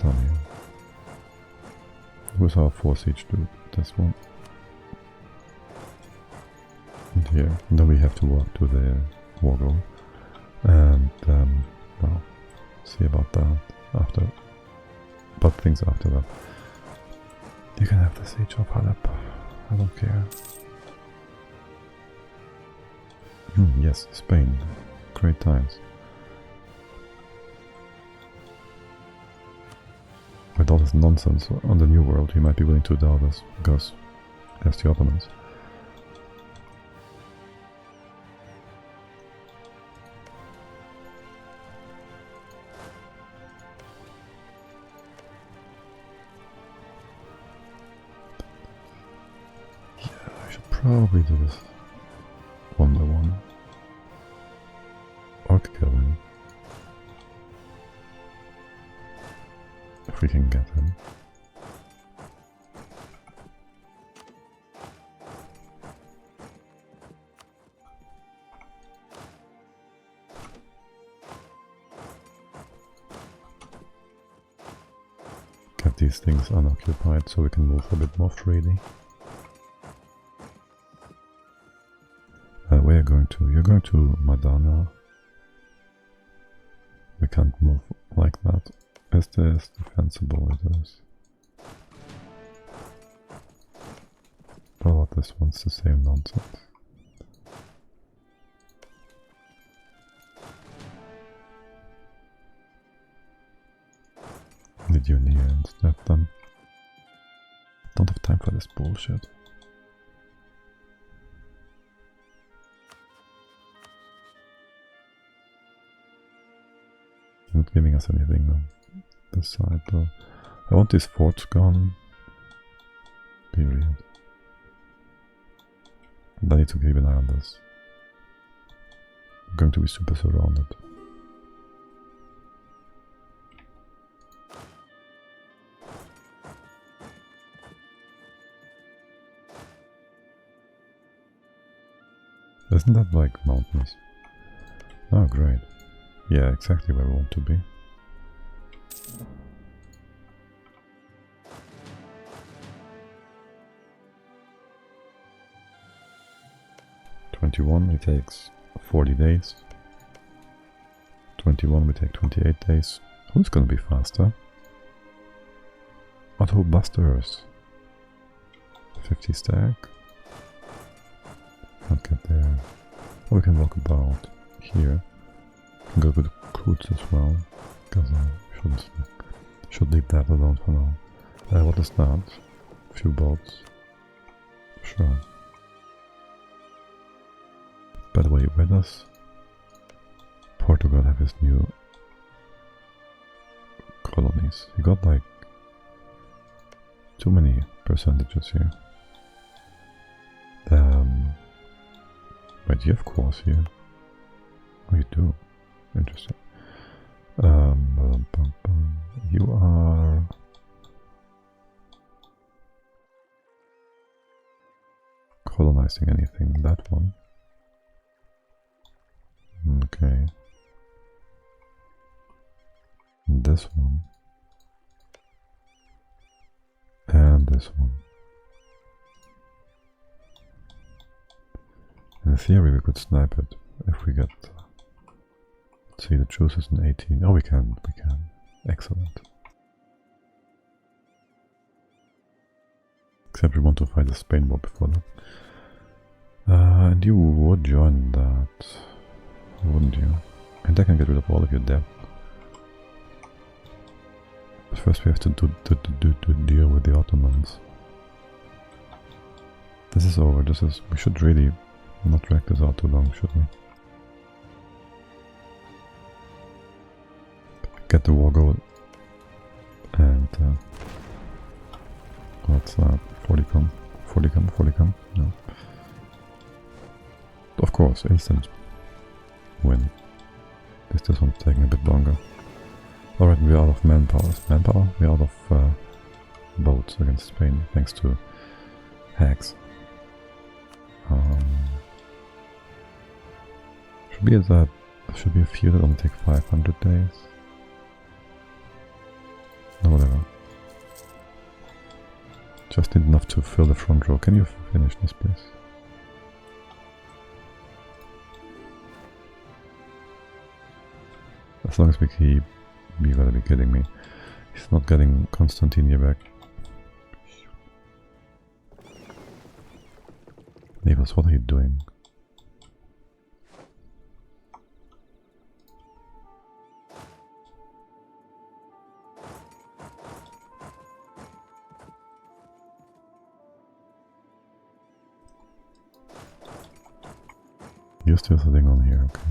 done here? Who's our 4 siege dude? This one. And here. And then we have to walk to the war goal. And, well, see about that after. But things after that. You can have the siege of Halep. I don't care. Yes, Spain. Great times. With all this nonsense on the New World, you might be willing to DOW this, because there's the Ottomans. Yeah, I should probably do this one by one. Or kill him. If we can get him. Get these things unoccupied so we can move a bit more freely. Where are you going to? You're going to Madana. We can't move like that. Is this defensible? It is. What about this one's the same nonsense? Did you near instead then? Don't have time for this bullshit. Not giving us anything on this side though. I want these forts gone. Period. And I need to keep an eye on this. I'm going to be super surrounded. Isn't that like mountains? Oh great. Yeah, exactly where we want to be. It takes 40 days. 21 we take 28 days. Who's gonna be faster? Otto Busters. 50 stack. Can't get there. Oh, we can walk about here. Can go to the Koots as well. Because I should leave that alone for now. What is that? A few boats. Sure. By the way, where does Portugal have his new colonies? He got like too many percentages here. Wait, you have cores here? Oh, you do. Interesting. You are colonizing anything? That one. Okay. This one. And this one. In theory we could snipe it if we get... let's see, the truce is in 18. Oh, we can. Excellent. Except we want to fight the Spain war before that. And you would join that, wouldn't you? And I can get rid of all of your debt. But first we have to deal with the Ottomans. This is over. We should really not drag this out too long, should we? Get the war goal. And what's that? 40 come? No. Of course, instant win. This one's taking a bit longer. Alright, we're out of manpower. We're out of boats against Spain, thanks to hacks. Should be a few that only take 500 days. No, whatever. Just need enough to fill the front row. Can you finish this, please? As long as we keep... You gotta be kidding me. He's not getting Constantine here back. Naples, what are you doing? You're still sitting on here, okay.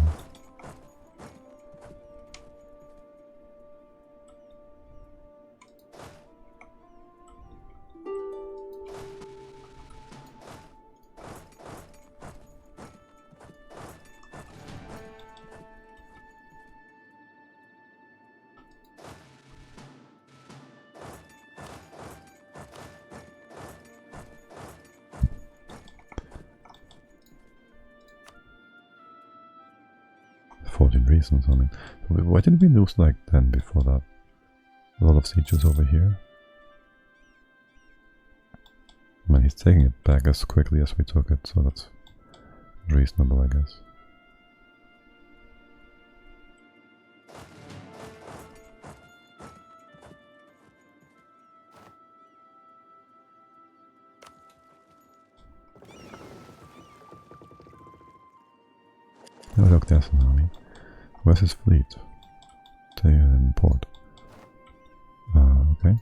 Reasons, I mean, why did we lose like 10 before that? A lot of sieges over here. I mean, he's taking it back as quickly as we took it, so that's reasonable, I guess. Oh look, there's an army. Where's his fleet? Stay in port. Okay.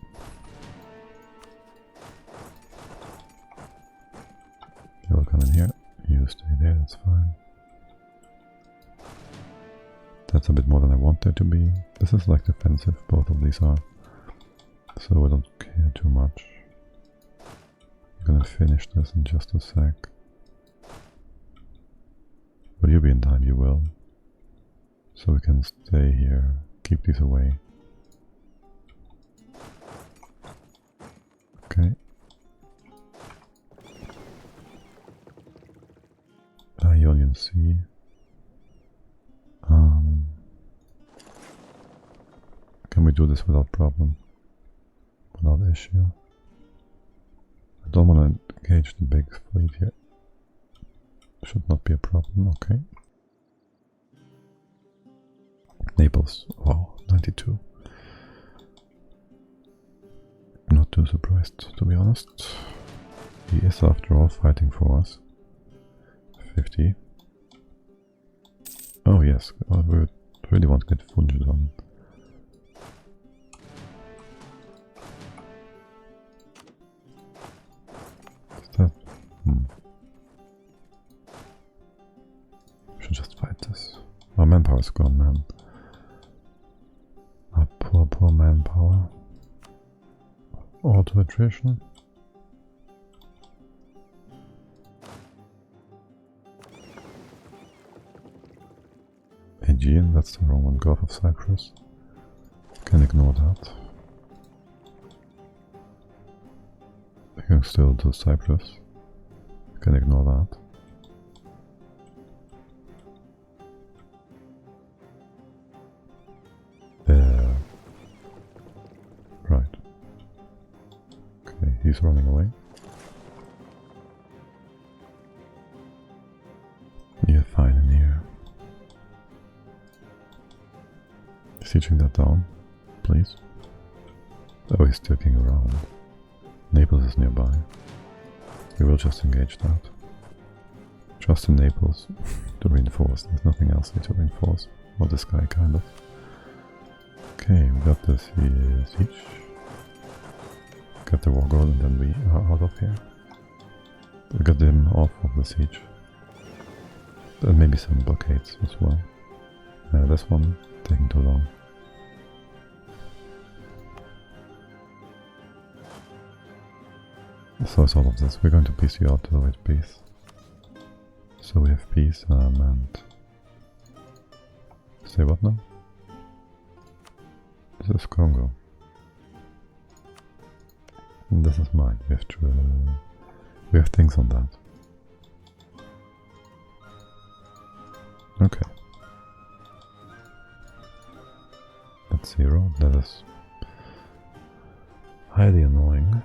You'll come in here. You stay there, that's fine. That's a bit more than I want there to be. This is like defensive, both of these are. So I don't care too much. I'm gonna finish this in just a sec. Will you be in time? You will. So we can stay here, keep these away. Okay. Ionian Sea. Can we do this without problem? Without issue? I don't want to engage the big fleet here. Should not be a problem, okay. Naples, wow, 92. Not too surprised, to be honest. He is, after all, fighting for us. 50. Oh yes, oh, we really want to get Fungi done. Is that... Should just fight this. Our manpower's gone, man. Our poor manpower. Auto attrition. Aegean, that's the wrong one. Gulf of Cyprus. Can ignore that. I can still do Cyprus. Can ignore that. Right. Okay, he's running away. You're fine in here. Sieging that down, please. Oh, he's sticking around. Naples is nearby. We will just engage that. Just in Naples to reinforce. There's nothing else need to reinforce. Well, this guy kind of. Okay, we got this siege. Get the war goal and then we are out of here. We got them off of the siege. And maybe some blockades as well. This one taking too long. So it's all of this. We're going to piece you out to avoid peace. So we have peace and... Say what now? This is Congo. And this is mine. We have to... we have things on that. Okay. That's 0. Let us highly annoying.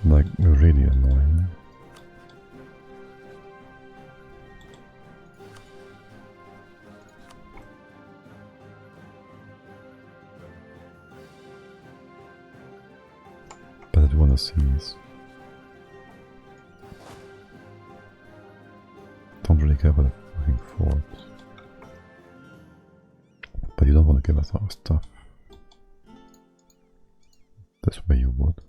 Like, really annoying. But I do want to seize. Don't really care about the fucking fort. But you don't want to give us our stuff. This way you would.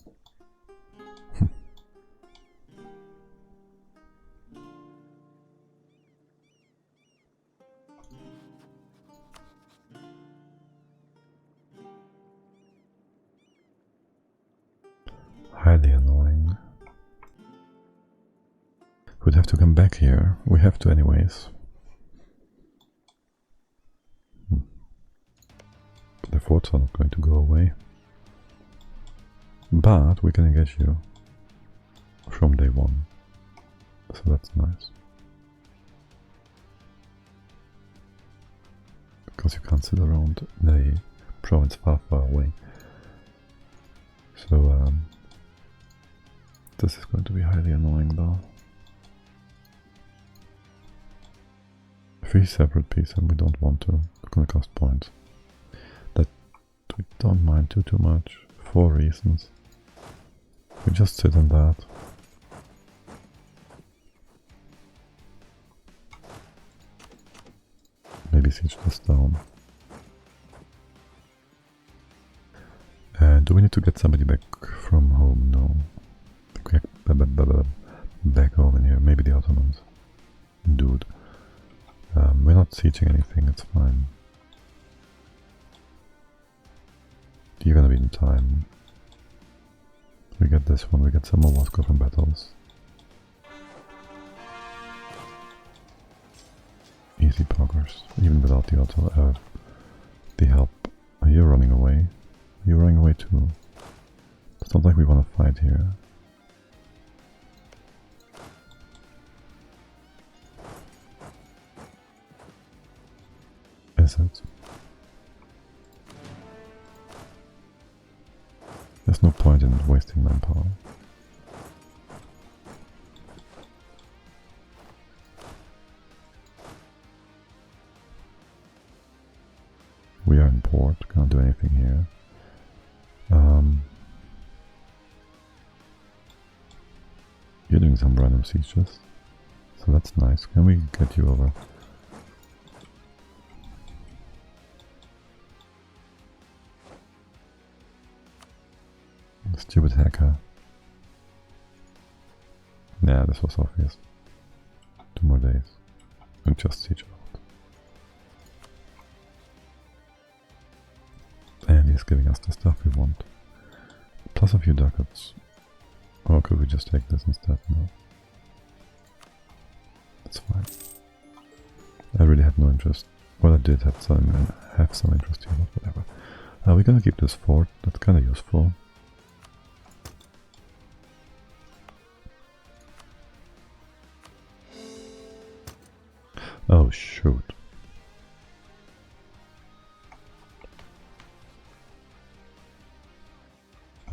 Highly annoying. We'd have to come back here. We have to anyways. The forts are not going to go away. But we can engage you from day one. So that's nice. Because you can't sit around in a province far, far away. So this is going to be highly annoying though. 3 separate pieces and we don't want to. It's gonna cost points. That we don't mind too much. 4 reasons. We just sit on that. Maybe siege this down. Do we need to get somebody back from home? No. Back home in here. Maybe the Ottomans. Dude. We're not sieging anything, it's fine. You're gonna be in time. We get this one, we get some more Moscow from battles. Easy progress, even without the help. You're running away. You're running away too. It's not like we want to fight here. Is it? There's no point in wasting manpower. We are in port, can't do anything here. You're doing some random sieges, so that's nice. Can we get you over? Stupid hacker. Yeah, this was obvious. 2 more days. And just siege out. And he's giving us the stuff we want. Plus a few ducats. Or could we just take this instead? No. That's fine. I really have no interest. Well, I did have some interest here, but whatever. We're gonna keep this fort. That's kinda useful. Oh shoot.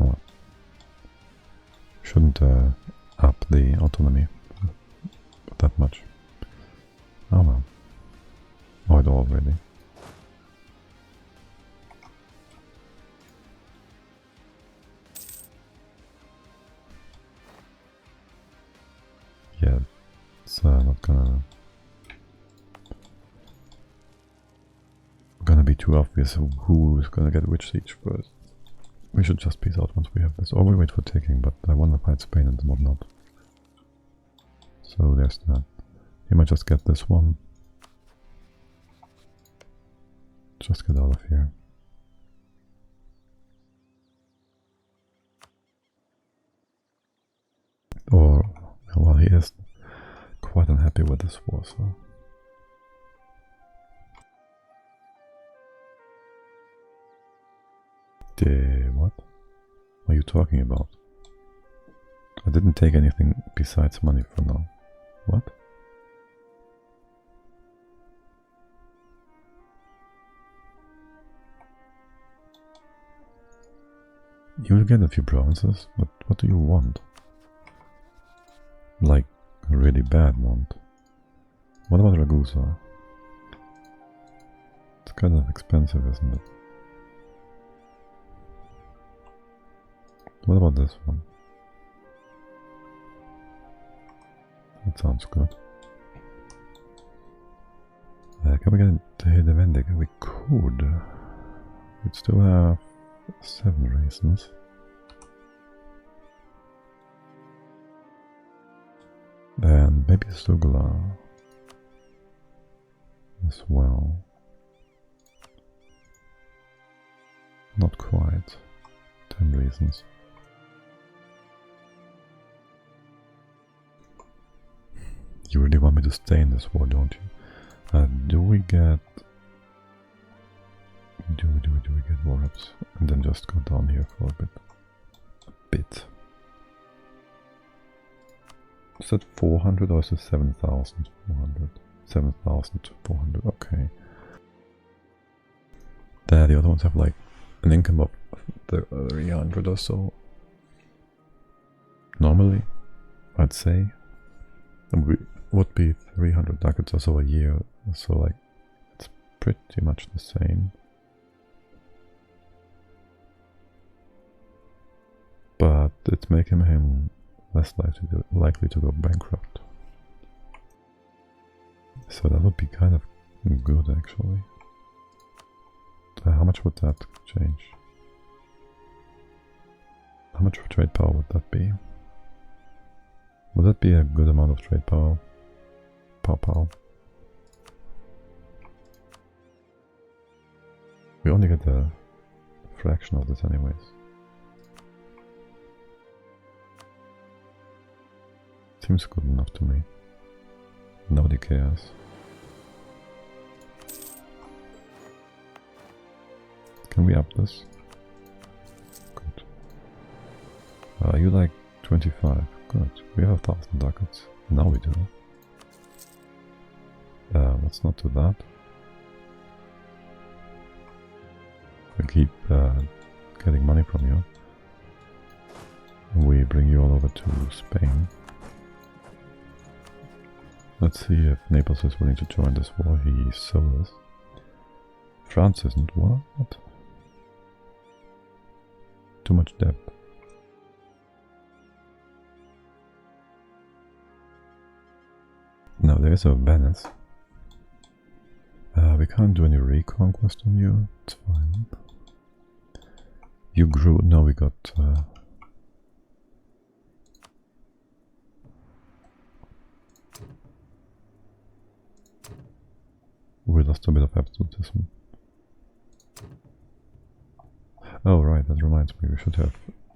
Oh. Shouldn't up the autonomy that much. Oh well. Oh, it already. Yeah, it's not gonna be too obvious who is gonna get which siege first. We should just peace out once we have this. Or we wait for taking, but I want to fight Spain and whatnot. So there's that. You might just get this one. Just get out of here. Or, well, he is quite unhappy with this war, so... What are you talking about? I didn't take anything besides money for now. What? You'll get a few provinces, but what do you want? Like, a really bad want. What about Ragusa? It's kind of expensive, isn't it? What about this one? That sounds good. Can we get to hit the Vendic? We could. We'd still have 7 reasons. And maybe Sugla as well. Not quite. 10 reasons. You really want me to stay in this war, don't you? Do we get war reps? And then just go down here for a bit. Is that 400 or is it 7,400? 7,400, okay. There, the other ones have like an income of 300 or so. Normally, I'd say. And would be 300 ducats or so a year, so like it's pretty much the same. But it's making him less likely to go bankrupt. So that would be kind of good actually. How much would that change? How much trade power would that be? Would that be a good amount of trade power? Pow. We only get a fraction of this anyways. Seems good enough to me. Nobody cares. Can we up this? Good. You like 25. Good. We have 1,000 ducats. Now we do. Let's not do that. We keep getting money from you. We bring you all over to Spain. Let's see if Naples is willing to join this war. He so is. France isn't. What? Too much debt. Now there is a Venice. We can't do any reconquest on you. It's fine. You grew. No, we got. We lost a bit of absolutism. Oh right, that reminds me. We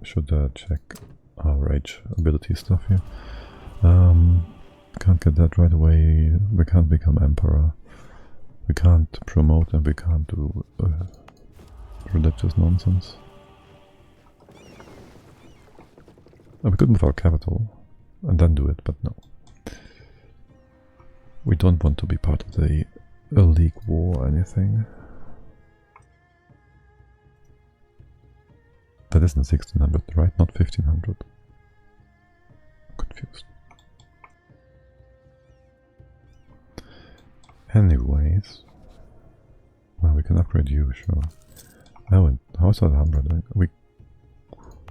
should check our age ability stuff here. Can't get that right away. We can't become emperor. We can't promote, and we can't do religious nonsense. We could move our capital and then do it, but no. We don't want to be part of the League war or anything. That isn't 1600, right? Not 1500. Confused. Anyways, well, we can upgrade you, sure. Oh, and how's that Alhambra doing? We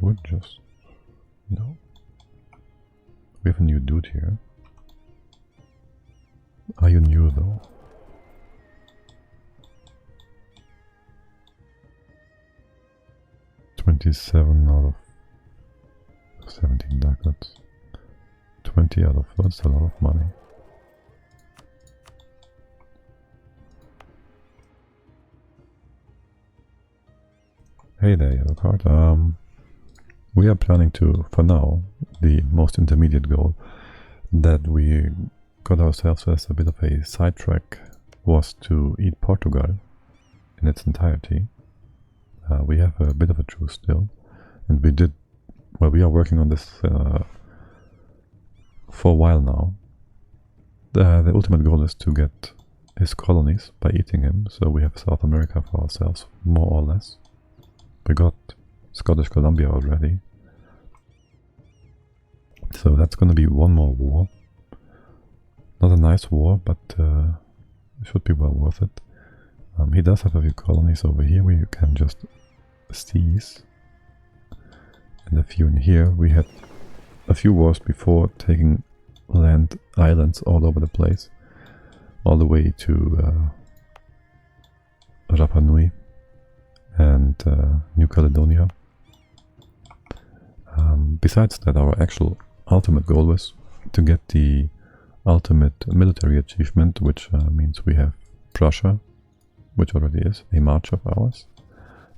would just... No. We have a new dude here. Are you new though? $27 out of 17 ducats. 20 out of... That's a lot of money. Hey there, yellow card. We are planning to, for now, the most intermediate goal that we got ourselves as a bit of a sidetrack was to eat Portugal in its entirety. We have a bit of a truce still, and we did, well, we are working on this for a while now. The ultimate goal is to get his colonies by eating him, so we have South America for ourselves, more or less. We got Scottish Columbia already. So that's gonna be one more war. Not a nice war, but it should be well worth it. He does have a few colonies over here where you can just seize. And a few in here. We had a few wars before taking islands all over the place. All the way to Rapa Nui and New Caledonia. Besides that, our actual ultimate goal was to get the ultimate military achievement, which means we have Prussia, which already is a march of ours,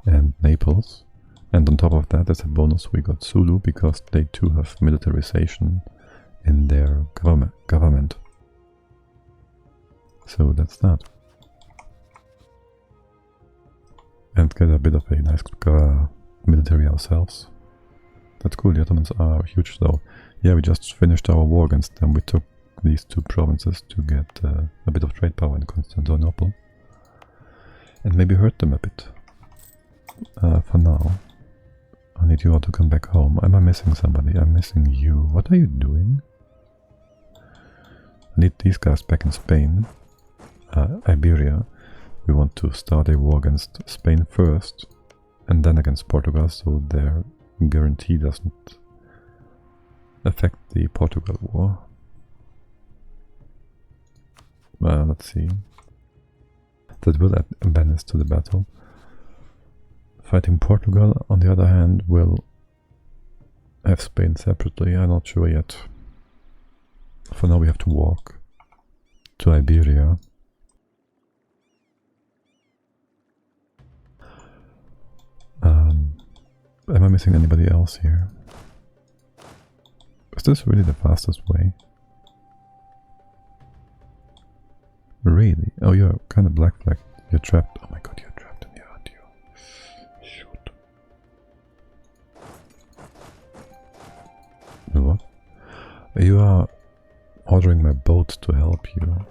and Naples. And on top of that, as a bonus, we got Sulu, because they too have militarization in their government. So that's that. And get a bit of a nice military ourselves. That's cool, the Ottomans are huge though. Yeah, we just finished our war against them. We took these two provinces to get a bit of trade power in Constantinople. And maybe hurt them a bit. For now. I need you all to come back home. Am I missing somebody? I'm missing you. What are you doing? I need these guys back in Spain. Iberia. We want to start a war against Spain first, and then against Portugal, so their guarantee doesn't affect the Portugal war. Let's see. That will add a menace to the battle. Fighting Portugal, on the other hand, will have Spain separately. I'm not sure yet. For now we have to walk to Iberia. Am I missing anybody else here? Is this really the fastest way? Really? Oh, you're kind of black flag. You're trapped. Oh my god, you're trapped in here, aren't you? Shoot. What? You are ordering my boat to help you.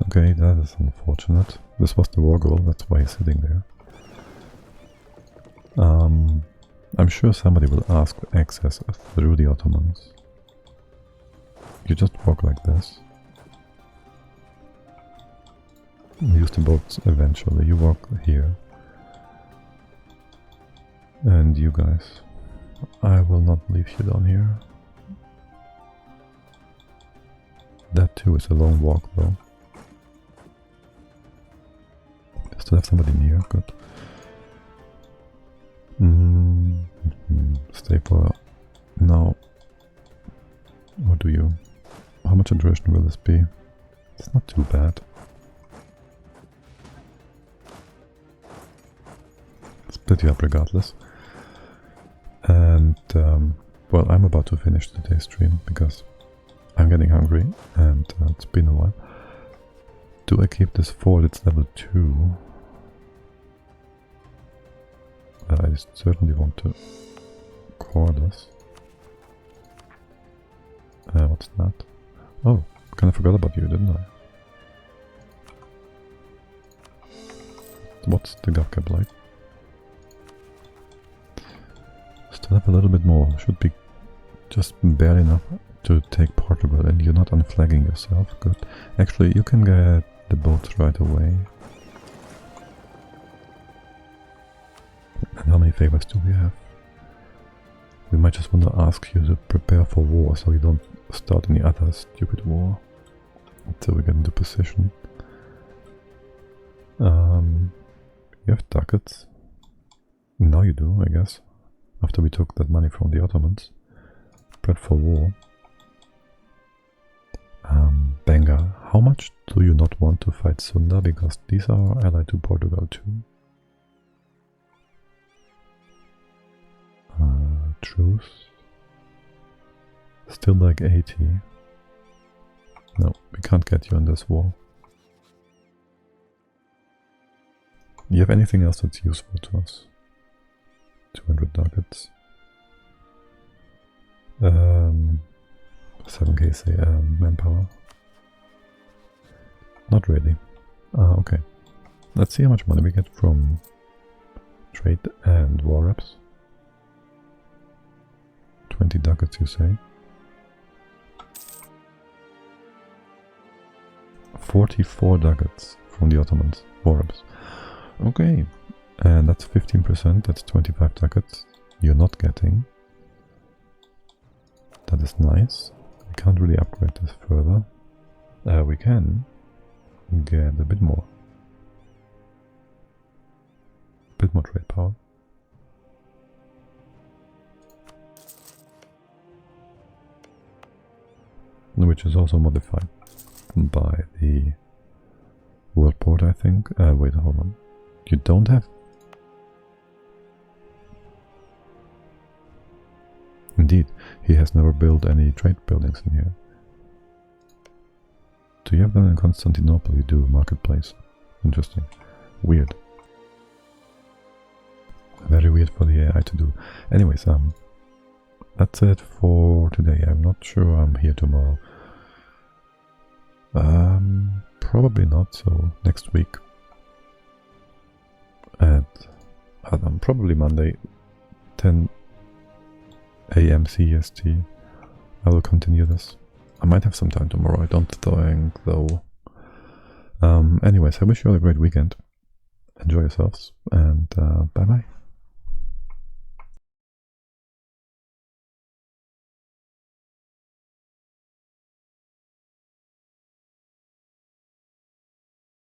Okay, that is unfortunate. This was the war goal, that's why he's sitting there. I'm sure somebody will ask for access through the Ottomans. You just walk like this. Use the boats eventually. You walk here. And you guys. I will not leave you down here. That too is a long walk though. Still have somebody near, good. Stay for now. What do you? How much attrition will this be? It's not too bad. Split you up regardless. And well, I'm about to finish today's stream because I'm getting hungry and it's been a while. Do I keep this fort? It's level 2. I certainly want to core this. What's that? Oh, kind of forgot about you, didn't I? What's the gov cap like? Still have a little bit more. Should be just barely enough to take Portugal, and you're not unflagging yourself. Good. Actually, you can get the boats right away. And how many favors do we have? We might just want to ask you to prepare for war, so you don't start any other stupid war until we get into position. You have ducats. Now you do, I guess. After we took that money from the Ottomans. Prep for war. Bengal. How much do you not want to fight Sunda? Because these are allied to Portugal too. Truce. Still like 80. No, we can't get you in this war. Do you have anything else that's useful to us? 200 ducats. 7k say manpower. Not really. Okay. Let's see how much money we get from Trade and war reps. 20 ducats, you say? 44 ducats from the Ottomans, war reps. Okay, and that's 15%, that's 25 ducats you're not getting. That is nice. We can't really upgrade this further. We can get a bit more. Bit more trade power. Which is also modified by the world port, I think. Wait, hold on. You don't have... Indeed, he has never built any trade buildings in here. Do you have them in Constantinople? You do, marketplace. Interesting. Weird. Very weird for the AI to do. Anyways, that's it for today. I'm not sure I'm here tomorrow. Probably not, so next week. At probably Monday, 10 AM CST. I will continue this. I might have some time tomorrow, I don't think though. Anyways, I wish you all a great weekend. Enjoy yourselves, and bye bye.